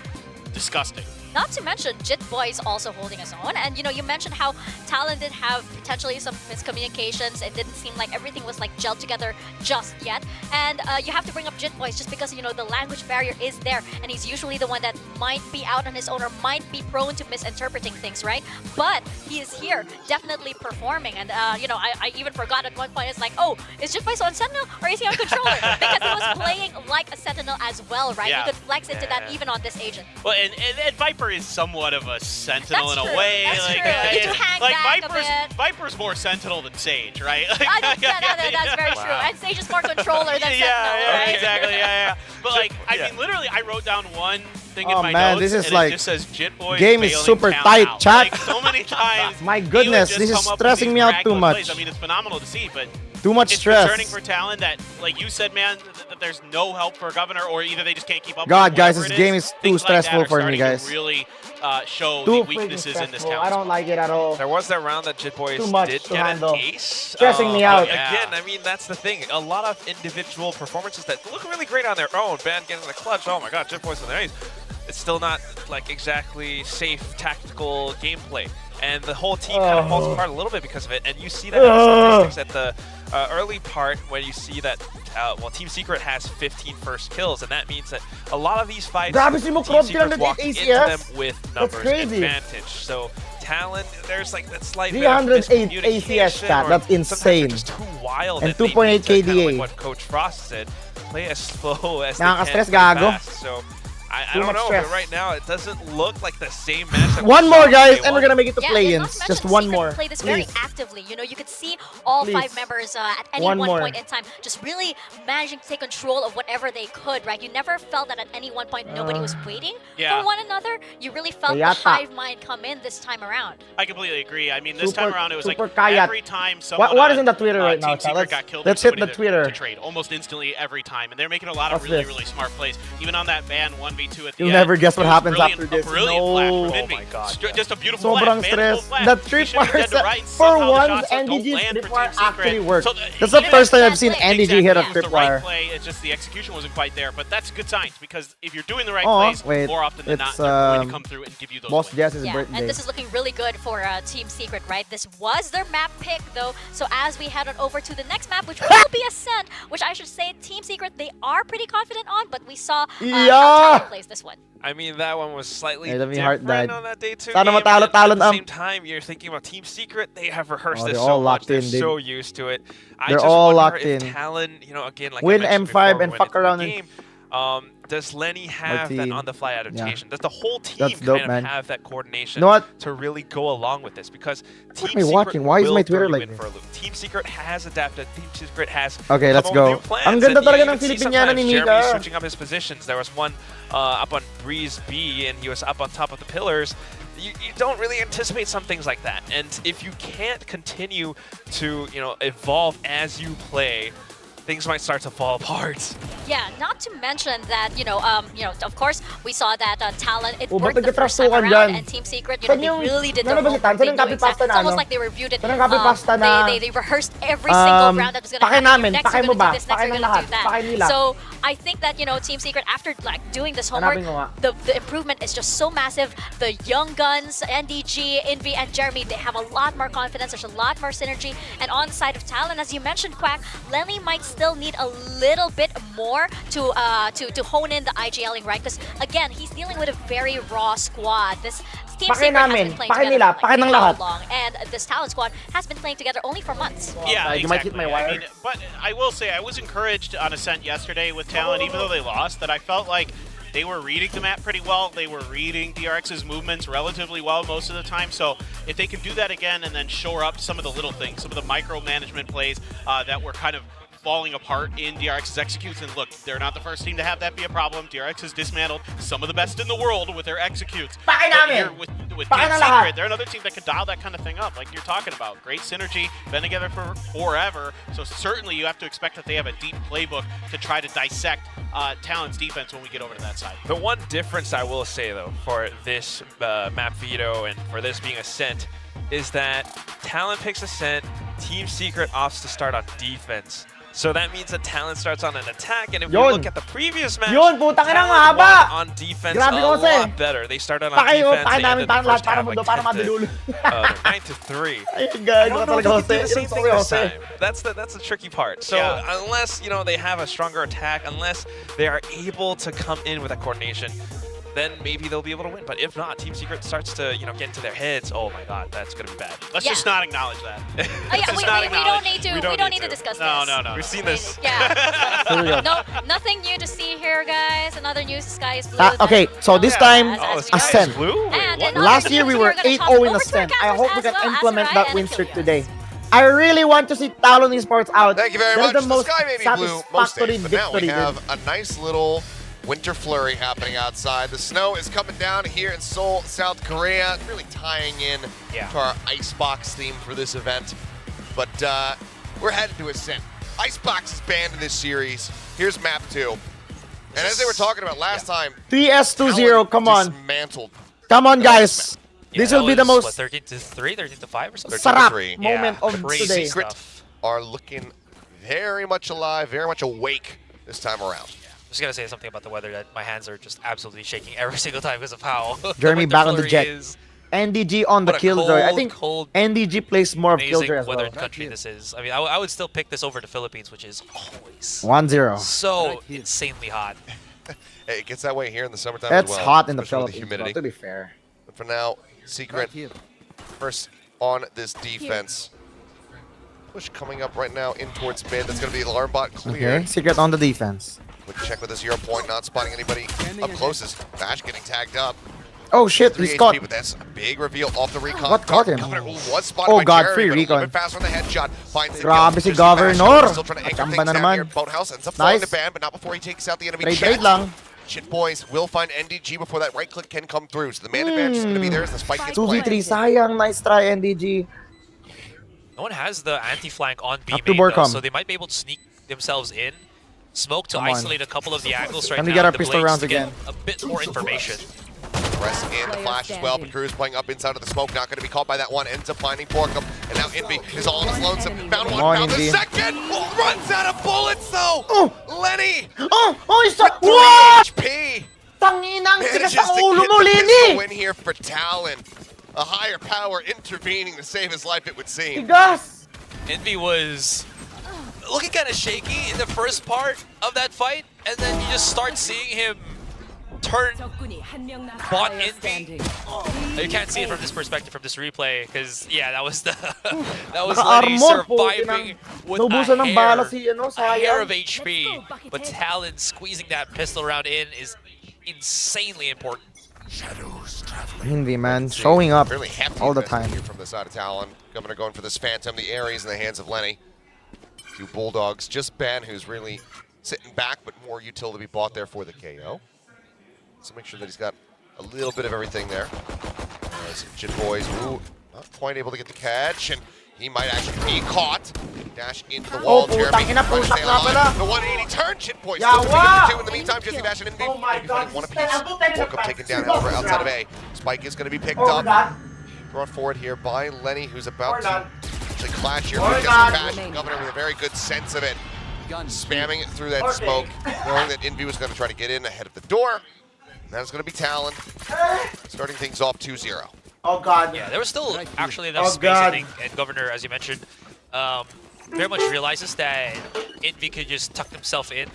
S3: Disgusting.
S9: Not to mention, Jit Boy is also holding his own. And, you know, you mentioned how Talon did have potentially some miscommunications. It didn't seem like everything was, like, gelled together just yet. And you have to bring up Jit Boy just because, you know, the language barrier is there. And he's usually the one that might be out on his own or might be prone to misinterpreting things, right? But he is here, definitely performing. And, you know, I even forgot at one point, it's like, oh, is Jit Boy on Sentinel or is he on Controller? Because he was playing like a Sentinel as well, right?
S3: Yeah.
S9: You could flex into that even on this agent.
S3: Well, and Viper is somewhat of a Sentinel
S9: That's
S3: in a
S9: true.
S3: way.
S9: That's
S3: like,
S9: true. You get to hang back a bit.
S3: Viper's more Sentinel than Sage, right?
S9: That's very true. And Sage is more controller than Sentinel, right?
S3: Exactly. Yeah. But like, I mean, literally, I wrote down one thing in
S1: Oh
S3: my
S1: man,
S3: notes,
S1: this is
S3: and
S1: like
S3: it just says Jit Boy
S1: game is
S3: failing
S1: super
S3: count
S1: tight,
S3: out.
S1: chat.
S3: Like, so many times.
S1: My
S3: he would
S1: goodness,
S3: just
S1: this is
S3: come up with
S1: stressing
S3: these
S1: me out too
S3: miraculous
S1: much.
S3: plays. I mean, it's phenomenal to see, but
S1: Too much
S3: it's
S1: stress.
S3: concerning for Talon that, like you said, man, that there's no help for Governor, or either they just can't keep up.
S1: God,
S3: with
S1: guys,
S3: whatever
S1: this
S3: it
S1: game is too
S3: Things like that
S1: stressful
S3: are
S1: for me,
S3: starting
S1: guys.
S3: to really show
S1: Too
S3: the
S1: freaking
S3: weaknesses in this
S1: stressful.
S3: town.
S1: I don't like it at all.
S10: There was that round that Jit Boys
S1: Too much
S10: did
S1: to
S10: get
S1: handle.
S10: an ace.
S1: Stressing me out.
S10: But again, I mean, that's the thing. A lot of individual performances that look really great on their own. Ban getting the clutch. Oh my god, Jit Boys on their ace. It's still not like exactly safe tactical gameplay. And the whole team kind of falls apart a little bit because of it. And you see that in the statistics at the early part when you see that, well, Team Secret has 15 first kills, and that means that a lot of these fights,
S1: Grabe si mo,
S10: Team
S1: Crop,
S10: Secret walk into
S1: ACS.
S10: them with
S1: That's
S10: numbers
S1: crazy.
S10: advantage. So Talon, there's like that slight bit of
S1: 308
S10: miscommunication,
S1: ACS stat,
S10: or
S1: that's
S10: sometimes
S1: insane.
S10: they're just too wild,
S1: And
S10: they need
S1: 2.8
S10: to, kind of
S1: KDA.
S10: like what Coach Frost said, play as slow as they
S1: Nakaka-stress,
S10: can, play
S1: gago.
S10: fast. So I
S1: Too
S10: don't
S1: much
S10: know,
S1: stress.
S10: but right now it doesn't look like the same match that we
S1: One
S10: saw
S1: more,
S10: in
S1: guys,
S10: day
S1: and we're
S10: one.
S1: gonna make it to
S9: Yeah,
S1: play-ins.
S9: not to mention
S1: Just
S9: Secret
S1: one more.
S9: play this very
S1: Please.
S9: actively. You know, you could see all
S1: Please.
S9: 5 members at any
S1: One
S9: one
S1: more.
S9: point in time just really managing to take control of whatever they could, right? You never felt that at any one point nobody was waiting
S3: Yeah.
S9: for one another. You really felt the
S1: Kayata.
S9: hive mind come in this time around.
S3: I completely agree. I mean, this
S1: Super-
S3: time around, it was like
S1: super kayat.
S3: every time someone
S1: What is
S3: on,
S1: in the Twitter right now,
S3: Team
S1: Chad?
S3: Secret got killed,
S1: Let's
S3: there
S1: hit
S3: was
S1: the
S3: somebody
S1: Twitter.
S3: to trade almost instantly every time, and they're making a lot of
S1: What's
S3: really,
S1: this?
S3: really smart plays. Even on that ban 1v2 at the
S1: You'll
S3: end.
S1: never guess what
S3: it was
S1: happens
S3: brilliant,
S1: after this.
S3: A brilliant
S1: No.
S3: flash from
S1: Oh
S3: Envy.
S10: my God,
S3: Just a beautiful
S1: Sobrang
S3: flash. Manageable
S1: stress.
S3: flash.
S1: The
S3: He
S1: trip
S3: should've been dead to
S1: wire
S3: right, and
S1: for
S3: somehow the
S1: once,
S3: shots don't
S1: NDG's
S3: land
S1: trip
S3: for
S1: wire
S3: Team Secret.
S1: actually worked.
S3: So,
S1: That's the
S9: even
S1: first time
S9: that
S1: I've seen
S9: play-
S1: NDG
S3: Exactly,
S1: hit a
S3: it was
S1: trip
S3: the right
S1: wire.
S3: play. It's just the execution wasn't quite there, but that's good signs because if you're doing the right
S1: Oh,
S3: plays,
S1: wait.
S3: more often than not,
S1: It's,
S3: they're going to come through and give you those
S1: Boss
S3: wins.
S1: Jess's
S9: Yeah,
S1: birthday.
S9: and this is looking really good for Team Secret, right? This was their map pick, though. So as we head on over to the next map, which will be Ascent, which I should say Team Secret, they are pretty confident on, but we saw how
S1: Yeah.
S9: Talon plays this one.
S10: I mean, that one was slightly
S1: Hey, let me heart
S10: different
S1: died.
S10: on that day 2
S1: Sana
S10: game.
S1: matalo
S10: and
S1: Talon,
S10: at the same time, you're thinking about Team Secret. They have rehearsed
S1: Oh,
S10: this
S1: they're
S10: so
S1: all
S10: much.
S1: locked
S10: They're
S1: in, dude.
S10: so used to it. I
S1: They're
S10: just
S1: all
S10: wonder
S1: locked
S10: if
S1: in.
S10: Talon, you know, again, like
S1: Win
S10: I mentioned
S1: M5
S10: before,
S1: and
S10: when
S1: fuck
S10: it's the
S1: around and-
S10: game, does Lenny have that
S1: Martin.
S10: on-the-fly adaptation? Does the whole team
S1: That's dope,
S10: kind
S1: man.
S10: of have that coordination
S1: You know what?
S10: to really go along with this? Because
S1: What
S10: Team
S1: am I
S10: Secret
S1: watching? Why is
S10: will
S1: my
S10: throw
S1: Twitter
S10: you
S1: like
S10: in
S1: this?
S10: for a loop. Team Secret has adapted. Team Secret has
S1: Okay, let's
S10: come up with
S1: go.
S10: new plans,
S1: Ang ganda
S10: and you
S1: talaga
S10: even
S1: ng
S10: see
S1: Filipiniana ni
S10: sometimes
S1: Mika.
S10: Jeremy switching up his positions. There was one up on Breeze B, and he was up on top of the pillars. You don't really anticipate some things like that. And if you can't continue to, you know, evolve as you play, things might start to fall apart.
S9: Yeah, not to mention that, of course, we saw that Talon, it
S1: Oh, ba't
S9: worked the first time
S1: nagkatrasukan
S9: around,
S1: dyan?
S9: and Team Secret,
S1: Saan
S9: they
S1: yung-
S9: really did
S1: ano
S9: their
S1: ba si
S9: homework.
S1: Tan? Saan
S9: They
S1: yung
S9: knew
S1: copy
S9: exact-
S1: pasta
S9: It's
S1: na,
S9: almost
S1: ano?
S9: like they reviewed it.
S1: Saan yung copy pasta na-
S9: They rehearsed every single round that was going to
S1: pake
S9: happen.
S1: namin,
S9: Next,
S1: pake
S9: you're
S1: mo
S9: going to
S1: ba?
S9: do this, next,
S1: Pake
S9: you're
S1: ng
S9: going to
S1: lahat,
S9: do that.
S1: pake nila.
S9: So I think that, Team Secret, after doing this homework,
S1: Hanapin ko nga.
S9: the improvement is just so massive. The young guns, NDG, Envy, and Jeremy, they have a lot more confidence. There's a lot more synergy. And on the side of Talon, as you mentioned, Quack, Lenny might still need a little bit more to hone in the IGLing, right? Because again, he's dealing with a very raw squad. This Team
S1: Pake
S9: Secret has
S1: namin,
S9: been playing
S1: pake
S9: together
S1: nila,
S9: for
S1: pake ng
S9: how
S1: lahat.
S9: long, and this Talon squad has been playing together only for months.
S3: Yeah,
S1: You might hit
S3: exactly.
S1: my wire.
S3: I mean, but I will say I was encouraged on Ascent yesterday with Talon, even though they lost, that I felt like they were reading the map pretty well. They were reading DRX's movements relatively well most of the time. So if they can do that again and then shore up some of the little things, some of the micromanagement plays that were kind of falling apart in DRX's executes, and look, they're not the first team to have that be a problem. DRX has dismantled some of the best in the world with their executes.
S1: Pake
S3: But
S1: namin!
S3: here with
S1: Pake
S3: Team
S1: na lahat!
S3: Secret, they're another team that can dial that kind of thing up, like you're talking about. Great synergy, been together for forever, so certainly you have to expect that they have a deep playbook to try to dissect Talon's defense when we get over to that side.
S10: The one difference I will say, though, for this map veto and for this being Ascent is that Talon picks Ascent, Team Secret opts to start on defense. So that means that Talon starts on an attack, and if we
S1: Yun.
S10: look at the previous match,
S1: Yun, putang ina,
S10: Talon
S1: ang
S10: won
S1: haba.
S10: on defense
S1: Grabe
S10: a
S1: ko kasi.
S10: lot better. They started on
S1: Pake
S10: defense,
S1: pake
S10: they
S1: namin
S10: ended the
S1: parang lahat
S10: first
S1: para
S10: half
S1: mundo,
S10: like
S1: para
S10: 10 to,
S1: mabilulo.
S10: 9-3.
S1: Ay,
S10: I
S1: gago
S10: don't
S1: ka
S10: know if
S1: talaga,
S10: we can do
S1: Jose.
S10: the same
S1: It's
S10: thing
S1: okay,
S10: this
S1: Jose.
S10: time. That's the tricky part. So
S3: Yeah.
S10: unless they have a stronger attack, unless they are able to come in with that coordination, then maybe they'll be able to win. But if not, Team Secret starts to get into their heads. Oh my God, that's gonna be bad.
S3: Let's
S9: Yeah.
S3: just not acknowledge that.
S9: Oh, yeah,
S3: Let's just
S9: we
S3: not
S9: don't
S3: acknowledge-
S9: need to.
S10: we
S9: We
S10: don't
S9: don't
S10: need
S9: need to
S10: to.
S9: discuss
S3: No,
S9: this.
S3: no, no.
S10: We've seen
S9: I mean,
S10: this.
S9: Yeah.
S1: Here we go.
S9: No, nothing new to see here, guys. Another news. The sky is blue.
S1: Okay, so this time,
S9: As we
S10: sky is
S1: Ascent.
S10: blue? Wait,
S9: And
S10: what?
S9: in
S1: Last
S9: other
S1: year we
S9: news,
S1: were
S9: we're gonna
S1: 8-0
S9: toss
S1: in
S9: over to our
S1: Ascent. I
S9: campers
S1: hope we
S9: as
S1: can
S9: well,
S1: implement
S9: Azurai
S1: that
S9: and
S1: win streak
S9: Achilles.
S1: today. I really want to see Talon Esports out.
S11: Thank you very
S1: That
S11: much.
S1: is the most
S11: sky may be blue most
S1: satisfactory
S11: days, but now we
S1: victory,
S11: have
S1: dude.
S11: a nice little winter flurry happening outside. The snow is coming down here in Seoul, South Korea, really tying in to our Icebox theme for this event. But we're headed to Ascent. Icebox is banned in this series. Here's map 2. And as they were talking about last time,
S1: 3S20, come on.
S11: dismantled.
S1: Come on, guys. This will be the most
S12: 13-3, 13-5 or something.
S1: sarap
S11: 13-3.
S1: moment of
S12: Crazy
S1: today.
S11: Secret
S12: stuff.
S11: are looking very much alive, very much awake this time around.
S12: I'm just gonna say something about the weather that my hands are just absolutely shaking every single time because of how
S1: Jeremy
S12: the
S1: back on the
S12: flurry
S1: jet.
S12: is.
S1: NDG on the
S12: What a
S1: Killjoy. I
S12: cold,
S1: think
S12: cold,
S1: NDG plays more of
S12: amazing
S1: Killjoy as well.
S12: weathered country this is. I mean, I would still pick this over the Philippines, which is always
S1: 1-0.
S12: so insanely hot.
S11: Hey, it gets that way here in the summertime
S1: It's
S11: as well.
S1: hot in the
S11: especially with
S1: Philippines,
S11: humidity.
S1: to be fair.
S11: But for now, Secret first on this defense. Push coming up right now in towards mid. That's going to be alarm bot clear.
S1: Okay, Secret on the defense.
S11: Quick check with a 0 point, not spotting anybody up closest. Bash getting tagged up.
S1: Oh shit,
S11: 3
S1: he's caught.
S11: HP, but that's a big reveal off the recon.
S1: What caught him?
S11: Governor was spotted
S1: Oh
S11: by
S1: god,
S11: Jerry,
S1: free
S11: but a little
S1: recon.
S11: bit faster on the headshot. Finds the
S1: Grabe
S11: kill.
S1: si
S11: Just Bash,
S1: Governor.
S11: still trying to anchor
S1: Achamba
S11: things
S1: na
S11: down
S1: naman.
S11: here. Boathouse ends up falling to ban, but not before he takes out the enemy
S1: Trade
S11: chest.
S1: lang.
S11: Shit boys will find NDG before that right click can come through. So the man advantage is going to be there as the spike gets
S1: 2v3,
S11: planted.
S1: sayang. Nice try, NDG.
S12: No one has the anti-flank on B
S1: Up to
S12: main, though,
S1: Borcom.
S12: so they might be able to sneak themselves in. Smoke to
S1: Come on.
S12: isolate a couple of the angles right
S1: Can
S12: now.
S1: we get our
S12: the
S1: pistol
S12: Blades
S1: rounds
S12: to get
S1: again?
S12: a bit more information.
S11: Press in the flash as well, but Cruz playing up inside of the smoke, not going to be caught by that one, ends up finding Borkum, and now Envy is all on his lonesome. Found one, found the second, runs out of bullets though!
S1: Oh!
S11: Lenny!
S1: Oh, he's
S11: with 3
S1: what?
S11: HP!
S1: Tanginang,
S11: Manages
S1: tigas
S11: to
S1: ang ulo
S11: get
S1: mo,
S11: the pistol
S1: Lenny!
S11: win here for Talon. A higher power intervening to save his life, it would seem.
S1: Tigas!
S12: Envy was looking kind of shaky in the first part of that fight, and then you just start seeing him turn bot Envy. You can't see it from this perspective, from this replay, because yeah, that was the that was Lenny surviving with a hair of HP, but Talon squeezing that pistol round in is insanely important.
S1: Envy, man, showing up
S11: Really hefty
S1: all the
S11: investment
S1: time.
S11: here from the side of Talon. Governor going for this Phantom. The Ares in the hands of Lenny. 2 Bulldogs. Just Ben, who's really sitting back, but more util to be bought there for the KO. So make sure that he's got a little bit of everything there. Some Jit Boys, ooh, not quite able to get the catch, and he might actually be caught. Dash into the wall. Jeremy trying to stay alive. The 180 turn. Jit Boys still defeated the 2 in the meantime. Jesse Bash and Envy maybe fighting one apiece. Borkum taken down, however, outside of A. Spike is going to be picked up. Brought forward here by Lenny, who's about to actually clash here because of Bash. Governor with a very good sense of it. Spamming it through that smoke, knowing that Envy was going to try to get in ahead of the door. And that is going to be Talon, starting things off 2-0.
S1: Oh god.
S12: Yeah, there was still actually enough space, I think, and Governor, as you mentioned, very much realizes that Envy could just tuck himself in.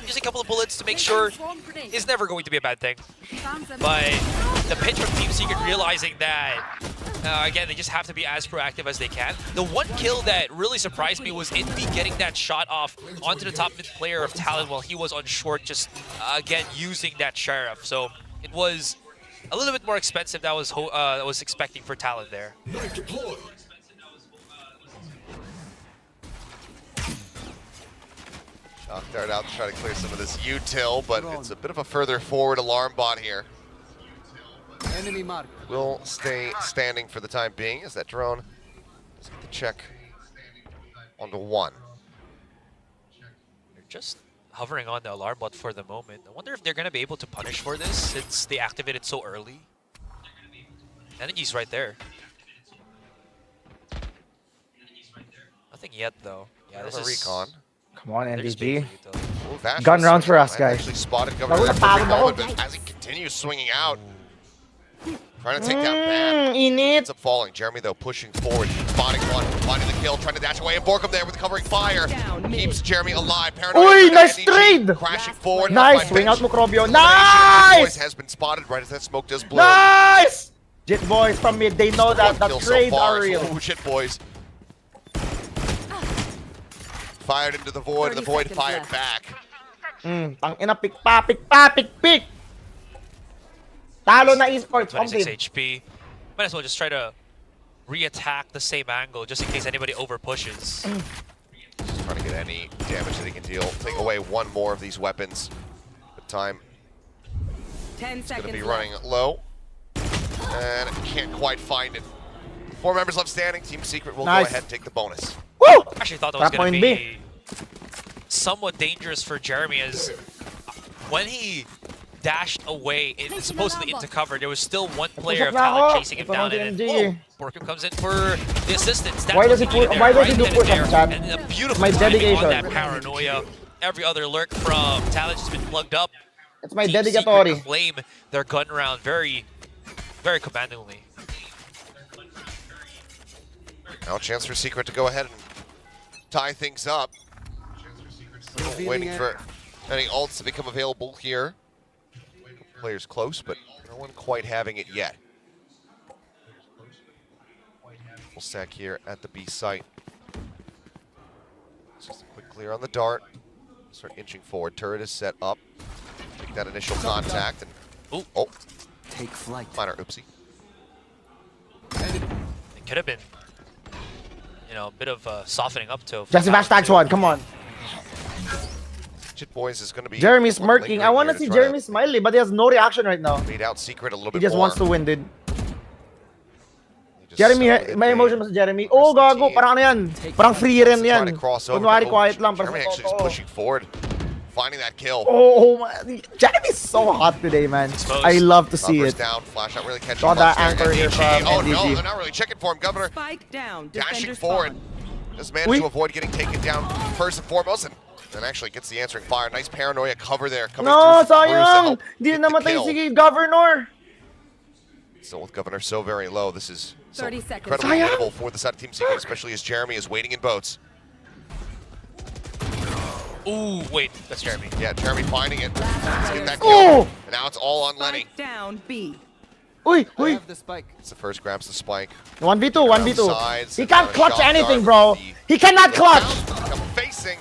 S12: Just a couple of bullets to make sure is never going to be a bad thing. But the pitch from Team Secret realizing that, again, they just have to be as proactive as they can. The one kill that really surprised me was Envy getting that shot off onto the top mid player of Talon while he was on short, just, again, using that Sheriff. So it was a little bit more expensive than I was expecting for Talon there.
S11: Shock dart out to try to clear some of this util, but it's a bit of a further forward alarm bot here.
S13: Enemy mark.
S11: Will stay standing for the time being as that drone does get the check onto 1.
S12: They're just hovering on the alarm bot for the moment. I wonder if they're going to be able to punish for this since they activated so early. Energy's right there. Nothing yet, though. Yeah, this is
S11: recon.
S1: Come on,
S12: they're just
S1: NDG.
S12: waiting for you, though.
S11: Ooh, Vash
S1: Gun
S11: was
S1: rounds for us,
S11: might
S1: guys.
S11: Actually spotted Governor there for a quick moment, but as he continues swinging out, trying to take down Ban. Ends up falling. Jeremy, though, pushing forward, spotting one, finding the kill, trying to dash away, and Borkum there with covering fire. Keeps Jeremy alive.
S1: Uy, nice trade!
S11: Crashing forward.
S1: Nice, swing out Mukrobio.
S11: Boys
S1: Nice!
S11: has been spotted right as that smoke does blow.
S1: Nice! Jit Boys from mid, they know that the
S11: Kill so
S1: trades
S11: far.
S1: are real.
S11: Ooh, Jit Boys. Fired into the void, and the void fired back.
S1: Tangina, pick pa, pick. Talo na esports.
S12: 26 HP. Might as well just try to re-attack the same angle just in case anybody over-pushes.
S11: Just trying to get any damage that he can deal. Take away one more of these weapons. But time
S14: 10
S11: is going to
S14: seconds
S11: be running low. And can't quite find it. 4 members left standing. Team Secret will go ahead and take the bonus.
S1: Woo!
S12: I actually thought that was going to be somewhat dangerous for Jeremy, as when he dashed away, supposedly into cover, there was still one player of Talon chasing him down, and then Borkum comes in for the assistance. That's
S1: Why does he do push up, Chad?
S12: And a beautiful
S1: My
S12: timing
S1: dedication.
S12: on that paranoia. Every other lurk from Talon has been plugged up.
S1: It's my
S12: Team
S1: dedicatory.
S12: Secret claim their gun round very, very commandingly.
S11: Now a chance for Secret to go ahead and tie things up. Waiting for any ults to become available here. Players close, but no one quite having it yet. Full stack here at the B site. Just a quick clear on the dart. Start inching forward. Turret is set up. Make that initial contact and oh,
S13: Take flight.
S11: minor oopsie.
S12: It could have been, you know, a bit of softening up to.
S1: Jesse Vash tags one. Come on.
S11: Jit Boys is going to be.
S1: Jeremy smirking. I want to see Jeremy smiley, but he has no reaction right now.
S11: Beat out Secret a little bit
S1: He just
S11: more.
S1: wants to win, dude. Jeremy, may emotion mo si Jeremy. Oh, gago. Parang ano yan. Parang free rin yan. Kunwari quiet lang.
S11: Jeremy actually is pushing forward, finding that kill.
S1: Oh, man. Jeremy's so hot today, man. I love to see it.
S11: Down, flash out, really catching
S1: Saw that
S11: much there.
S1: anchor here from
S11: Oh
S1: NDG.
S11: no, they're not really checking for him. Governor
S14: Spike down.
S11: dashing
S14: Defender
S11: forward.
S14: spawn.
S11: Just managed to avoid getting taken down first and foremost, and then actually gets the answering fire. Nice paranoia cover there. Coming
S1: No,
S11: through Bruce to
S1: sayang.
S11: help
S1: Di
S11: get the
S1: namatay
S11: kill.
S1: si Governor.
S11: Still with Governor so very low, this is so
S14: 30 seconds.
S11: incredibly winnable for the side of Team Secret, especially as Jeremy is waiting in boats.
S12: Ooh, wait, that's Jeremy.
S11: Yeah, Jeremy finding it. Let's get that
S1: Oh!
S11: kill. And now it's all on Lenny.
S14: Spike down B.
S1: Uy,
S13: I
S1: uy.
S13: have the spike.
S11: It's the first grabs the spike.
S1: 1v2, 1v2.
S11: Sides,
S1: He
S11: and
S1: can't
S11: now a
S1: clutch
S11: shot
S1: anything,
S11: dart.
S1: bro.
S11: The
S1: He cannot clutch.
S11: Come facing.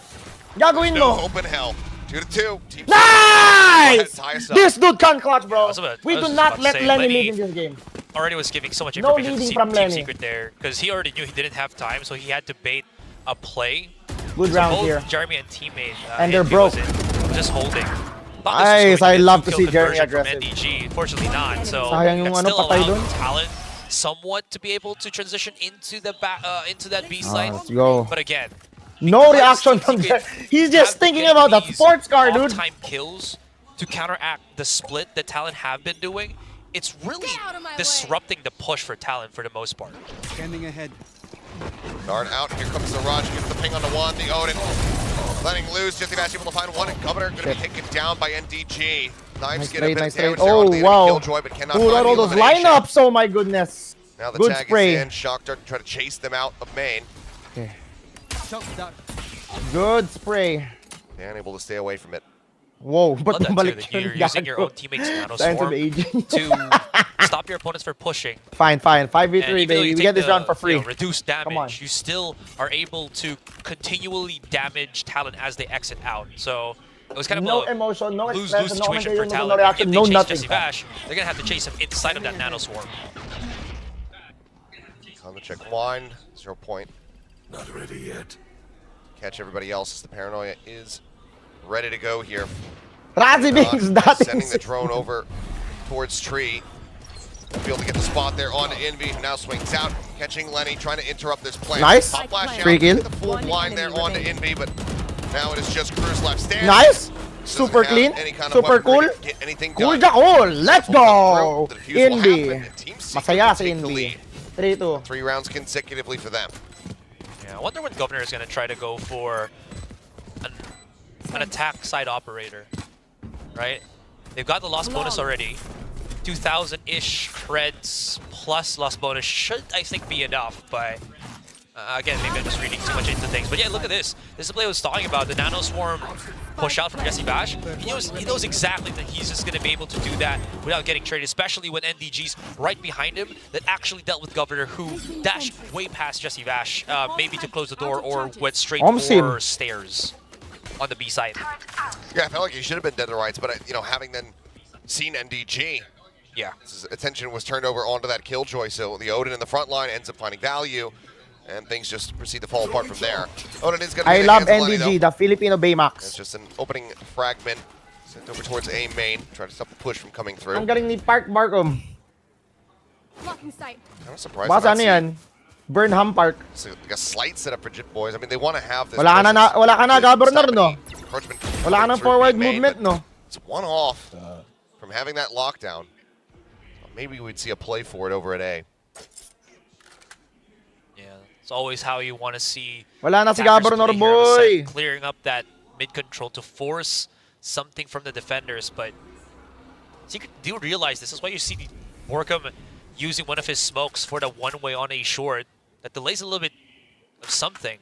S1: Gagawin
S11: No
S1: mo.
S11: open hell. 2-2. Team
S1: Nice!
S11: tie us up.
S1: This dude can't clutch, bro.
S12: I
S1: We
S12: was
S1: do
S12: just
S1: not
S12: about to
S1: let
S12: say,
S1: Lenny
S12: Lenny
S1: live in this game.
S12: Already was giving so much
S1: No
S12: information
S1: leading
S12: to
S1: from
S12: Team
S1: Lenny.
S12: Secret there because he already knew he didn't have time, so he had to bait a play.
S1: Good
S12: So
S1: round
S12: both
S1: here.
S12: Jeremy and teammate
S1: And they're
S12: Envy
S1: broke.
S12: was just holding.
S1: Nice, I love to see Jeremy
S12: From
S1: aggressive.
S12: NDG. Fortunately not. So
S1: Sayang yung
S12: that
S1: ano,
S12: still
S1: patay
S12: allowed
S1: dun.
S12: Talent somewhat to be able to transition into the into that B side.
S1: Let's go.
S12: But again,
S1: No reaction from Jeremy. He's just thinking about that sports car, dude.
S12: Time kills to counteract the split that Talent have been doing. It's really disrupting the push for Talent for the most part.
S13: Standing ahead.
S11: Guard out. Here comes the Raj. Gets the ping on the one. The Odin. Letting loose. Jesse Bash able to find one. And Governor going to be taken down by NDG. Knives
S1: Nice
S11: get a
S1: trade,
S11: bit
S1: nice
S11: of damage
S1: trade.
S11: there
S1: Oh,
S11: onto the enemy
S1: wow.
S11: Killjoy, but cannot
S1: Pull
S11: find
S1: out
S11: the
S1: all those
S11: elimination.
S1: lineups. Oh, my goodness.
S11: Now the
S1: Good
S11: tag
S1: spray.
S11: is in. Shock Dart to try to chase them out of main.
S1: Okay.
S13: Shock dart.
S1: Good spray.
S11: And able to stay away from it.
S1: Whoa,
S12: Love
S1: but
S12: that too,
S1: bumalik
S12: that you're
S1: yun,
S12: using your own
S1: gago.
S12: teammates Nano
S1: Science of
S12: Swarm
S1: aging.
S12: to stop your opponents from pushing.
S1: Fine, fine.
S12: And
S1: 5v3,
S12: even though
S1: baby.
S12: you
S1: We
S12: take
S1: get this
S12: the,
S1: round for free.
S12: you know, reduced
S1: Come on.
S12: damage, you still are able to continually damage Talent as they exit out. So it was kind of
S1: No
S12: a
S1: emotion, no
S12: lose-lose
S1: expression, no
S12: situation for
S1: commentation, no
S12: Talent.
S1: reaction,
S12: If
S1: no
S12: they chase
S1: nothing.
S12: Jesse Bash, they're going to have to chase him inside of that Nano Swarm.
S11: On the check line. 0 point.
S15: Not ready yet.
S11: Catch everybody else as the paranoia is ready to go here.
S1: Razi Bings, that
S11: Sending
S1: is...
S11: the drone over towards Tree. Be able to get the spot there on Envy, who now swings out, catching Lenny, trying to interrupt this plan.
S1: Nice.
S11: Pop flash out,
S1: Free kill.
S11: get the full blind there onto Envy, but now it is just Cruz left standing.
S1: Nice.
S11: Doesn't
S1: Super
S11: have
S1: clean.
S11: any kind of
S1: Super
S11: weapon
S1: cool.
S11: to get anything
S1: Cool
S11: done.
S1: Jackal. Let's go.
S11: The defuse will happen,
S1: Indy.
S11: and Team Secret
S1: Masaya
S11: will
S1: si
S11: take the
S1: Indy.
S11: lead.
S1: 3-2.
S11: 3 rounds consecutively for them.
S12: Yeah, I wonder when Governor is going to try to go for an attack side operator, right? They've got the loss bonus already. 2,000-ish creds plus loss bonus should, I think, be enough, but again, maybe I'm just reading too much into things. But yeah, look at this. This is the play I was talking about, the Nano Swarm push out from Jesse Bash. He knows exactly that he's just going to be able to do that without getting traded, especially when NDG's right behind him that actually dealt with Governor, who dashed way past Jesse Bash, maybe to close the door or went straight for stairs on the B side.
S11: Yeah, I felt like he should have been dead to rights, but you know, having then seen NDG,
S12: yeah,
S11: his attention was turned over onto that Killjoy, so the Odin in the front line ends up finding value, and things just proceed to fall apart from there. Odin is going to
S1: I love NDG, the Filipino Baymax.
S11: It's just an opening fragment sent over towards A main, trying to stop the push from coming through.
S1: Ang galing ni Park Markham.
S9: Blocking sight.
S11: Kind of surprised.
S1: Basta ano yan? Burnham Park.
S11: It's like a slight setup for Jit Boys. I mean, they want to have this.
S1: Wala ka na, Governor, no? Wala ka na forward
S11: main,
S1: movement, no?
S11: It's one off from having that lockdown. Maybe we'd see a play for it over at A.
S12: Yeah, it's always how you want to see
S1: Wala na si
S12: attackers
S1: Governor,
S12: play here on the side,
S1: boy.
S12: clearing up that mid control to force something from the defenders, but Secret do realize this is why you see Borkham using one of his smokes for the one-way on A short that delays a little bit of something.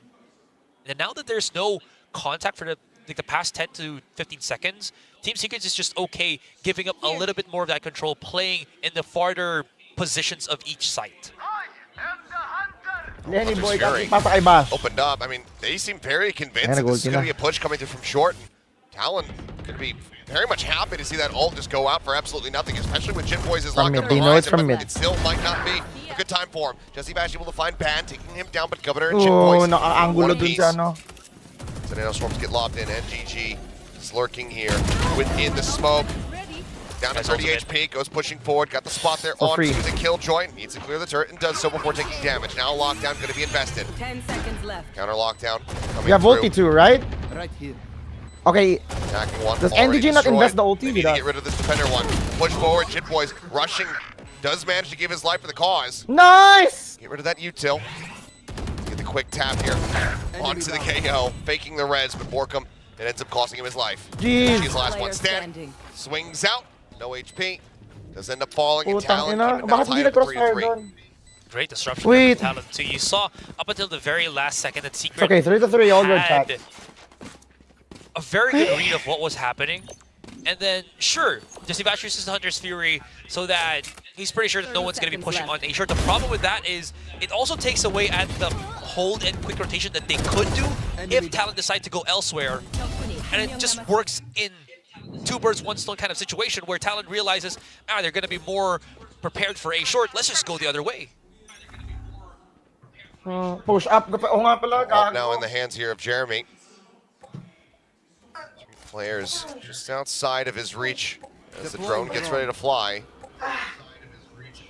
S12: And now that there's no contact for the past 10 to 15 seconds, Team Secret is just okay giving up a little bit more of that control, playing in the farther positions of each site.
S1: Lenny boy,
S11: Fury
S1: pasa kay Bash.
S11: opened up. I mean, they seem very convinced
S1: Ayan,
S11: that this is
S1: nag-ulti
S11: going to
S1: na.
S11: be a push coming through from short. Talon could be very much happy to see that ult just go out for absolutely nothing, especially with Jitboys is
S1: From
S11: locked
S1: mid.
S11: up
S1: They
S11: on the
S1: know it's
S11: horizon,
S1: from
S11: but
S1: mid.
S11: it still might not be a good time for him. Jesse Bash able to find Ban, taking him down, but Governor and
S1: Oh,
S11: Jitboys
S1: naka-angulo
S11: one
S1: dun
S11: apiece.
S1: sa ano.
S11: So now Storms get lobbed in, and GG is lurking here within the smoke. Down to 30 HP, goes pushing forward, got the spot there
S1: For
S11: on
S1: free.
S11: to the kill joint, needs to clear the turret and does so before taking damage. Now lockdown going to be invested.
S14: 10 seconds left.
S11: Counter lockdown coming
S1: You have
S11: through.
S1: ulti too, right?
S13: Right here.
S1: Okay.
S11: Attacking one.
S1: Does
S11: already
S1: NDG not
S11: destroyed.
S1: invest the ulti
S11: They
S1: with
S11: need to
S1: us?
S11: get rid of this defender one. Push forward, Jitboys rushing, does manage to give his life for the cause.
S1: Nice!
S11: Get rid of that util. Get the quick tap here onto the KO, faking the res, but Borkum, it ends up costing him his life.
S1: Jeez.
S11: She's the last one standing. Swings out, no HP. Does end up falling, and
S1: Putang
S11: Talon
S1: ina.
S11: keeping that
S1: Bakit
S11: tied
S1: hindi
S11: up at
S1: na-crossfire
S11: 3-3.
S1: doon?
S12: Great disruption
S1: Wait.
S12: from Talon too. You saw up until the very last second that Secret
S1: It's okay, 3-3, all good,
S12: had
S1: chat.
S12: a very good read of what was happening. And then, sure, Jesse Bash uses Hunter's Fury so that he's pretty sure that no one's going to be pushing on A-Short. The problem with that is it also takes away at the hold and quick rotation that they could do if Talon decide to go elsewhere. And it just works in two birds, one stone kind of situation where Talon realizes, they're going to be more prepared for A-Short. Let's just go the other way.
S1: Push up. Oo nga pala.
S11: Well, now in the hands here of Jeremy. Players just outside of his reach as the drone gets ready to fly.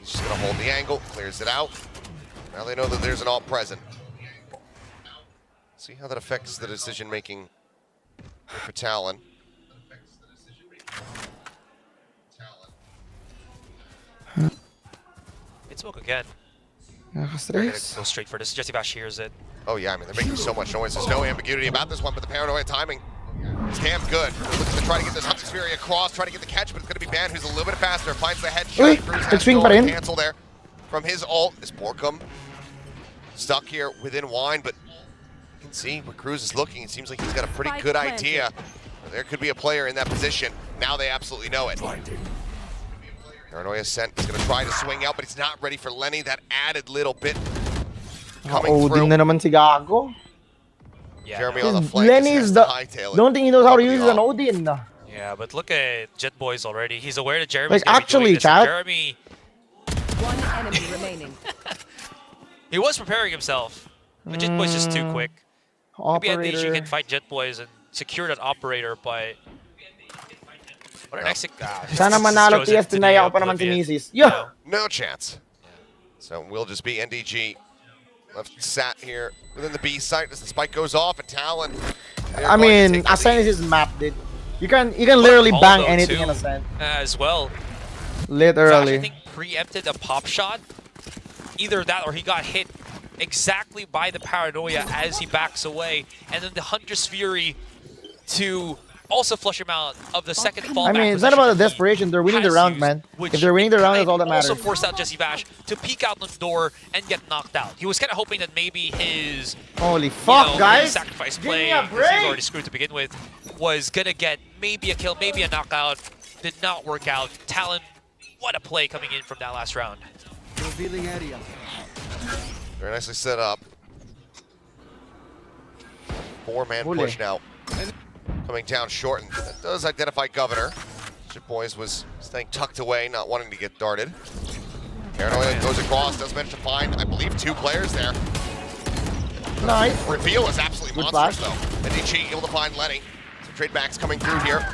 S11: He's just gonna hold the angle, clears it out. Now they know that there's an ult present. See how that affects the decision making for Talon.
S12: It's smoke again. They're gonna
S1: Nakaka-stress.
S12: go straight for this. Jesse Bash hears it.
S11: Oh yeah, I mean, they're making so much noise. There's no ambiguity about this one, but the paranoia timing is damn good. They're looking to try to get this Hunter's Fury across, try to get the catch, but it's going to be Ban, who's a little bit faster. Finds the headshot.
S1: Uy,
S11: Cruz has
S1: nag-swing
S11: to
S1: pa rin.
S11: cancel there from his ult. Is Borkum stuck here within wine, but you can see where Cruz is looking. It seems like he's got a pretty good idea. There could be a player in that position. Now they absolutely know it. Paranoia sent. He's going to try to swing out, but he's not ready for Lenny. That added little bit coming
S1: Odin
S11: through.
S1: na naman si Gago.
S12: Yeah,
S11: Jeremy
S12: no.
S11: on the flank.
S1: Lenny's the... Don't think he knows how to use an
S11: Odin.
S1: Odin.
S12: Yeah, but look at Jitboys already. He's aware that Jeremy's
S1: Like,
S12: gonna be
S1: actually,
S12: doing this.
S1: chat.
S12: Jeremy,
S14: One enemy remaining.
S12: he was preparing himself, but Jitboy's just too quick. Maybe NDG
S1: Operator.
S12: can fight Jitboys and secure that operator, but what an exit!
S1: Sana manalo TF, tinaya ko pa naman si Mrs. Yo!
S11: No chance. So we'll just be NDG left sat here within the B site as the spike goes off, and Talon.
S1: I mean, Ascent is his map, dude. You can literally
S12: Although,
S1: bang anything
S12: too,
S1: in Ascent.
S12: as well.
S1: Literally.
S12: Zash, I think, preempted a pop shot. Either that or he got hit exactly by the paranoia as he backs away, and then the Hunter's Fury to also flush him out of the second fallback.
S1: I mean, it's not about the desperation. They're winning the round, man. If they're winning the round, that's all that matters.
S12: Also forced out Jesse Bash to peek out the door and get knocked out. He was kind of hoping that maybe his
S1: Holy fuck, guys!
S12: his sacrifice
S1: Give me
S12: play,
S1: a
S12: because
S1: break!
S12: he's already screwed to begin with, was gonna get maybe a kill, maybe a knockout. Did not work out. Talon, what a play coming in from that last round.
S13: Revealing area.
S11: Very nicely set up. 4-man push now. Coming down short, and that does identify Governor. Jitboys was staying tucked away, not wanting to get darted. Paranoia goes across, does manage to find, I believe, 2 players there.
S1: Nice.
S11: Reveal is absolutely
S1: Good
S11: monstrous,
S1: flash.
S11: though. NDG able to find Lenny. Some trade backs coming through here.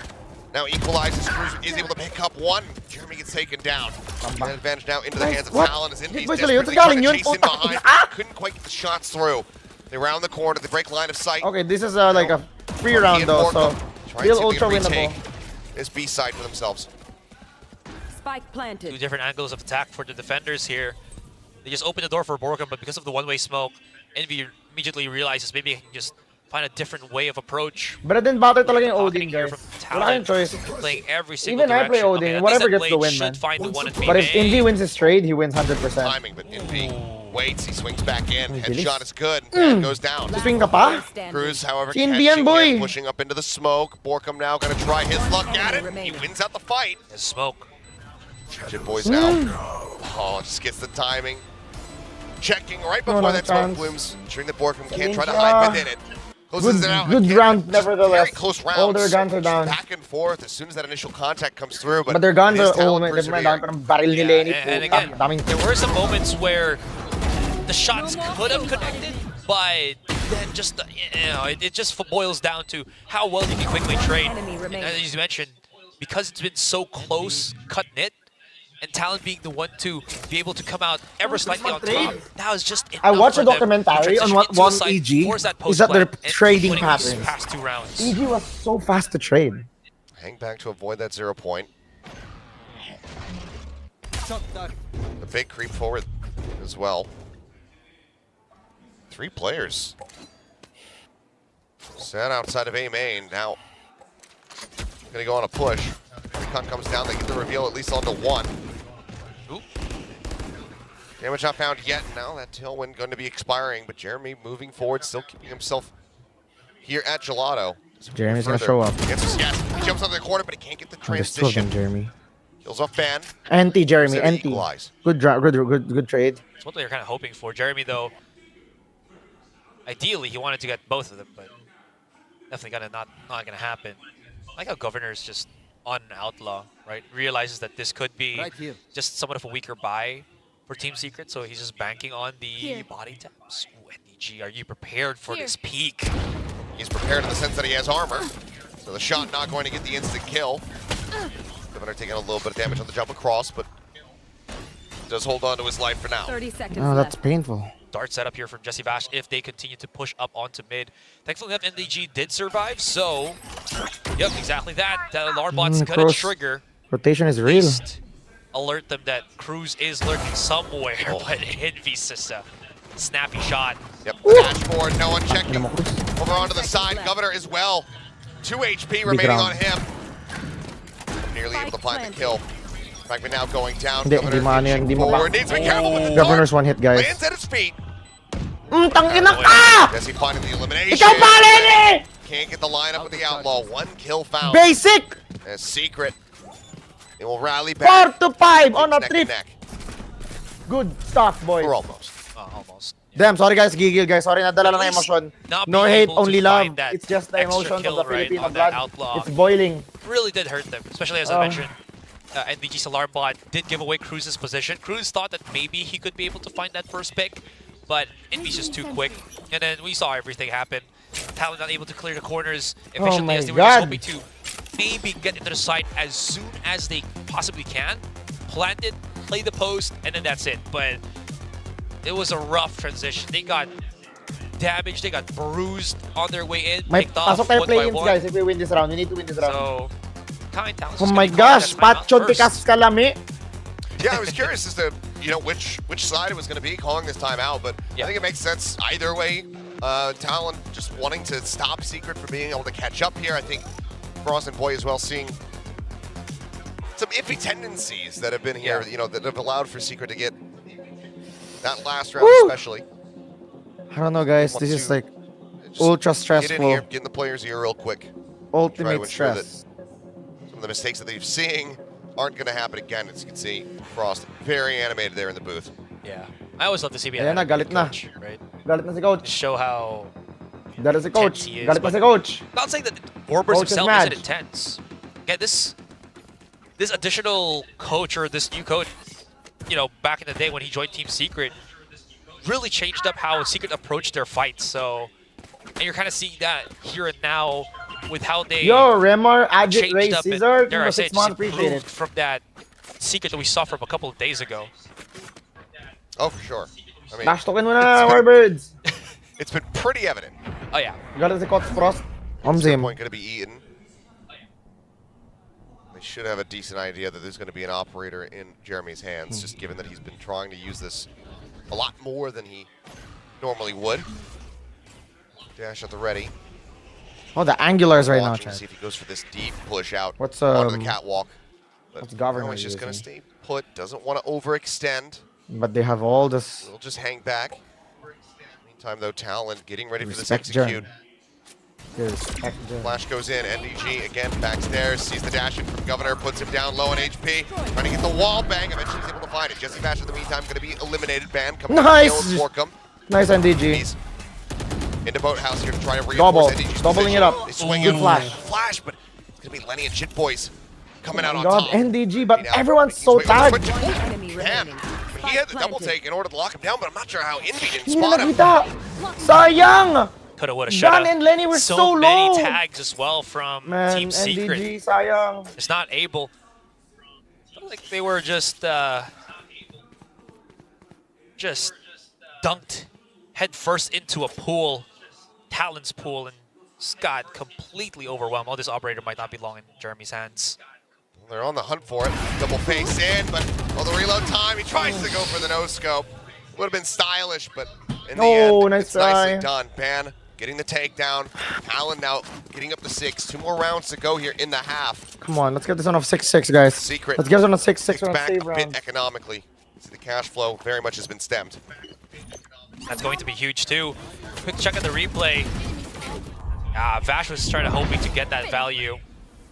S11: Now equalizes, Cruz is able to pick up one. Jeremy gets taken down. That advantage now into the hands of
S1: What?
S11: Talon as Envy's
S1: Boy,
S11: desperately
S1: galing
S11: trying to
S1: yun.
S11: chase in
S1: Puta.
S11: behind. Couldn't quite get the shots through. They round the corner, they break line of sight.
S1: Okay, this is like a free round though, so
S11: Trying
S1: still
S11: to see if
S1: ultra
S11: they can
S1: winnable.
S11: retake this B side for themselves.
S14: Spike planted.
S12: Two different angles of attack for the defenders here. They just open the door for Borkum, but because of the one-way smoke, Envy immediately realizes maybe he can just find a different way of approach.
S1: But then battle talaga yung Odin,
S12: Pocketing here
S1: guys.
S12: from
S1: Wala kayong
S12: Talon,
S1: choice.
S12: playing every single
S1: Even I play
S12: direction.
S1: Odin,
S12: Okay, at
S1: whatever
S12: least that
S1: gets the
S12: blade
S1: win,
S12: should
S1: man.
S12: find the 1 and 3
S1: But if Envy wins his trade, he wins 100%.
S11: Timing, but Envy waits, he swings back in.
S1: Ay,
S11: Headshot
S1: bilis.
S11: is good, and goes down.
S1: Swing ka pa?
S11: Cruz, however,
S1: Si Envy
S11: catching
S1: yan, boy.
S11: him, pushing up into the smoke. Borkum now gonna try his luck at it. He wins out the fight.
S12: There's smoke.
S11: Jitboys now. Oh, just gets the timing. Checking right before that smoke blooms, ensuring that Borkum can't try to hide within it. Closes it out
S1: Good
S11: again.
S1: round, nevertheless.
S11: Very close round.
S1: All their guns are down.
S11: Back and forth as soon as that initial contact comes through.
S1: But their guns
S11: it is
S1: are... Oh,
S11: Talon
S1: may
S11: persevering.
S1: down pa ng baril ni Lenny.
S12: And again, there were some moments where the shots could have connected, but then just it just boils down to how well you can quickly trade. And as you mentioned, because it's been so close, cut knit, and Talon being the one to be able to come out ever slightly on top, that was just enough.
S1: I watched
S12: for
S1: a
S12: them
S1: documentary
S12: to
S1: on
S12: transition
S1: what
S12: into a
S1: one
S12: side,
S1: EG
S12: force that
S1: is that their
S12: post play,
S1: trading
S12: and winning these
S1: patterns.
S12: past 2 rounds.
S1: EG was so fast to trade.
S11: Hang back to avoid that 0 point. The big creep forward as well. 3 players. Set outside of A main. Now, gonna go on a push. Recon comes down. They get the reveal at least onto 1.
S12: Ooh.
S11: Damage not found yet. Now that tailwind going to be expiring, but Jeremy moving forward, still keeping himself here at Gelato.
S1: Jeremy's gonna show up.
S11: Yes, he jumps onto the corner, but he can't get the
S1: There's 2 of them,
S11: transition.
S1: Jeremy.
S11: Kills off Ban.
S1: Anti Jeremy,
S11: Instead of
S1: anti.
S11: equalize.
S1: Good trade.
S12: That's what they were kind of hoping for. Jeremy, though, ideally he wanted to get both of them, but definitely not gonna happen. I like how Governor's just on Outlaw, right? Realizes that this could be just somewhat of a weaker buy for Team Secret, so he's just banking on the body taps. Ooh, NDG, are you prepared for this peak?
S11: He's prepared in the sense that he has armor, so the shot not going to get the instant kill. Governor taking a little bit of damage on the jump across, but does hold on to his life for now.
S14: 30 seconds
S1: Oh, that's painful.
S12: Dart setup here from Jesse Vash if they continue to push up onto mid. Thankfully enough, NDG did survive, so yep, exactly that. That alarm bot's gonna
S1: Cross.
S12: trigger.
S1: Rotation is real.
S12: Alert them that Cruz is lurking somewhere, but Envy's just a snappy shot.
S11: Yep, dashboard, no one checking. Over onto the side, Governor as well. 2 HP remaining on him. Nearly able to find the kill. Fragment now going down.
S1: Hindi mo
S11: Forward, needs to be careful with the
S1: Governor's 1 hit, guys.
S11: Lands at his feet.
S1: Tangina ka!
S11: Jesse finding the elimination.
S1: Ikaw pa, Lenny!
S11: Can't get the lineup with the Outlaw. 1 kill found.
S1: Basic!
S11: A secret. It will rally back.
S1: 4 to 5 on a
S11: Neck
S1: trip.
S11: to neck.
S1: Good stuff, boys.
S11: Or almost.
S12: Almost.
S1: Damn, sorry guys, gigil guys. Sorry, nadala lang ng emosyon. No hate, only love. It's just the
S12: extra
S1: emotions of
S12: kill,
S1: the
S12: right,
S1: Filipino
S12: on that
S1: blood.
S12: Outlaw.
S1: It's boiling.
S12: Really did hurt them, especially as I mentioned. NDG's alarm bot did give away Cruz's position. Cruz thought that maybe he could be able to find that first pick, but Envy's just too quick. And then we saw everything happen. Talon not able to clear the corners efficiently as they were just hoping to maybe get into the site as soon as they possibly can. Plant it, play the post, and then that's it. But it was a rough transition. They got damaged, they got bruised on their way in, picked off
S1: Pasok tayo
S12: one by
S1: play-ins,
S12: one.
S1: guys. If we win this round, we need to win this round.
S12: So, Talon's
S1: Oh
S12: just
S1: my
S12: gonna be calling
S1: gosh,
S12: that timeout
S1: Patchon
S12: first.
S1: Tikas Kalami.
S11: Yeah, I was curious as to which side it was going to be calling this timeout, but I think it makes sense either way. Talon just wanting to stop Secret from being able to catch up here. I think Frost and Boy as well seeing some iffy tendencies that have been here, that have allowed for Secret to get that last round especially.
S1: I don't know, guys. This is like ultra stressful.
S11: Get in here, get in the player's ear real quick. Try to
S1: Ultimate
S11: ensure that
S1: stress.
S11: some of the mistakes that they've seen aren't going to happen again. As you can see, Frost very animated there in the booth.
S12: Yeah, I always love to see
S1: Ayan na, galit na.
S12: coach, right?
S1: Galit na si coach.
S12: Show how
S1: Galit si coach.
S12: intense he is,
S1: Galit na
S12: but
S1: si coach.
S12: Not saying that Orbers
S1: Coach is
S12: himself
S1: mad.
S12: isn't intense. Again, this additional coach or this new coach, back in the day when he joined Team Secret, really changed up how Secret approached their fights. So, and you're kind of seeing that here and now with how they
S1: Yo, Remar, Agit,
S12: changed
S1: Ray,
S12: up and,
S1: Caesar,
S12: dare I say,
S1: 6
S12: just
S1: months, appreciate
S12: improved
S1: it.
S12: from that Secret that we saw from a couple of days ago.
S11: Oh, for sure. I mean,
S1: Bash token mo na, Warbirds.
S11: it's been pretty evident.
S12: Oh yeah.
S1: Galit si Coach Frost.
S11: Point going to be eaten. They should have a decent idea that there's going to be an operator in Jeremy's hands, just given that he's been trying to use this a lot more than he normally would. Dash at the ready.
S1: Oh, the angulars right now,
S11: Watching to
S1: Chad.
S11: see if he goes for this deep push out
S1: What's,
S11: onto the catwalk. But
S1: what's Governor
S11: he's just going to
S1: using?
S11: stay put. Doesn't want to overextend.
S1: But they have all this.
S11: He'll just hang back. Meantime, though, Talon getting ready for this
S1: Respect
S11: execute.
S1: Respect
S11: Flash goes in. NDG again backstairs. Sees the dash in from Governor. Puts him down low on HP. Trying to get the wall bang. Eventually he's able to find it. Jesse Bash in the meantime going to be eliminated. Ban coming
S1: Nice!
S11: to kill Forkum.
S1: Nice NDG.
S11: into Boathouse here to try to
S1: Double.
S11: reinforce NDG's
S1: Doubling
S11: position.
S1: it up.
S11: They swing
S1: Good
S11: in.
S1: flash.
S11: Flash, but it's going to be Lenny and Jit Boys coming out on
S1: God,
S11: top.
S1: NDG, but
S11: Now,
S1: everyone's
S11: he's
S1: so
S11: waiting for the
S1: tagged.
S11: switch.
S14: One enemy remaining.
S11: He had the double take in order to lock him down, but I'm not sure how Envy didn't
S1: Hindi na
S11: spot him.
S1: nakita. Sayang!
S12: Coulda, woulda,
S1: John
S12: shoulda.
S1: and Lenny were so
S12: many
S1: low.
S12: tags as well from
S1: Man,
S12: Team Secret.
S1: NDG, sayang.
S12: It's not able. I felt like they were just dunked head first into a pool, Talon's pool, and just got completely overwhelmed. Oh, this operator might not be long in Jeremy's hands.
S11: They're on the hunt for it. Double face in, but the reload time, he tries to go for the no-scope. Would have been stylish, but in the end,
S1: nice
S11: it's nicely
S1: try.
S11: done. Ban getting the takedown. Talon now getting up to 6. 2 more rounds to go here in the half.
S1: Come on, let's get this on a 6-6, guys.
S11: Secret.
S1: Let's get this on a 6-6
S11: Gets
S1: on a
S11: back
S1: save
S11: a
S1: round.
S11: bit economically. See, the cash flow very much has been stemmed.
S12: That's going to be huge too. Quick check at the replay. Vash was trying to hoping to get that value.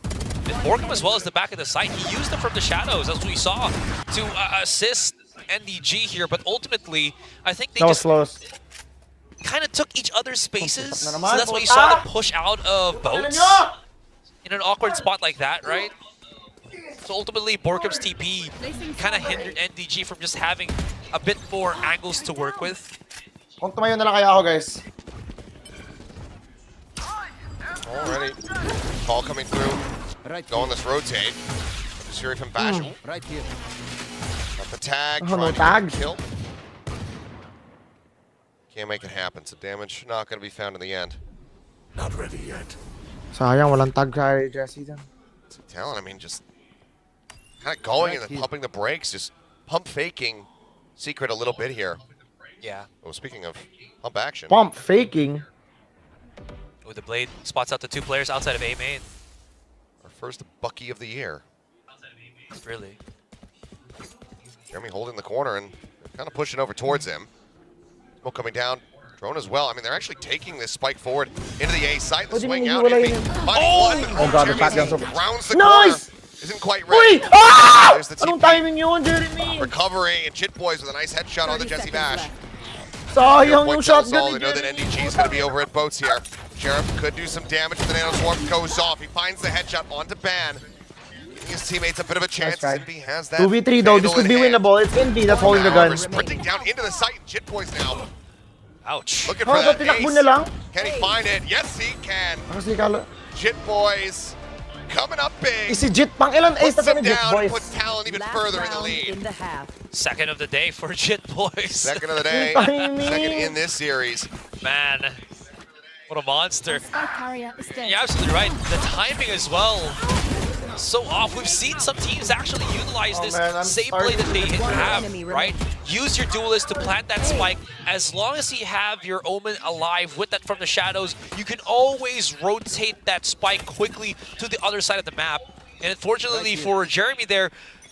S12: And Borkham as well as the back of the site. He used it from the shadows, as we saw, to assist NDG here. But ultimately, I think they just kind of took each other's spaces. So that's why you saw the push out of boats in an awkward spot like that, right? So ultimately, Borkham's TP kind of hindered NDG from just having a bit more angles to work with.
S1: Kung tumayo na lang kaya ako, guys.
S11: Already. Call coming through. Go on this rotate. Just hearing from Vash.
S13: Right here.
S11: Got the tag.
S1: Oh, no
S11: trying to
S1: tag.
S11: kill. Can't make it happen. So damage not going to be found in the end.
S15: Not ready yet.
S1: Sayang, walang tag kay Jesse dyan.
S11: Talon, I mean, just kind of going and then pumping the brakes, just pump faking Secret a little bit here.
S12: Yeah.
S11: Oh, speaking of pump action.
S1: Pump faking.
S12: Oh, the Blade spots out the 2 players outside of A main.
S11: Our first Bucky of the year.
S12: Really.
S11: Jeremy holding the corner and kind of pushing over towards him. Smoke coming down. Drone as well. I mean, they're actually taking this spike forward into the A site. The swing out.
S1: Oh, God, the shotgun.
S11: Rounds the
S1: Nice!
S11: corner. Isn't quite ready.
S1: Uy! Ah!
S11: There's the
S1: Anong
S11: TP.
S1: timing yun, Jeremy?
S11: Recovering, and Jit Boys with a nice headshot on the Jesse Vash.
S1: Sayang
S11: Point
S1: yung
S11: tells
S1: shotgun
S11: all,
S1: ni
S11: they know that
S1: Jeremy.
S11: NDG is going to be over at boats here. Sheriff could do some damage, but the Nano Swarm goes off. He finds the headshot onto Ban. Giving his teammates a bit of a chance.
S1: Nice try.
S11: Envy has that.
S1: 2v3 though, this
S11: Vandal
S1: could
S11: in
S1: be
S11: hand.
S1: winnable. It's Envy that's holding the gun.
S11: However, sprinting down into the site, Jit Boys now.
S12: Ouch.
S11: Looking for
S1: Oh,
S11: that
S1: ba't tinakbo
S11: ace.
S1: niya lang?
S11: Can he find it? Yes, he can.
S1: Kasi kala...
S11: Jit Boys coming up big.
S1: Si Jit, pang ilan ace
S11: Puts
S1: na
S11: him
S1: kami Jit
S11: down,
S1: boys?
S11: puts Talon even further in the lead.
S12: Second of the day for Jit Boys.
S11: Second of the day.
S1: Timing.
S11: Second in this series.
S12: Man, what a monster.
S4: carrier is dead.
S12: You're absolutely right. The timing as well, so off. We've seen some teams actually utilize this same play that they have, right? Use your duelist to plant that spike. As long as you have your Omen alive with that from the shadows, you can always rotate that spike quickly to the other side of the map. And unfortunately for Jeremy there,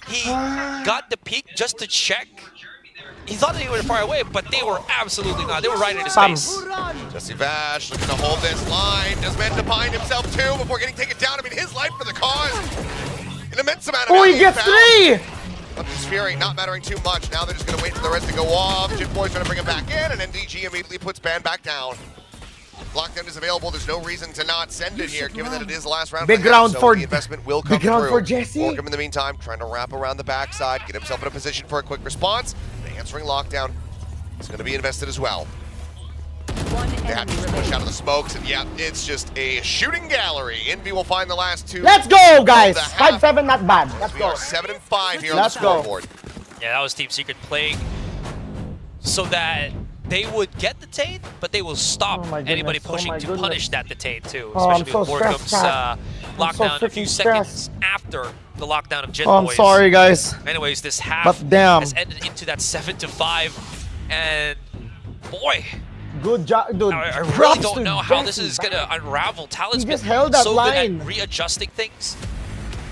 S12: he got the peek just to check. He thought they were far away, but they were absolutely not. They were right in his face.
S11: Jesse Vash looking to hold this line. Does man to bind himself too before getting taken down. I mean, his life for the cause. An immense amount of
S1: Oh, he
S11: value
S1: gets
S11: found.
S1: 3!
S11: But this Fury not mattering too much. Now they're just going to wait for the rest to go off. Jit Boy's trying to bring him back in, and NDG immediately puts Ban back down. Lockdown is available. There's no reason to not send it here, given that it is the last round.
S1: Big
S11: for him,
S1: round
S11: so
S1: for-
S11: the investment will come
S1: big round
S11: through.
S1: for Jesse.
S11: Borkham in the meantime, trying to wrap around the backside, get himself in a position for a quick response. The answering lockdown is going to be invested as well. They have to push out of the smokes, and yeah, it's just a shooting gallery. Envy will find the last 2.
S1: Let's go, guys!
S11: of the half.
S1: 5-7, not bad. Let's
S11: We
S1: go.
S11: are 7-5 here
S1: Let's
S11: on the
S1: go.
S11: scoreboard.
S12: Yeah, that was Team Secret playing so that they would get the detain, but they will stop
S1: Oh my
S12: anybody
S1: goodness, oh
S12: pushing
S1: my
S12: to
S1: goodness.
S12: punish that detain too,
S1: Oh, I'm
S12: especially
S1: so
S12: with
S1: stressed,
S12: Borkham's
S1: Pat. I'm so
S12: lockdown a few
S1: freaking
S12: seconds
S1: stressed.
S12: after the lockdown of Jit
S1: Oh, I'm
S12: Boys.
S1: sorry, guys.
S12: Anyways, this half
S1: But damn.
S12: has ended into that 7-5, and boy,
S1: Good job, dude.
S12: I really
S1: Props
S12: don't
S1: to
S12: know how this
S1: Jesse,
S12: is going to unravel. Talon's
S1: He just
S12: been
S1: held that
S12: so
S1: line.
S12: good at readjusting things.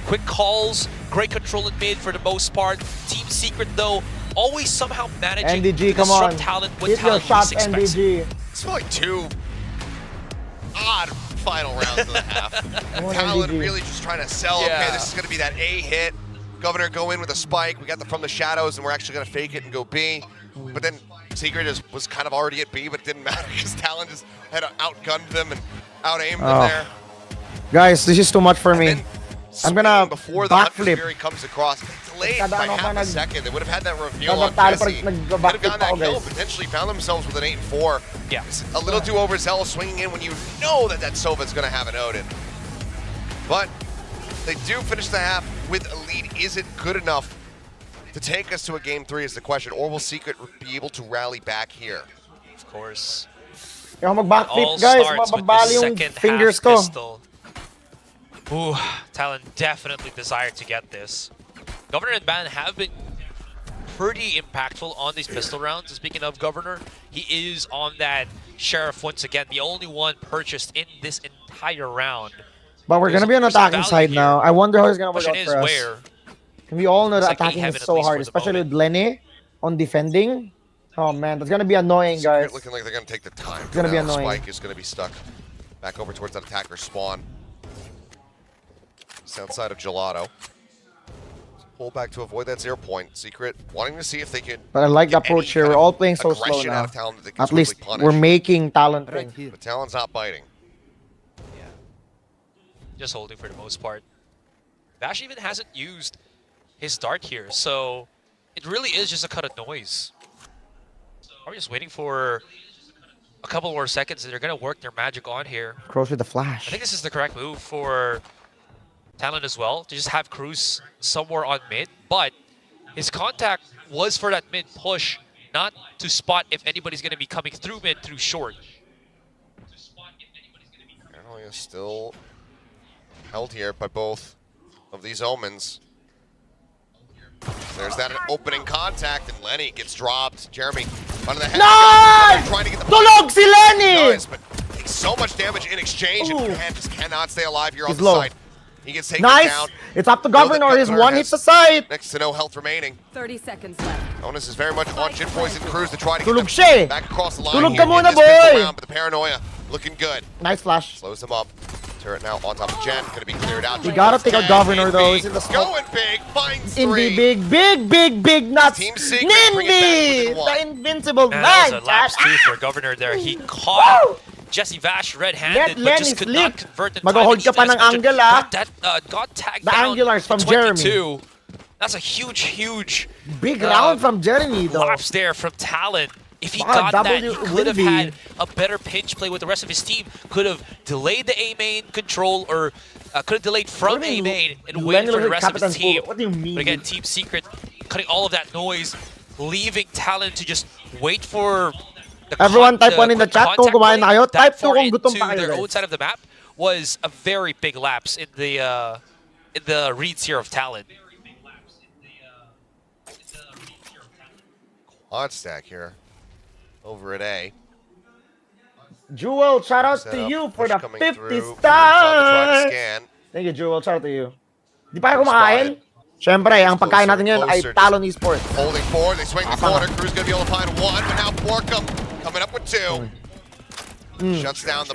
S12: Quick calls, great control in mid for the most part. Team Secret, though, always somehow managing
S1: NDG,
S12: to
S1: come
S12: disrupt
S1: on.
S12: Talon when
S1: Hit your
S12: Talon
S1: shots,
S12: least expects it.
S1: NDG.
S11: It's feel like 2 odd final rounds of the half.
S1: Come on,
S11: Talon
S1: NDG.
S11: really just trying to sell,
S12: Yeah.
S11: okay, this is going to be that A hit. Governor go in with a spike. We got the from the shadows, and we're actually going to fake it and go B. But then Secret was kind of already at B, but it didn't matter because Talon just had outgunned them and out-aimed them there.
S1: Guys, this is too much for me. I'm gonna
S11: before the Hunter's
S1: backflip.
S11: Fury comes across, delayed by half a second. They would have had that reveal on
S1: Nagtalo
S11: Jesse.
S1: pa-
S11: Could have
S1: nag-backflip
S11: gotten that
S1: ako,
S11: kill,
S1: guys.
S11: potentially found themselves with an 8-4.
S12: Yeah.
S11: It's a little too overzealous swinging in when you know that Sova's going to have an Odin. But they do finish the half with a lead. Is it good enough to take us to a game 3 is the question, or will Secret be able to rally back here?
S12: Of course.
S1: Yung
S12: All
S1: mag-backflip, guys.
S12: starts with
S1: Mababali
S12: the
S1: yung
S12: second
S1: fingers
S12: half
S1: ko.
S12: pistol. Ooh, Talon definitely desired to get this. Governor and Ban have been pretty impactful on these pistol rounds. Speaking of Governor, he is on that Sheriff once again, the only one purchased in this entire round.
S1: But we're gonna be on the attacking side now. I wonder how it's gonna work out
S12: Question
S1: for
S12: is
S1: us.
S12: where?
S1: And we all know that
S12: It's like
S1: attacking
S12: A-heaven
S1: is
S12: at
S1: so
S12: least
S1: hard,
S12: for the
S1: especially with Lenny on defending. Oh man, that's gonna be annoying, guys.
S11: Looking like they're going to take the time.
S1: It's gonna be
S11: Now
S1: annoying.
S11: Spike is going to be stuck back over towards that attacker spawn. South side of Gelato. Pull back to avoid that 0 point. Secret wanting to see if they can.
S1: But I like the
S11: get any
S1: approach here.
S11: kind
S1: We're
S11: of
S1: all playing so slow
S11: aggression out
S1: now.
S11: of Talon that they can
S1: At least
S11: swiftly punish.
S1: we're making Talon think.
S11: But Talon's not biting.
S12: Just holding for the most part. Vash even hasn't used his dart here, so it really is just a cut of noise. We're just waiting for a couple more seconds and they're going to work their magic on here.
S1: Cross with the
S12: I
S1: flash.
S12: think this is the correct move for Talon as well, to just have Cruz somewhere on mid, but his contact was for that mid push, not to spot if anybody's going to be coming through mid through short.
S11: Paranoia still held here by both of these Omens. There's that opening contact, and Lenny gets dropped. Jeremy under the head.
S1: Nice!
S11: Trying to get the
S1: Tulog si Lenny!
S11: Nice, but takes so much damage in exchange, and just cannot stay alive here on
S1: He's
S11: the
S1: low.
S11: side. He gets taken
S1: Nice!
S11: down.
S1: It's up to Governor. His one hits the side.
S11: Next to no health remaining.
S14: 30 seconds left.
S11: Onus is very much on Jit Boys and Cruz to try to get
S1: Tulog
S11: them
S1: siya eh.
S11: back across the line
S1: Tulog
S11: here
S1: ka
S11: in
S1: muna,
S11: this pistol
S1: boy!
S11: round, but the Paranoia looking good.
S1: Nice flash.
S11: Slows them up. Turret now on top of Jen. Gonna be cleared out.
S1: We gotta take out Governor though. He's in the smoke.
S11: Going big. Finds
S1: Indy
S11: three.
S1: big nuts.
S11: Team Secret bring it back
S1: Nindy!
S11: within one.
S1: The invincible
S12: And
S1: man.
S12: that was a lapse too for Governor there. He caught Jesse Vash red-handed, but just could not convert in time.
S1: Mag-hold ka pa
S12: As
S1: ng
S12: mentioned,
S1: angle, ah.
S12: got tagged
S1: The
S12: down
S1: angulars from
S12: to
S1: Jeremy.
S12: 22. That's a huge
S1: Big round from Jeremy though.
S12: lapse there from Talon. If he
S1: Wow,
S12: got that,
S1: W
S12: he could have
S1: Windy.
S12: had a better pinch play with the rest of his team. Could have delayed the A main control, or could have delayed from A main and waited for the rest of his team.
S1: What do you mean?
S12: But again, Team Secret cutting all of that noise, leaving Talon to just wait for the
S1: Everyone type 1 in the chat kung kumain na kayo. Type 2 kung gutom pa kayo,
S12: their
S1: guys.
S12: own side of the map was a very big lapse in the reads here of Talon.
S11: Quad stack here. Over at A.
S1: Jewel, shout out
S11: Set
S1: to
S11: up,
S1: you for
S11: push
S1: the
S11: coming
S1: 50
S11: through. Try to
S1: stars.
S11: scan.
S1: Thank you, Jewel. Shout out to you. Di pa kayo kumakain? Siyempre, ang pagkain natin yun ay
S11: Closer,
S1: Talon Esports.
S11: Holding forward, they swing the corner. Cruz gonna be able to find one, but now Borkum coming up with two. Shuts down the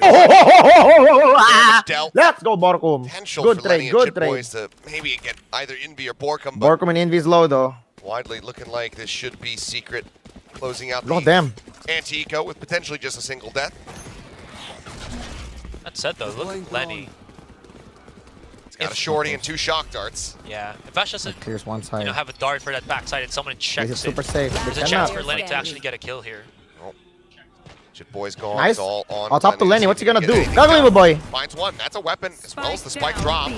S11: dealt.
S1: Let's go, Borkum.
S11: Potential
S1: Good
S11: for Lenny
S1: trade,
S11: and
S1: good
S11: Chip
S1: trade.
S11: Boys to maybe get either Envy or Borkum, but
S1: Borkum and Envy's low though.
S11: widely looking like this should be Secret closing out
S1: Oh,
S11: the
S1: damn.
S11: anti-eco with potentially just a single death.
S12: That said though, look at Lenny.
S11: It's got a shorty and two shock darts.
S12: Yeah, if Vash doesn't
S1: Clears one side.
S12: have a dart for that backside and someone checks
S1: He's
S12: it,
S1: super safe.
S12: there's
S1: They
S12: a chance
S1: cannot.
S12: for Lenny to actually get a kill here.
S11: Chip Boys gone.
S1: Nice.
S11: It's all on
S1: I'll top to Lenny. What's he gonna
S11: Get
S1: do?
S11: anything
S1: Gagawin mo,
S11: done.
S1: boy.
S11: Finds one. That's a weapon as well as the spike dropped.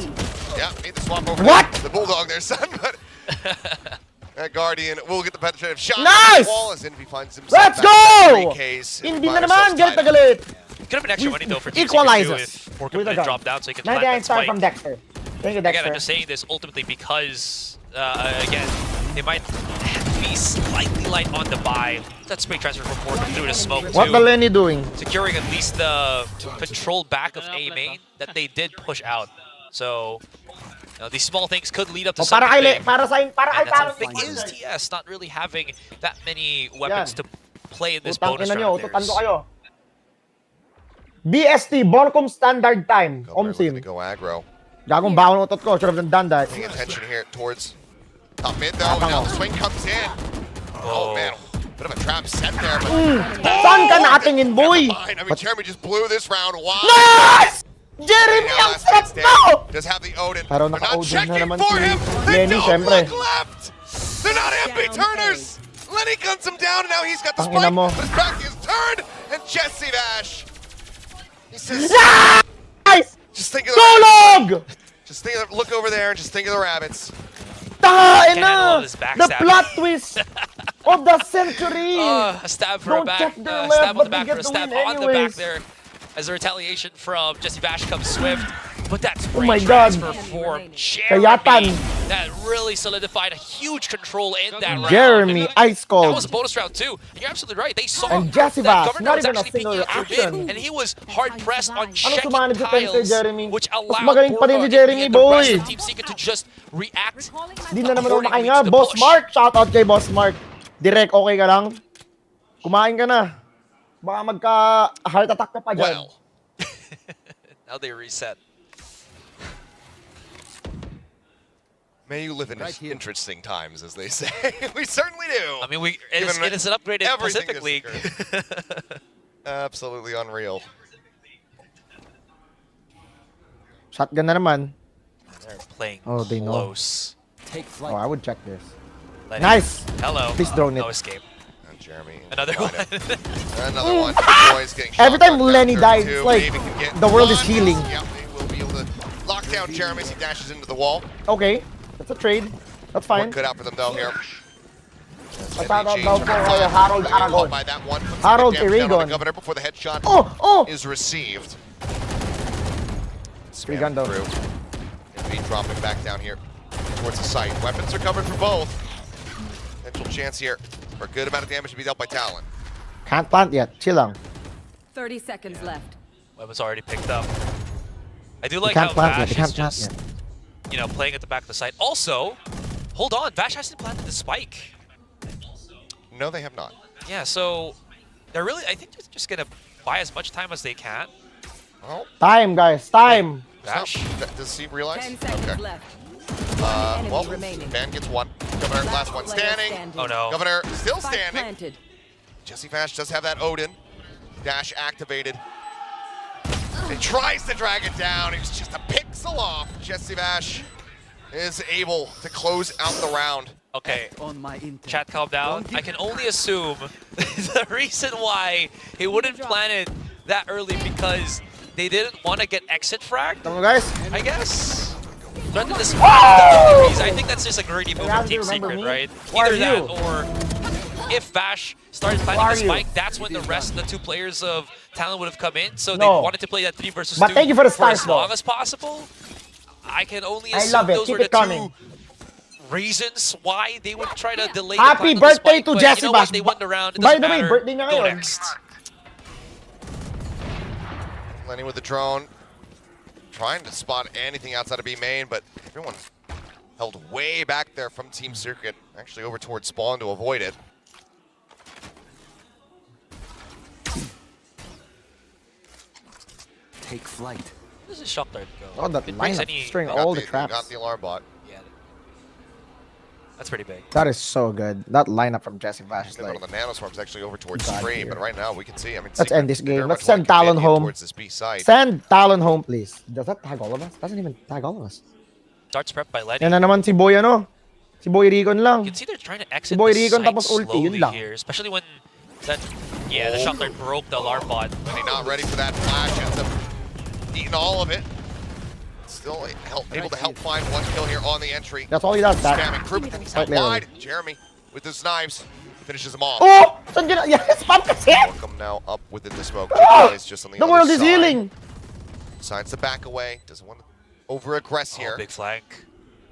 S11: Yeah, need the swap over
S1: What?
S11: the Bulldog there, son. But that Guardian will get the penetrative shot.
S1: Nice!
S11: Wall as Envy finds himself
S1: Let's
S11: back to
S1: go!
S11: that 3Ks.
S1: Hindi na naman. Galit na galit.
S12: Could have been extra money though for Team
S1: Equalizes
S12: Secret too if Borkum
S1: with a
S12: didn't
S1: gun.
S12: drop down so he can plant
S1: 99
S12: that
S1: star
S12: spike.
S1: from Dexter. Thank you,
S12: Again,
S1: Dexter.
S12: I'm just saying this ultimately because, again, they might be slightly light on the buy. That spike transfer from Borkum through the smoke
S1: What
S12: too.
S1: the Lenny doing?
S12: Securing at least the control back of A main that they did push out. So, these small things could lead up to
S1: O, para
S12: something
S1: kay
S12: big.
S1: para kay
S12: And that's
S1: Talon
S12: how big is
S1: Esports.
S12: TS, not really having that many weapons
S1: Yan.
S12: to play in this
S1: Utang
S12: bonus
S1: ina nyo,
S12: round.
S1: ututan ko kayo. BST, Borkum Standard Time.
S11: Looking to
S1: Omsim.
S11: go aggro.
S1: Gagong bawal ng utot ko. Should have done that.
S11: Paying attention here towards top mid though. Now the swing comes in. Oh man. Bit of a trap set there, but
S1: Saan ka natingin, boy?
S11: I mean, Jeremy just blew this round wide.
S1: Nice! Jeremy, ang sarap mo!
S11: Does have the Odin.
S1: Pero
S11: They're not
S1: naka-Odin na
S11: checking
S1: naman
S11: for
S1: si
S11: him. They
S1: Lenny,
S11: don't
S1: syempre.
S11: look left. They're not MP turners. Lenny guns him down, and now he's got the
S1: Tangina
S11: spike.
S1: mo.
S11: But his back is turned, and Jesse Vash. He says,
S1: Nice!
S11: just think of the
S1: Tulog!
S11: Just think of, look over there and just think of the rabbits.
S1: Tain
S12: Can't handle
S1: na!
S12: his
S1: The
S12: backstab.
S1: plot twist of the century!
S12: A stab for
S1: Don't
S12: a back,
S1: check their
S12: stab
S1: left,
S12: on the
S1: but they
S12: back for a
S1: get the
S12: stab
S1: win
S12: on the back
S1: anyways.
S12: there. As a retaliation from Jesse Bash comes Swift. But that's
S1: Oh
S12: great
S1: my God.
S12: transfer for Jeremy.
S1: Kayatan.
S12: That really solidified a huge control in that round.
S1: Jeremy, ice
S12: That
S1: cold.
S12: was a bonus round too. And you're absolutely right. They saw
S1: And Jesse
S12: that
S1: Bash,
S12: Governor
S1: not
S12: was
S1: even a
S12: actually
S1: single
S12: peeking through
S1: action.
S12: mid, and he was hard pressed on
S1: Ano
S12: checking
S1: sumanod sa Tensei,
S12: tiles,
S1: Jeremy?
S12: which
S1: Mas
S12: allowed
S1: magaling pa rin si
S12: Borgo
S1: Jeremy,
S12: and the rest
S1: boy.
S12: of Team Secret to just react.
S1: Di na naman ako
S12: accordingly
S1: makahinga.
S12: to the
S1: Boss
S12: push.
S1: Mark, shoutout kay Boss Mark. Direk, okay ka lang? Kumain ka na. Baka magka-heart attack ka pa dyan.
S11: Well,
S12: Now they reset.
S11: may you live in interesting times, as they say. We certainly do.
S12: I mean, it is an upgraded
S11: Everything
S12: Pacific
S11: is
S12: League.
S11: Absolutely unreal.
S1: Shotgun na naman.
S12: They're playing
S1: Oh, they know.
S12: close.
S13: Take
S1: Oh,
S13: flight.
S1: I would check this.
S12: Lenny.
S1: Nice!
S12: Hello.
S1: Please drone it.
S12: No escape.
S11: And Jeremy.
S12: Another one.
S11: Another one. Boys getting
S1: Every
S11: shot
S1: time
S11: down
S1: Lenny
S11: 32.
S1: dies, it's like
S11: Maybe can get
S1: the world is
S11: one.
S1: healing.
S11: Yep, they will be able to lock down Jeremy as he dashes into the wall.
S1: Okay, that's a trade. That's fine.
S11: One cut out for them though here.
S1: A shoutout daw for Harold Aragon.
S11: By that one, puts
S1: Harold
S11: the damage down on the
S1: Aragon.
S11: Governor before the headshot
S1: Oh!
S11: is received.
S1: Free gun though.
S11: Through. Indeed, dropping back down here towards the site. Weapons are covered for both. Potential chance here for a good amount of damage to be dealt by Talon.
S1: Can't plant yet. Chill lang.
S14: 30 seconds left.
S12: Weapons already picked up. I do
S1: They
S12: like
S1: can't
S12: how
S1: plant yet. They
S12: Vash
S1: can't
S12: is
S1: plant
S12: just,
S1: yet.
S12: you know, playing at the back of the site. Also, hold on, Vash hasn't planted the spike.
S11: No, they have not.
S12: Yeah, so they're really, I think they're just gonna buy as much time as they can.
S11: Well,
S1: Time, guys. Time.
S12: Vash.
S11: Does he realize?
S14: 10 seconds
S11: Okay.
S14: left.
S11: Well,
S14: remaining.
S11: Van gets one. Governor, last one standing.
S12: Oh no.
S11: Governor still
S14: Spike
S11: standing.
S14: planted.
S11: Jesse Vash does have that Odin. Dash activated. It tries to drag it down. It's just a pixel off. Jesse Vash is able to close out the round.
S12: Okay,
S13: On my intel.
S12: chat, calm down. I can only assume the reason why he wouldn't plan it that early because they didn't want to get exit fragged,
S1: Come on, guys.
S12: I guess. Threaten this I think that's just a greedy move from Team
S1: remember
S12: Secret,
S1: me?
S12: right?
S1: Who are
S12: Either that
S1: you?
S12: or if Vash started
S1: Who
S12: planting
S1: are
S12: the
S1: you?
S12: spike, that's when the rest of the two players of Talon would have come in. So they
S1: No.
S12: wanted to play that 3 versus 2
S1: But thank you for the stars,
S12: as long
S1: though.
S12: as possible. I can only
S1: I
S12: assume
S1: love it.
S12: those
S1: Keep
S12: were the
S1: it coming.
S12: two reasons why they would try to delay
S1: Happy
S12: the plan of the
S1: birthday
S12: spike,
S1: to
S12: but
S1: Jesse
S12: you know what?
S1: Bash.
S12: They won the round. It
S1: By
S12: doesn't
S1: the way,
S12: matter.
S1: birthday niya
S12: Go
S1: ngayon.
S12: next.
S11: Lenny with the drone. Trying to spot anything outside of B main, but everyone's held way back there from Team Secret. Actually over towards spawn to avoid it.
S13: Take flight.
S12: This is shock dart go.
S1: Oh, that
S12: If it breaks
S1: lineup
S12: any-
S1: string
S11: Got
S1: all the
S11: Got
S1: traps.
S11: the alarm bot.
S12: Yeah. That's pretty big.
S1: That is so good. That lineup from Jesse Vash is
S11: Been
S1: like...
S11: on the nanoswarms actually over towards
S1: God
S11: Stream,
S1: tier.
S11: but right now we can see. I mean,
S1: Let's
S11: Secret
S1: end this
S11: very
S1: game.
S11: much
S1: Let's send
S11: want to
S1: Talon
S11: get in
S1: home.
S11: towards this B site.
S1: Send Talon home, please. Does that tag all of us? Doesn't even tag all of us.
S12: Darts prep by Lenny.
S1: Yan na naman si Boy, ano? Si Boy Recon
S12: You
S1: lang.
S12: can see they're trying to exit
S1: Boy
S12: the
S1: Recon
S12: site
S1: tapos ulti, yun
S12: slowly
S1: lang.
S12: here, especially when that, the shock dart broke the alarm bot.
S11: Lenny not ready for that flash. Ends up eating all of it. Still able to help find one kill here on the entry.
S1: That's all he does, that.
S11: Spamming crew, but then he's out
S1: Quite
S11: wide. Jeremy with his knives finishes him off.
S1: Oh! Saan gina... Yes, spam kasi!
S11: Welcome now up within the smoke.
S1: Oh!
S11: Is just on the
S1: The
S11: other
S1: world is
S11: side.
S1: healing!
S11: Decides to back away. Doesn't want to over-aggress here.
S12: Oh, big flank.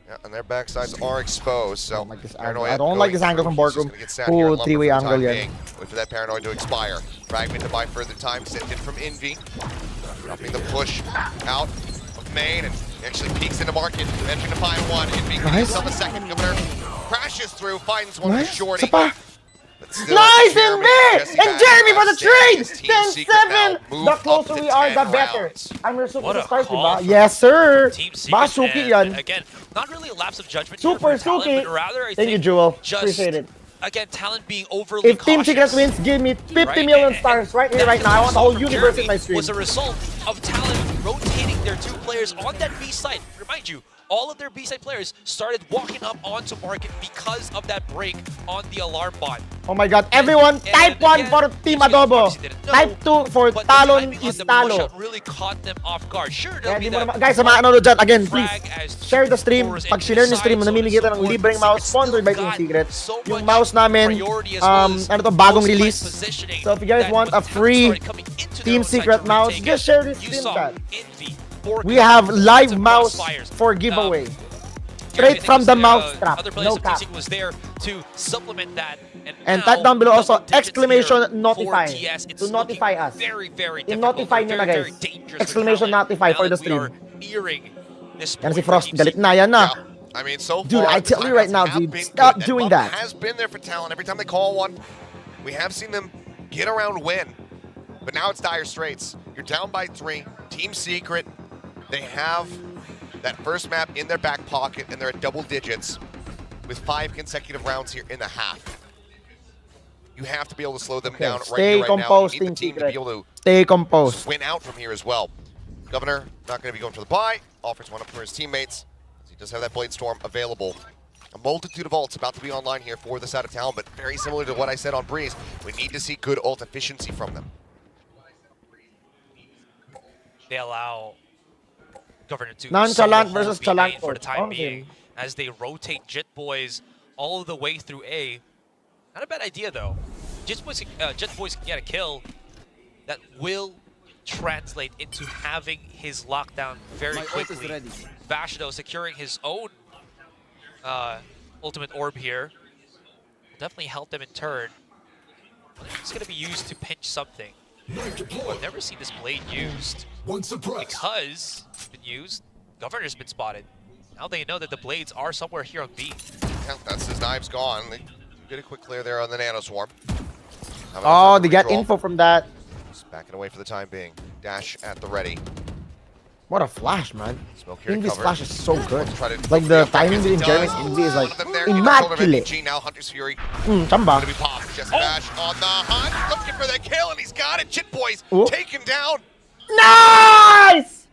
S11: Yeah, and their backsides are exposed, so
S1: like this
S11: Paranoid
S1: angle. I don't like this
S11: going
S1: angle from
S11: through. He's just
S1: Borgum.
S11: gonna get sat here and lumber
S1: Three-way
S11: for the
S1: angle
S11: time
S1: yan.
S11: being. Wait for that Paranoid to expire. Fragment to buy further time, sent in from Envy. Dropping the push out of main, and he actually peeks into market. Entering to find one. Envy can
S1: Nice.
S11: himself a second. Governor crashes through, finds one with a
S1: Nice.
S11: shorty.
S1: Isa pa.
S11: But still,
S1: Nice,
S11: Jeremy,
S1: Envy!
S11: Jesse
S1: And
S11: Bash
S1: Jeremy for the
S11: has stayed.
S1: trade!
S11: His Team Secret now
S1: 10-7!
S11: moved
S1: The
S11: up
S1: closer
S11: to
S1: we are, the
S11: 10
S1: better.
S11: rounds.
S1: I'm your super
S12: What a
S1: stars,
S12: call
S1: diba?
S12: from
S1: Yes, sir!
S12: Team Secret.
S1: Baka suki
S12: And
S1: yan.
S12: again, not really a lapse of judgment
S1: Super
S12: here for Talon,
S1: suki.
S12: but rather I
S1: Thank you,
S12: think
S1: Jewel.
S12: just
S1: Appreciate it.
S12: again, Talon being overly
S1: If Team Secret
S12: cautious,
S1: wins, give me 50
S12: right?
S1: million stars right here,
S12: That
S1: right now. I want the
S12: we
S1: whole
S12: saw from
S1: universe in
S12: Jeremy
S1: my stream.
S12: was a result of Talon rotating their 2 players on that B site. Remind you, all of their B site players started walking up onto market because of that break on the alarm bot.
S1: Oh my god, everyone, type 1 for Team Adobo. Type 2 for
S12: But
S1: Talon
S12: the timing
S1: is
S12: on the push
S1: Talo.
S12: out really caught them off guard. Sure,
S1: Kaya
S12: there'll be
S1: di mo
S12: that
S1: naman, guys, sa mga nanonood dyan, again, please,
S12: frag as
S1: share the stream.
S12: fours
S1: Pag
S12: and
S1: share nyo stream,
S12: sides,
S1: namili
S12: so
S1: kita ng
S12: forth.
S1: libreng mouse sponsored by Team
S12: Got
S1: Secret.
S12: so
S1: Yung
S12: much
S1: mouse namin,
S12: priority as well as
S1: ano to, bagong
S12: post-fight
S1: release.
S12: positioning
S1: So if you guys
S12: that
S1: want a
S12: when Talon
S1: free
S12: started coming into their
S1: Team
S12: own site
S1: Secret
S12: to
S1: mouse,
S12: retake
S1: just
S12: it,
S1: share this
S12: you
S1: stream
S12: saw
S1: chat.
S12: Envy,
S1: We have live
S12: Borkum,
S1: mouse
S12: Crossfires.
S1: for giveaway.
S12: Jeremy,
S1: Straight from the mouse
S12: other
S1: trap,
S12: players
S1: no
S12: of Team
S1: cap.
S12: Secret was there to supplement that.
S1: And
S12: now,
S1: type down below also
S12: double digits
S1: exclamation
S12: here
S1: notify
S12: for TS. It's
S1: to notify
S12: looking
S1: us.
S12: Very, very
S1: I-notify
S12: difficult.
S1: nyo na,
S12: Very,
S1: guys.
S12: very dangerous
S1: Exclamation
S12: for Talon.
S1: notify for
S12: Now
S1: the
S12: that we are
S1: stream.
S12: nearing this
S1: Yan si
S12: point for
S1: Frost,
S12: Team
S1: galit
S12: Secret.
S1: na yan na.
S11: I mean, so
S1: Dude,
S11: far,
S1: I tell
S11: the
S1: you right
S11: timeouts
S1: now,
S11: have
S1: dude,
S11: been
S1: stop
S11: good. That
S1: doing
S11: bump
S1: that.
S11: has been there for Talon. Every time they call one, we have seen them get around win. But now it's dire straits. You're down by 3. Team Secret, they have that first map in their back pocket, and they're at double digits with 5 consecutive rounds here in the half. You have to be able to slow them down right
S1: Stay
S11: here, right
S1: composed,
S11: now. You need
S1: Team
S11: the team to
S1: Secret.
S11: be able to
S1: Stay composed.
S11: win out from here as well. Governor not going to be going for the buy. Offers one up for his teammates. He does have that Blade Storm available. A multitude of ults about to be online here for this side of town, but very similar to what I said on Breeze. We need to see good ult efficiency from them.
S12: They allow Governor to
S1: Nonchalant
S12: solo
S1: versus
S12: hold B main
S1: chalant
S12: for the time
S1: okay.
S12: being as they rotate Jit Boys all the way through A. Not a bad idea though. Jit Boys can get a kill that will translate into having his lockdown very
S13: My ult is
S12: quickly.
S13: ready.
S12: Vashido securing his own ultimate orb here. Will definitely help them in turn. It's going to be used to pinch something. I've never seen this blade used. Because it's been used, Governor's been spotted. Now they know that the blades are somewhere here on B.
S11: Yeah, that's his knives gone. They get a quick clear there on the Nano Swarm.
S1: Oh, they got info from that.
S11: Just backing away for the time being. Dash at the ready.
S1: What a flash, man.
S11: Smoke here to
S1: Envy's
S11: cover.
S1: flash is so good.
S11: Try to
S1: Like the
S11: free up
S1: timing
S11: Envy
S1: between Jeremy's
S11: does.
S1: Envy is like
S11: One of them there, in control of
S1: immaculate.
S11: MVG now. Hunter's Fury
S1: Chamba.
S11: going to be popped. Jesse Bash on the hunt, looking for the kill, and he's got it. Jit Boys
S1: Ooh.
S11: taken down.
S1: Nice!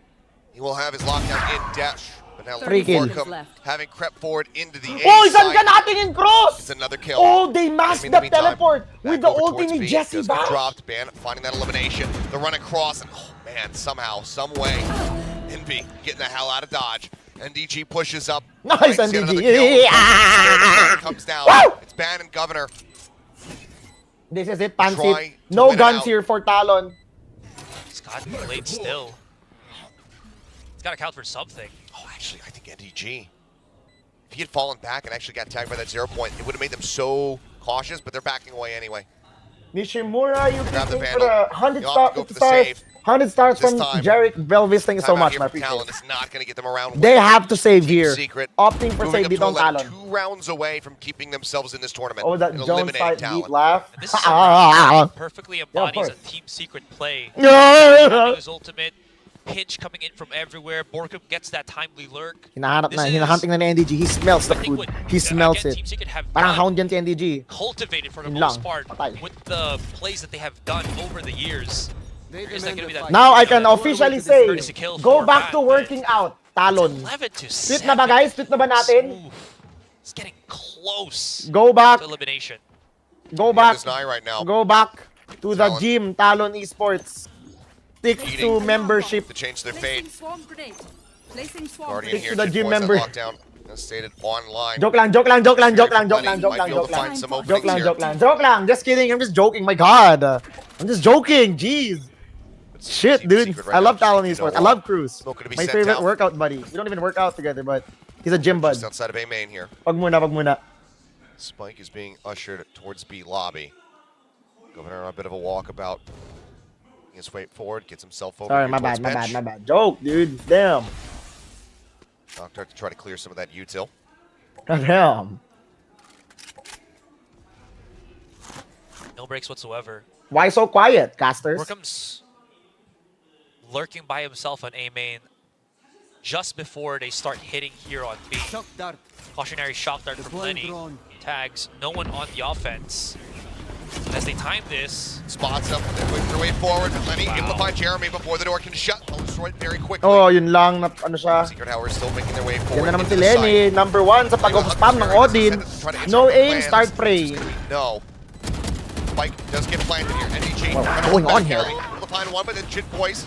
S11: He will have his lockdown in dash. But now
S1: Free kill.
S11: Borkum having crept forward into the A
S1: Oh, isang
S11: side.
S1: ka natin in cross!
S11: It's another kill.
S1: Oh, they masked
S11: In the
S1: the
S11: meantime,
S1: teleport with the
S11: back over
S1: ulti
S11: towards
S1: ni
S11: B.
S1: Jesse
S11: Does get
S1: Bash.
S11: dropped. Ban finding that elimination. The run across, and oh man, somehow, some way, Envy getting the hell out of dodge. NDG pushes up.
S1: Nice,
S11: Banks yet
S1: NDG.
S11: another kill.
S1: Yeah.
S11: Comes down.
S1: Woo!
S11: It's Ban and Governor.
S1: This is it,
S11: Try
S1: Pansit.
S11: to
S1: No
S11: win it
S1: guns
S11: out.
S1: here for Talon.
S12: He's got the blade still. It's got to count for something.
S11: Oh, actually, I think NDG. If he had fallen back and actually got tagged by that 0 point, it would have made them so cautious, but they're backing away anyway.
S1: Nishimura, you
S11: Grab the
S1: can for
S11: Vandal.
S1: the 100
S11: You'll have to go for the
S1: stars.
S11: save.
S1: 100 stars
S11: This
S1: from
S11: time,
S1: Jarek Belvis. Thank you so
S11: Timeout
S1: much,
S11: here
S1: my
S11: from
S1: appreciate
S11: Talon
S1: it.
S11: is not going to get them around.
S1: They have to save
S11: Team
S1: here.
S11: Secret
S1: Opting for
S11: moving
S1: save
S11: up
S1: beat
S11: to
S1: on
S11: 11,
S1: Talon.
S11: 2 rounds away from keeping themselves in this tournament.
S1: Oh, that
S11: and
S1: Jones
S11: eliminating
S1: fight
S11: Talon.
S1: beat laugh.
S12: And this is a round that perfectly embodies a team secret play. Having his ultimate, pinch coming in from everywhere. Borkum gets that timely lurk.
S1: Hinahanap
S12: This
S1: na,
S12: is-
S1: hinahunting na ni NDG. He smells the
S12: I think
S1: food.
S12: what,
S1: He smells
S12: again,
S1: it.
S12: Team Secret have
S1: Parang
S12: done,
S1: hound yan si NDG.
S12: cultivated for the
S1: Yun
S12: most
S1: lang.
S12: part
S1: Patay.
S12: with the plays that they have done over the years. There is not going to be that.
S1: Now I can officially say,
S12: courtesy kill
S1: go
S12: for
S1: back to
S12: Bat,
S1: working out. Talon.
S12: 11 to
S1: Tweet
S12: 7.
S1: na ba guys? Tweet na ba natin?
S12: Smooth. It's getting close
S1: Go back.
S12: to elimination.
S1: Go back.
S11: This nine right now.
S1: Go back to the
S11: Talon.
S1: gym, Talon Esports. Stick to
S11: Eating
S1: membership.
S11: to change their fate.
S14: Swarm grenade. Placing swarm
S11: Guardian
S14: grenade.
S11: here,
S1: to the
S11: Jit
S1: gym
S11: Boys at
S1: member.
S11: lockdown. As stated online.
S1: Joke lang, joke lang, joke lang, joke lang, joke
S11: Plenty
S1: lang, joke
S11: might
S1: lang,
S11: be able
S1: joke
S11: to
S1: lang.
S11: find some
S1: Joke
S11: openings
S1: lang,
S11: here.
S1: joke lang, joke lang. Just kidding. I'm just joking. My God. I'm just joking. Jeez. Shit,
S11: Team
S1: dude.
S11: Secret right
S1: I
S11: now,
S1: love
S11: just
S1: Talon
S11: thinking,
S1: Esports.
S11: you
S1: I
S11: know
S1: love
S11: what?
S1: Cruz.
S11: Smoke gonna be
S1: My
S11: sent
S1: favorite
S11: out.
S1: workout buddy. We don't even work out together, but he's a gym bud.
S11: Just outside of A main here.
S1: Wag muna, wag muna.
S11: Spike is being ushered towards B lobby. Governor on a bit of a walkabout. He gets way forward, gets himself over
S1: Sorry,
S11: here
S1: my
S11: towards
S1: bad, my
S11: bench.
S1: bad, my bad. Joke, dude. Damn.
S11: Doctor to try to clear some of that util.
S1: Damn.
S12: No breaks whatsoever.
S1: Why so quiet, casters?
S12: Borkum's lurking by himself on A main. just before they start hitting here on B. Cautionary shock dart from Lenny. Tags no one on the offense. As they time this.
S11: Spots up, they're moving their way forward. Lenny able to find Jeremy before the door can shut. They'll destroy it very quickly.
S1: Oh, yun lang. Ano siya.
S11: Secret Hour is still making their way forward.
S1: Yan na naman si Lenny. Number 1 sa pag-spam ng Odin. No aim, start praying.
S11: No. Spike does get planted here. NDG.
S1: What's going on here?
S11: Able to find one, but then Jit Boys.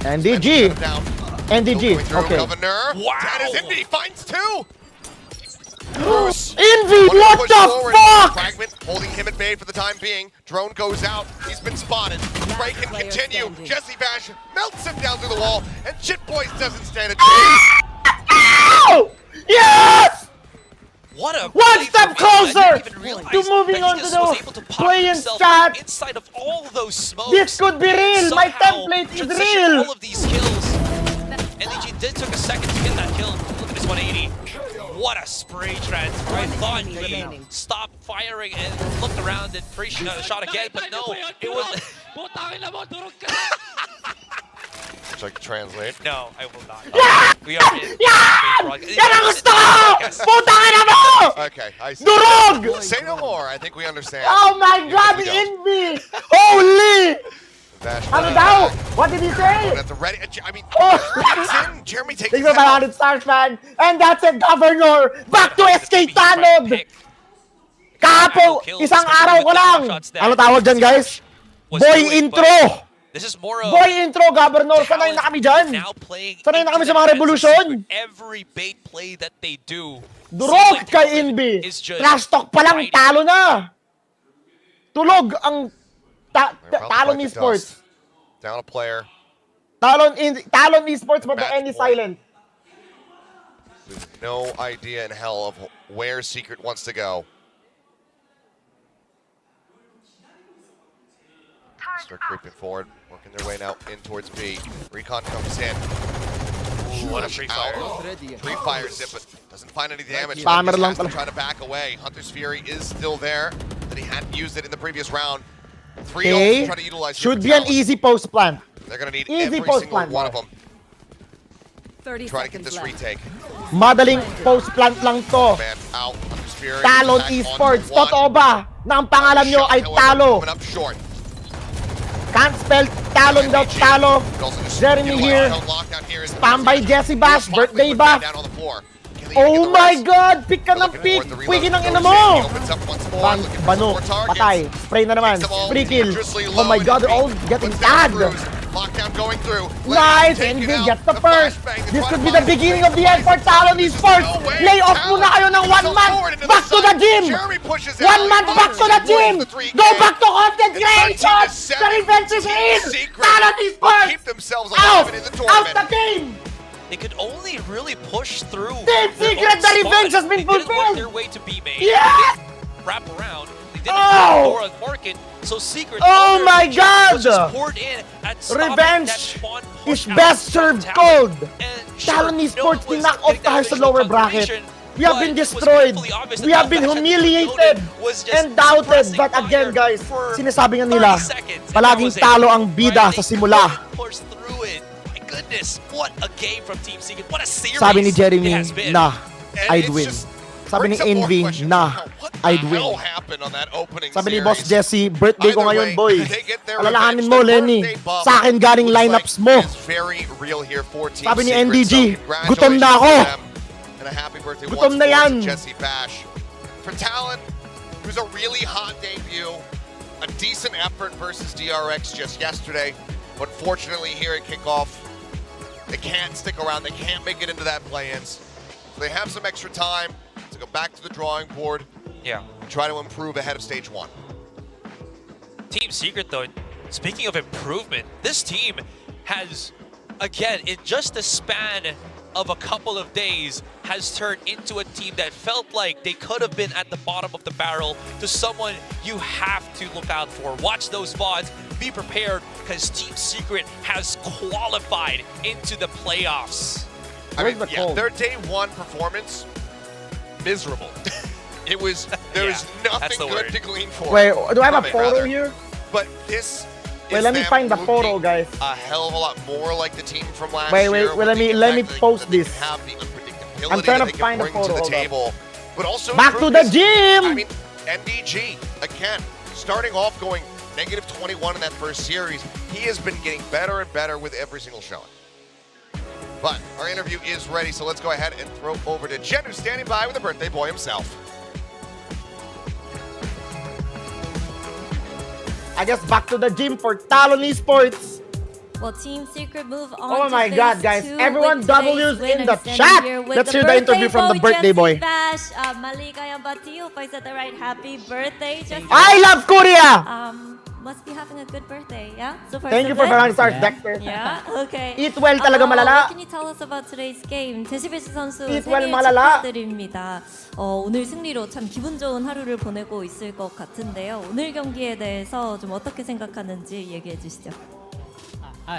S1: NDG. NDG. Okay.
S11: Governor. Wow. That is Indy. Finds 2.
S1: Envy, what the fuck?
S11: Fragment holding him at bay for the time being. Drone goes out. He's been spotted. Spray can continue. Jesse Bash melts him down through the wall, and Jit Boys doesn't stand a chance.
S1: Ow! Yes!
S12: What a
S1: one step closer
S12: to
S1: moving on to the play-in stat.
S12: Inside of all those smokes.
S1: This could be real. My template is real.
S12: All of these kills. NDG did took a second to get that kill. Look at this 180. What a spray transfer. I thought he stopped firing and looked around and shot again, but no, it was...
S11: Would you like to translate?
S12: No, I will not.
S1: Yeah!
S12: We are in
S1: Yan ang gusto ko! Putangin na mo!
S11: Okay, I see.
S1: Durog!
S11: Say no more. I think we understand.
S1: Oh my God, the Envy! Holy! Ano daw? What did he say?
S11: At the ready, I mean, in. Jeremy takes
S1: Thanks for 500 stars, man. And that's it, Governor. Back to SK Tanod. Kahapon, isang araw ko lang. Ano tawag dyan, guys? Boy intro.
S12: This is more of
S1: Boy intro, Governor. Sanay na kami dyan. Sanay na kami sa mga revolution.
S12: Every bait play that they do.
S1: Durog kay Envy. Trash talk pa lang, talo na. Tulog ang Talon Esports.
S11: Down a player.
S1: Talon Esports, but the end is silent.
S11: No idea in hell of where Secret wants to go. Start creeping forward, working their way now in towards B. Recon comes in. Ooh, what a pre-fire. Pre-fires it, but doesn't find any damage.
S1: Spammer lang
S11: He's trying to back away. Hunter's Fury is still there, but he hadn't used it in the previous round.
S1: Okay, should be an easy post plant.
S11: They're gonna need
S1: easy
S11: every
S1: post
S11: single
S1: plant,
S11: one of them.
S14: 30
S11: Try to get this retake.
S1: Madaling post plant lang to.
S11: Man out. Hunter's Fury.
S1: Talon Esports, totoo ba na ang pangalan nyo ay Talo? Can't spell Talon daw Talo. Jeremy here. Spam by Jesse Bash, birthday ba? Oh my God! Pick ka ng pick! Pwede ng ina mo! Bano, patay. Spray na naman. Free kill. Oh my God, they're all getting tagged.
S11: Lockdown going through.
S1: Nice! Envy gets the first. This could be the beginning of the end for Talon Esports. Lay off muna kayo ng 1 month. Back to the gym! 1 month back to the gym! Go back to content creation! The revenge is in! Talon Esports! Out! Out the game!
S12: They could only really push through.
S1: Team Secret, the revenge has been fulfilled!
S12: They didn't work their way to B main.
S1: Yes!
S12: They didn't wrap around. They didn't have Dora on market. So Secret
S1: oh my God!
S12: was just poured in at
S1: Revenge is best served cold. Talon Esports knock off tayo sa lower bracket. We have been destroyed. We have been humiliated and doubted. But again, guys, sinasabi nga nila, palaging talo ang bida sa simula.
S12: Goodness, what a game from Team Secret. What a series.
S1: Sabi ni Jeremy, nah, I'd win. Sabi ni Envy, nah, I'd win. Sabi ni Boss Jesse, birthday ko ngayon, boy. Alalahanin mo, Lenny. Sa akin galing lineups mo. Sabi ni NDG, gutom na ako. Gutom na yan.
S11: For Talon, who's a really hot debut, a decent effort versus DRX just yesterday, but fortunately here at kickoff, they can't stick around. They can't make it into that play-ins. So they have some extra time to go back to the drawing board.
S12: Yeah.
S11: Try to improve ahead of stage 1.
S12: Team Secret, though, speaking of improvement, this team has, again, in just a span of a couple of days, has turned into a team that felt like they could have been at the bottom of the barrel to someone you have to look out for. Watch those VODs. Be prepared, because Team Secret has qualified into the playoffs.
S11: I mean, yeah, their day 1 performance, miserable. There was nothing good to glean for.
S1: Wait, do I have a photo here?
S11: But this
S1: Wait, let me
S11: them
S1: find the
S11: looking
S1: photo, guys.
S11: a hell of a lot more like the team from last
S1: Wait,
S11: year.
S1: let me post this.
S11: Have the unpredictability
S1: I'm trying
S11: that
S1: to
S11: they
S1: find
S11: can
S1: the
S11: bring
S1: photo.
S11: to the
S1: Hold on.
S11: table, but also
S1: Back to the
S11: improvements.
S1: gym!
S11: I mean, NDG again, starting off going -21 in that first series. He has been getting better and better with every single showing. But our interview is ready, so let's go ahead and throw over to Jen, who's standing by with the birthday boy himself.
S1: I guess back to the gym for Talon Esports.
S4: Well, Team Secret move on.
S1: Oh
S4: to
S1: my
S4: phase
S1: God, guys.
S4: 2
S1: Everyone
S4: with
S1: W's
S4: today's
S1: in the
S4: winner,
S1: chat.
S4: standing here with
S1: Let's hear the interview from the birthday boy.
S4: Bash, maligayang bati. Hope I said that right. Happy birthday, Jesse.
S1: I love Korea!
S4: Must be having a good birthday, yeah? So far,
S1: Thank
S4: so
S1: you for
S4: good?
S1: 500 stars, Dexter.
S4: Yeah, okay.
S1: Eat well talaga malala.
S4: What can you tell us about today's game? 제시베시 선수
S1: Eat well
S4: 생일
S1: malala.
S4: 축하드립니다. 오늘 승리로 참 기분 좋은 하루를 보내고 있을 것 같은데요. 오늘 경기에 대해서 좀 어떻게 생각하는지 얘기해 주시죠.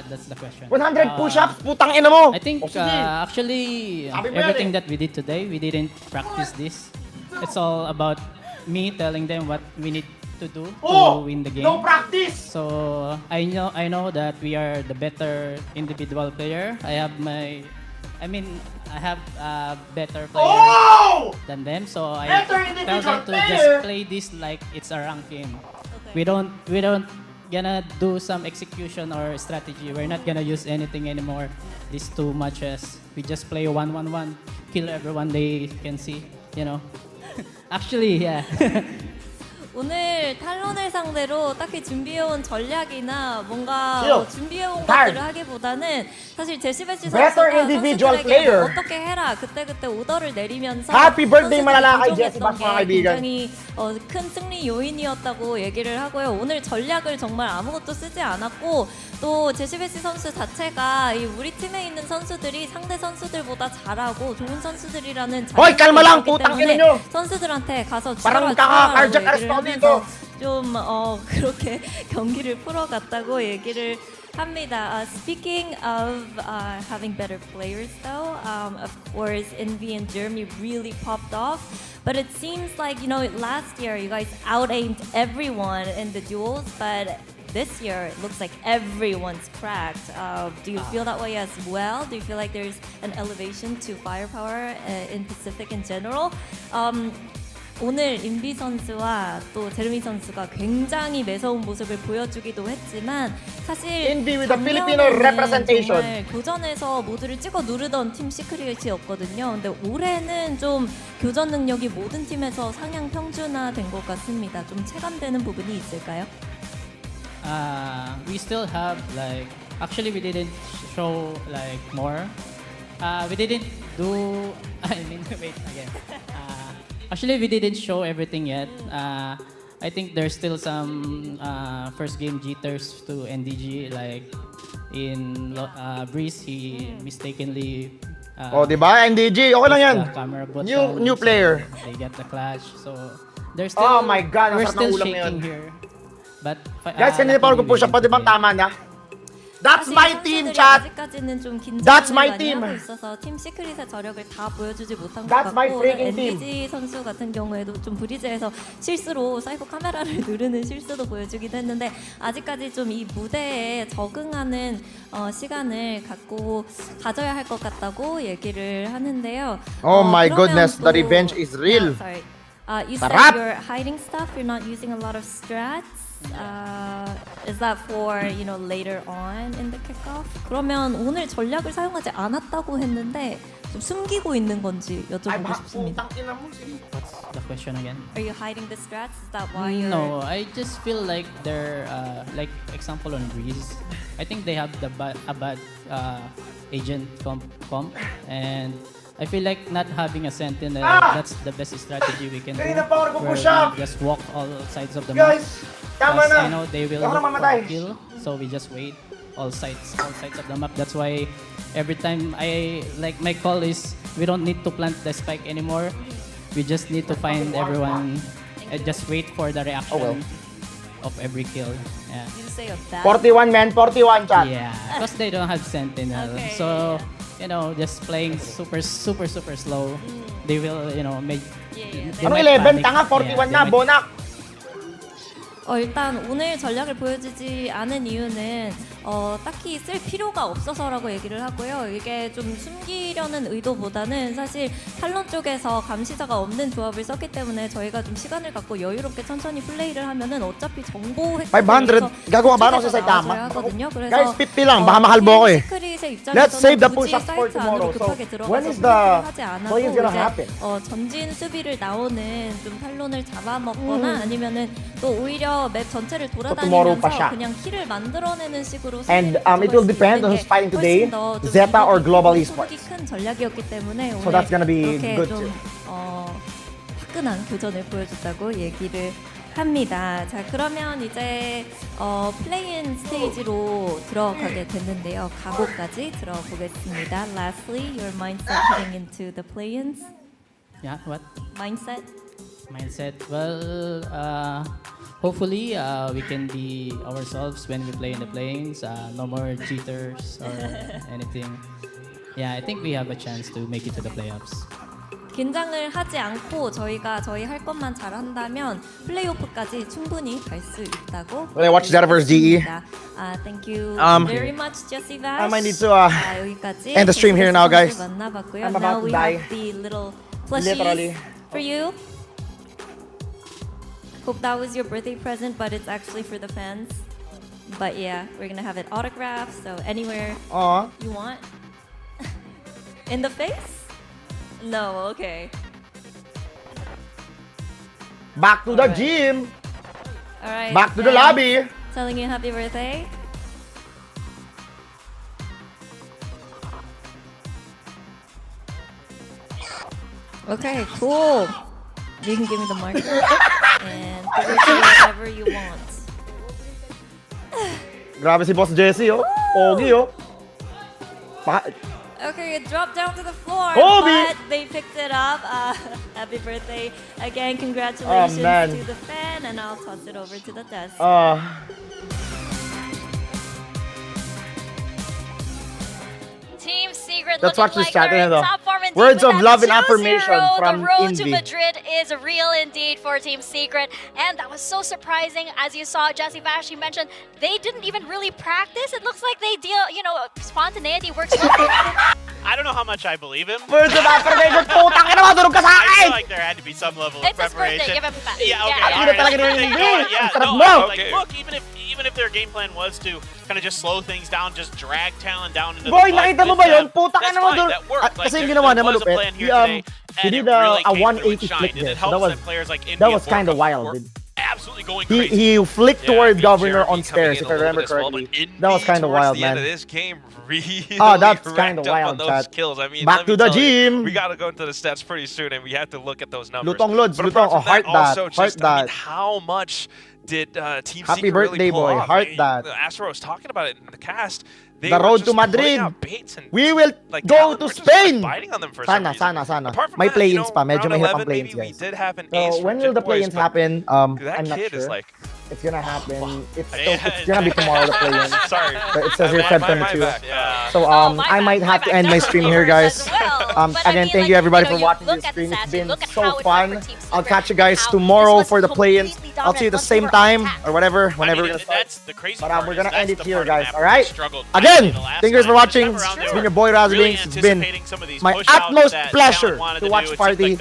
S5: That's the question.
S1: 100 push-ups, putang ina mo.
S5: I think actually
S1: Sabi mo yan
S5: everything
S1: eh.
S5: that we did today, we didn't practice this. It's all about me telling them what we need to do to win the game.
S1: No practice!
S5: So I know that we are the better individual player. I have a better player than them. So I
S1: Better
S5: tell
S1: individual
S5: them to
S1: player?
S5: just play this like it's a ranked game. We don't gonna do some execution or strategy. We're not gonna use anything anymore. These two matches, we just play 1-1-1, kill everyone they can see. You know. Actually, yeah.
S4: 오늘 탈론을 상대로 딱히 준비해온 전략이나 뭔가
S1: Chill.
S4: 준비해온
S1: Hard.
S4: 것들을 하기보다는 사실 제시베시
S1: Better
S4: 선수가
S1: individual
S4: 선수들에게
S1: player.
S4: 뭐 어떻게 해라 그때 오더를 내리면서
S1: Happy birthday,
S4: 선수들이
S1: malala kay Jesse
S4: 조종했던
S1: Bax, mga
S4: 게
S1: kaibigan.
S4: 굉장히 큰 승리 요인이었다고 얘기를 하고요. 오늘 전략을 정말 아무것도 쓰지 않았고 또 제시베시 선수 자체가 우리 팀에 있는 선수들이 상대 선수들보다 잘하고 좋은 선수들이라는
S1: Hoy, kalma lang,
S4: 자신감이 있기
S1: putang ina
S4: 때문에
S1: nyo.
S4: 선수들한테 가서
S1: Parang
S4: 죽어라
S1: cardiac
S4: 죽어라라고
S1: arrest
S4: 얘기를
S1: dito.
S4: 하면서 좀 그렇게 경기를 풀어갔다고 얘기를 합니다. Speaking of having better players though, of course Envy and Jeremy really popped off. But it seems like, last year you guys out-aimed everyone in the duels, but this year it looks like everyone's cracked. Do you feel that way as well? Do you feel like there's an elevation to firepower in Pacific in general? 오늘 인비 선수와 또 제르미 선수가 굉장히 매서운 모습을 보여주기도 했지만 사실
S1: Envy with the Filipino
S4: 작년에는
S1: representation.
S4: 정말 교전에서 모두를 찍어 누르던 팀 시크릿이었거든요. 근데 올해는 좀 교전 능력이 모든 팀에서 상향 평준화된 것 같습니다. 좀 체감되는 부분이 있을까요?
S5: We still have actually we didn't show more. We didn't do. Wait again. Actually, we didn't show everything yet. I think there's still some first game jitters to NDG. Like in Breeze, he mistakenly.
S1: Di ba? NDG, okay lang yan.
S5: The camera button,
S1: New player.
S5: They get the clash. So there's still.
S1: Oh my God,
S5: we're
S1: ang sarap ng
S5: still
S1: ulam na yun.
S5: shaking here. But
S1: Guys, kanina pa ako push up, pwede bang tama na? That's my team, chat.
S4: 아직까지는 좀
S1: That's
S4: 긴장을
S1: my
S4: 많이
S1: team.
S4: 하고 있어서 팀 시크릿의 저력을 다 보여주지 못한 것
S1: That's my
S4: 같고
S1: freaking team.
S4: NDG 선수 같은 경우에도 좀 브리즈에서 실수로 사이버 카메라를 누르는 실수도 보여주기도 했는데 아직까지 좀 이 무대에 적응하는 시간을 가져야 할 것 같다고 얘기를 하는데요.
S1: Oh my
S4: 그러면
S1: goodness, the
S4: 또-
S1: revenge is real.
S4: Sorry. You said
S1: Sarap.
S4: you're hiding stuff. You're not using a lot of strats. Is that for later on in the kickoff? 그러면 오늘 전략을 사용하지 않았다고 했는데 좀 숨기고 있는 건지 여쭤보고 싶습니다.
S5: what's the question again?
S4: Are you hiding the strats? Is that why you're?
S5: No, I just feel like they're like example on Breeze. I think they have a bad agent comp, and I feel like not having a sentinel. That's the best strategy we can do.
S1: Kanina pa ako
S5: Where
S1: nagpo-push up.
S5: we just walk all sides of the map.
S1: Guys, tama
S5: Because
S1: na.
S5: I know they will
S1: Ako na
S5: look for
S1: mamatay.
S5: a kill, so we just wait all sides of the map. That's why every time my call is we don't need to plant the spike anymore. We just need to find everyone and just wait for the reaction of every kill. Yeah.
S4: You say a bad.
S1: 41 men, 41 chat.
S5: Yeah, because they don't have sentinel.
S4: Okay,
S5: So, just playing super slow. They will, make.
S4: Yeah.
S5: they
S1: Ano
S5: might
S1: 11?
S5: panic.
S1: Tanga, 41
S5: Yeah,
S1: na,
S5: they might-
S1: bonak.
S4: 일단 오늘 전략을 보여주지 않은 이유는 딱히 쓸 필요가 없어서라고 얘기를 하고요. 이게 좀 숨기려는 의도보다는 사실 탈론 쪽에서 감시자가 없는 조합을 썼기 때문에 저희가 좀 시간을 갖고 여유롭게 천천히 플레이를 하면은 어차피 정보 획득을
S1: 500. Gagawa ba ako sa
S4: 나와줘야
S1: tama?
S4: 하거든요. 그래서
S1: Guys, 50 lang. Baka mahal mo ako eh.
S4: 시크릿의
S1: Let's save the
S4: 입장에서는
S1: push
S4: 굳이
S1: up for
S4: 사이트 안으로
S1: tomorrow. So,
S4: 급하게
S1: when
S4: 들어가서
S1: is the
S4: 플레이를 하지 않아도
S1: play is gonna
S4: 이제
S1: happen?
S4: 전진 수비를 나오는 좀 탈론을 잡아먹거나 아니면은 또 오히려 맵 전체를
S1: tomorrow pa
S4: 돌아다니면서
S1: siya.
S4: 그냥 킬을 만들어내는 식으로
S1: And
S4: 승리를
S1: it will
S4: 가져갈 수
S1: depend on
S4: 있는
S1: who's fighting
S4: 게
S1: today,
S4: 훨씬 더좀
S1: Zeta or Global
S4: 이득이
S1: Esports.
S4: 큰 전략이었기 때문에
S1: So
S4: 오늘
S1: that's gonna be
S4: 그렇게
S1: good
S4: 좀
S1: too.
S4: 화끈한 교전을 보여줬다고 얘기를 합니다. 자, 그러면 이제 플레이인 스테이지로 들어가게 됐는데요. 각오까지 들어보겠습니다. Lastly, your mindset heading into the play-ins?
S5: Yeah, what?
S4: Mindset?
S5: Mindset? Well, hopefully we can be ourselves when we play in the planes. No more cheaters or anything. Yeah, I think we have a chance to make it to the playoffs.
S4: 긴장을 하지 않고 저희가 저희 할 것만 잘한다면 플레이오프까지 충분히 갈 수 있다고.
S1: Will I watch Zeta versus GE?
S4: Thank you very much, Jesse Vash.
S1: I might need to
S4: 여기까지
S1: end the stream here now, guys.
S4: 만나봤고요.
S1: I'm
S4: Now
S1: about to
S4: we
S1: die.
S4: have the little plushies
S1: Literally.
S4: for you. Hope that was your birthday present, but it's actually for the fans. But yeah, we're gonna have it autographed, so anywhere you want. In the face? No, okay.
S1: Back to the gym.
S4: All right.
S1: Back to the
S4: fans,
S1: lobby.
S4: Telling you happy birthday. Okay, cool. You can give me the marker and figure it whatever you want.
S1: Grabe si Boss Jesse, oh. Pogi, oh.
S4: Okay, it dropped down to the floor,
S1: Kobe!
S4: but they picked it up. Happy birthday. Again, congratulations
S1: man.
S4: to the fan, and I'll toss it over to the desk.
S9: Team Secret
S1: Let's
S9: looking
S1: watch this
S9: like
S1: chat,
S9: they're in
S1: though.
S9: top form indeed
S1: Words
S9: with
S1: of
S9: that
S1: love and
S9: 2-0.
S1: affirmation from
S9: The road to
S1: Indy.
S9: Madrid is real indeed for Team Secret, and that was so surprising. As you saw, Jesse Vash mentioned they didn't even really practice. It looks like they deal, spontaneity works well for them.
S3: I don't know how much I believe him.
S1: Words of affirmation. Putang ina, madurog ka sa
S3: I feel
S1: akin!
S3: like there had to be some level of
S9: It's his
S3: preparation.
S9: birthday. Give him that.
S3: Yeah, okay.
S9: Yeah.
S3: all
S1: Hindi
S3: right,
S1: talaga
S3: that's
S1: nila
S3: birthday.
S1: hindi.
S3: Yeah,
S1: Ang sarap
S3: no,
S1: mo.
S3: like, look, even if their game plan was to kind of just slow things down, just drag Talon down into
S1: Boy,
S3: the fight
S1: nakita mo
S3: with
S1: ba yun?
S3: them,
S1: Putang
S3: that's
S1: ina,
S3: fine,
S1: madurog.
S3: that worked. Like,
S1: Kasi yung
S3: there
S1: ginawa niya
S3: was a
S1: malupit.
S3: plan here today,
S1: He
S3: and
S1: did
S3: it really
S1: a
S3: came through and
S1: 180
S3: shined,
S1: flick
S3: and
S1: there.
S3: it
S1: So
S3: helps
S1: that was
S3: that players like Indy
S1: that was
S3: and
S1: kind of
S3: Morcom
S1: wild,
S3: were
S1: dude.
S3: absolutely going crazy.
S1: He flicked
S10: Yeah,
S1: toward
S10: I mean,
S1: Governor
S10: Jeremy
S1: on stairs,
S10: coming
S1: if I
S10: in a little
S1: remember
S10: bit as well,
S1: correctly.
S10: but Indy
S1: That was kind of
S10: towards
S1: wild,
S10: the end of
S1: man.
S10: this game really
S1: That's
S10: racked
S1: kind of
S10: up
S1: wild,
S10: on those
S1: chat.
S10: kills. I mean,
S1: Back
S10: let me
S1: to the
S10: tell you,
S1: gym.
S10: we got to go into the stats pretty soon, and we have to look at those numbers.
S1: Lutong Lods,
S10: But
S1: Lutong.
S10: apart from
S1: Heart
S10: that,
S1: that,
S10: also
S1: heart
S10: just, I mean,
S1: that.
S10: how much did Team
S1: Happy
S10: Secret
S1: birthday,
S10: really pull
S1: boy.
S10: off?
S1: Heart
S10: I mean,
S1: that.
S10: Astro was talking about it in the cast. They
S1: The
S10: were
S1: road
S10: just
S1: to
S10: putting
S1: Madrid.
S10: out baits and
S1: We will
S10: like,
S1: go
S10: Talon
S1: to
S10: were just, like,
S1: Spain.
S10: biting on them for some
S1: Sana,
S10: reason.
S1: sana.
S10: Apart from
S1: May
S10: that,
S1: play-ins pa. Medyo
S10: round
S1: mahirap
S10: 11,
S1: ang play-ins,
S10: maybe we
S1: guys.
S10: did have an ace
S1: So
S10: for
S1: when will the
S10: Jit
S1: play-ins
S10: Boys, but
S1: happen?
S10: that
S1: I'm not
S10: kid
S1: sure.
S10: is like,
S1: It's gonna happen. It's
S3: Yeah.
S1: gonna be tomorrow, the play-in.
S10: sorry.
S1: But it says here Feb
S10: My
S1: 22.
S10: bad. Yeah.
S1: So
S9: my
S1: I
S9: bad,
S1: might
S9: my
S1: have to
S9: bad.
S1: end my stream here, guys.
S9: As well. But I
S1: Again,
S9: mean,
S1: thank
S9: like,
S1: you everybody
S9: you
S1: for watching
S9: look
S1: this
S9: at the
S1: stream. It's
S9: stats, you
S1: been
S9: look at
S1: so
S9: how it went
S1: fun.
S9: for Team
S1: I'll
S9: Secret,
S1: catch you guys
S9: how
S1: tomorrow
S9: this
S1: for the
S9: was
S1: play-ins.
S9: completely
S1: I'll see you the
S9: dominant once they
S1: same
S9: were
S1: time
S9: attacked.
S1: or whatever,
S3: I
S1: whenever
S3: mean,
S1: we're gonna start.
S3: that's the crazy
S1: But
S3: part.
S1: we're
S3: is
S1: gonna
S3: that's
S1: end it
S3: the
S1: here,
S3: part of the
S1: guys.
S3: map
S1: All
S3: where we
S1: right.
S3: struggled
S1: Again,
S3: mightily the last
S1: thank you guys for
S3: time.
S1: watching.
S3: This time around,
S1: It's
S3: they
S1: been your
S3: were
S1: boy
S3: really
S1: Razlinks. It's been
S3: anticipating some of these
S1: my
S3: push outs
S1: utmost
S3: that
S1: pleasure
S3: Talon wanted
S1: to
S3: do.
S1: watch
S3: It seems
S1: party
S3: like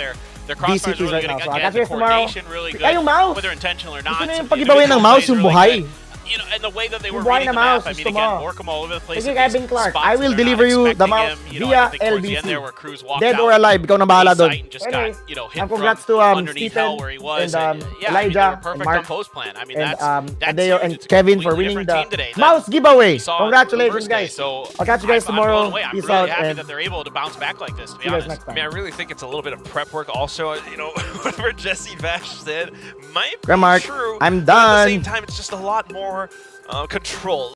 S3: their crossfires
S1: VCTs
S3: really
S1: right
S3: good.
S1: now. So I'll
S3: Again,
S1: catch
S3: the
S1: you guys tomorrow.
S3: coordination really
S1: Ikaw yung
S3: good,
S1: mouse.
S3: whether intentional or not.
S1: Gusto niyo yung
S3: Some
S1: pag-ibawin ng
S3: individual
S1: mouse,
S3: plays
S1: yung
S3: really
S1: buhay.
S3: good. And the way that they were
S1: Yung buhay
S3: reading
S1: na
S3: the map,
S1: mouse,
S3: I mean,
S1: gusto
S3: again,
S1: mo.
S3: Morcom all over the place.
S1: Sige,
S3: in these
S1: Kevin Clark,
S3: spots
S1: I
S3: that
S1: will
S3: they're not
S1: deliver you the
S3: expecting
S1: mouse
S3: him.
S1: via
S3: I think towards the end
S1: LBC.
S3: there where Cruz walked
S1: Dead
S3: out
S1: or alive, ikaw na bahala doon.
S3: and just
S1: Anyways,
S3: got, hit
S1: and congrats
S3: from
S1: to
S3: underneath
S1: Stephen
S3: hell where he was.
S1: and
S3: yeah,
S1: Elijah
S3: I mean,
S1: and
S3: perfect
S1: Mark
S3: on post plan. I mean,
S1: and
S3: that's
S1: Adeo
S3: huge.
S1: and
S3: It's a
S1: Kevin for
S3: completely
S1: winning
S3: different
S1: the
S3: team today than
S1: mouse giveaway.
S3: we saw
S1: Congratulations,
S3: Thursday.
S1: guys.
S3: So
S1: I'll catch you guys
S3: I'm
S1: tomorrow.
S3: blown away. I'm
S1: Peace
S3: really
S1: out
S3: happy
S1: and
S3: that they're able to bounce back like this, to be
S1: see you guys
S3: honest.
S1: next
S10: I
S1: time.
S10: mean, I really think it's a little bit of prep work. Also, whatever Jesse Vash said might be
S1: Mark,
S10: true.
S1: I'm
S10: But at the
S1: done.
S10: same time, it's just a lot more control.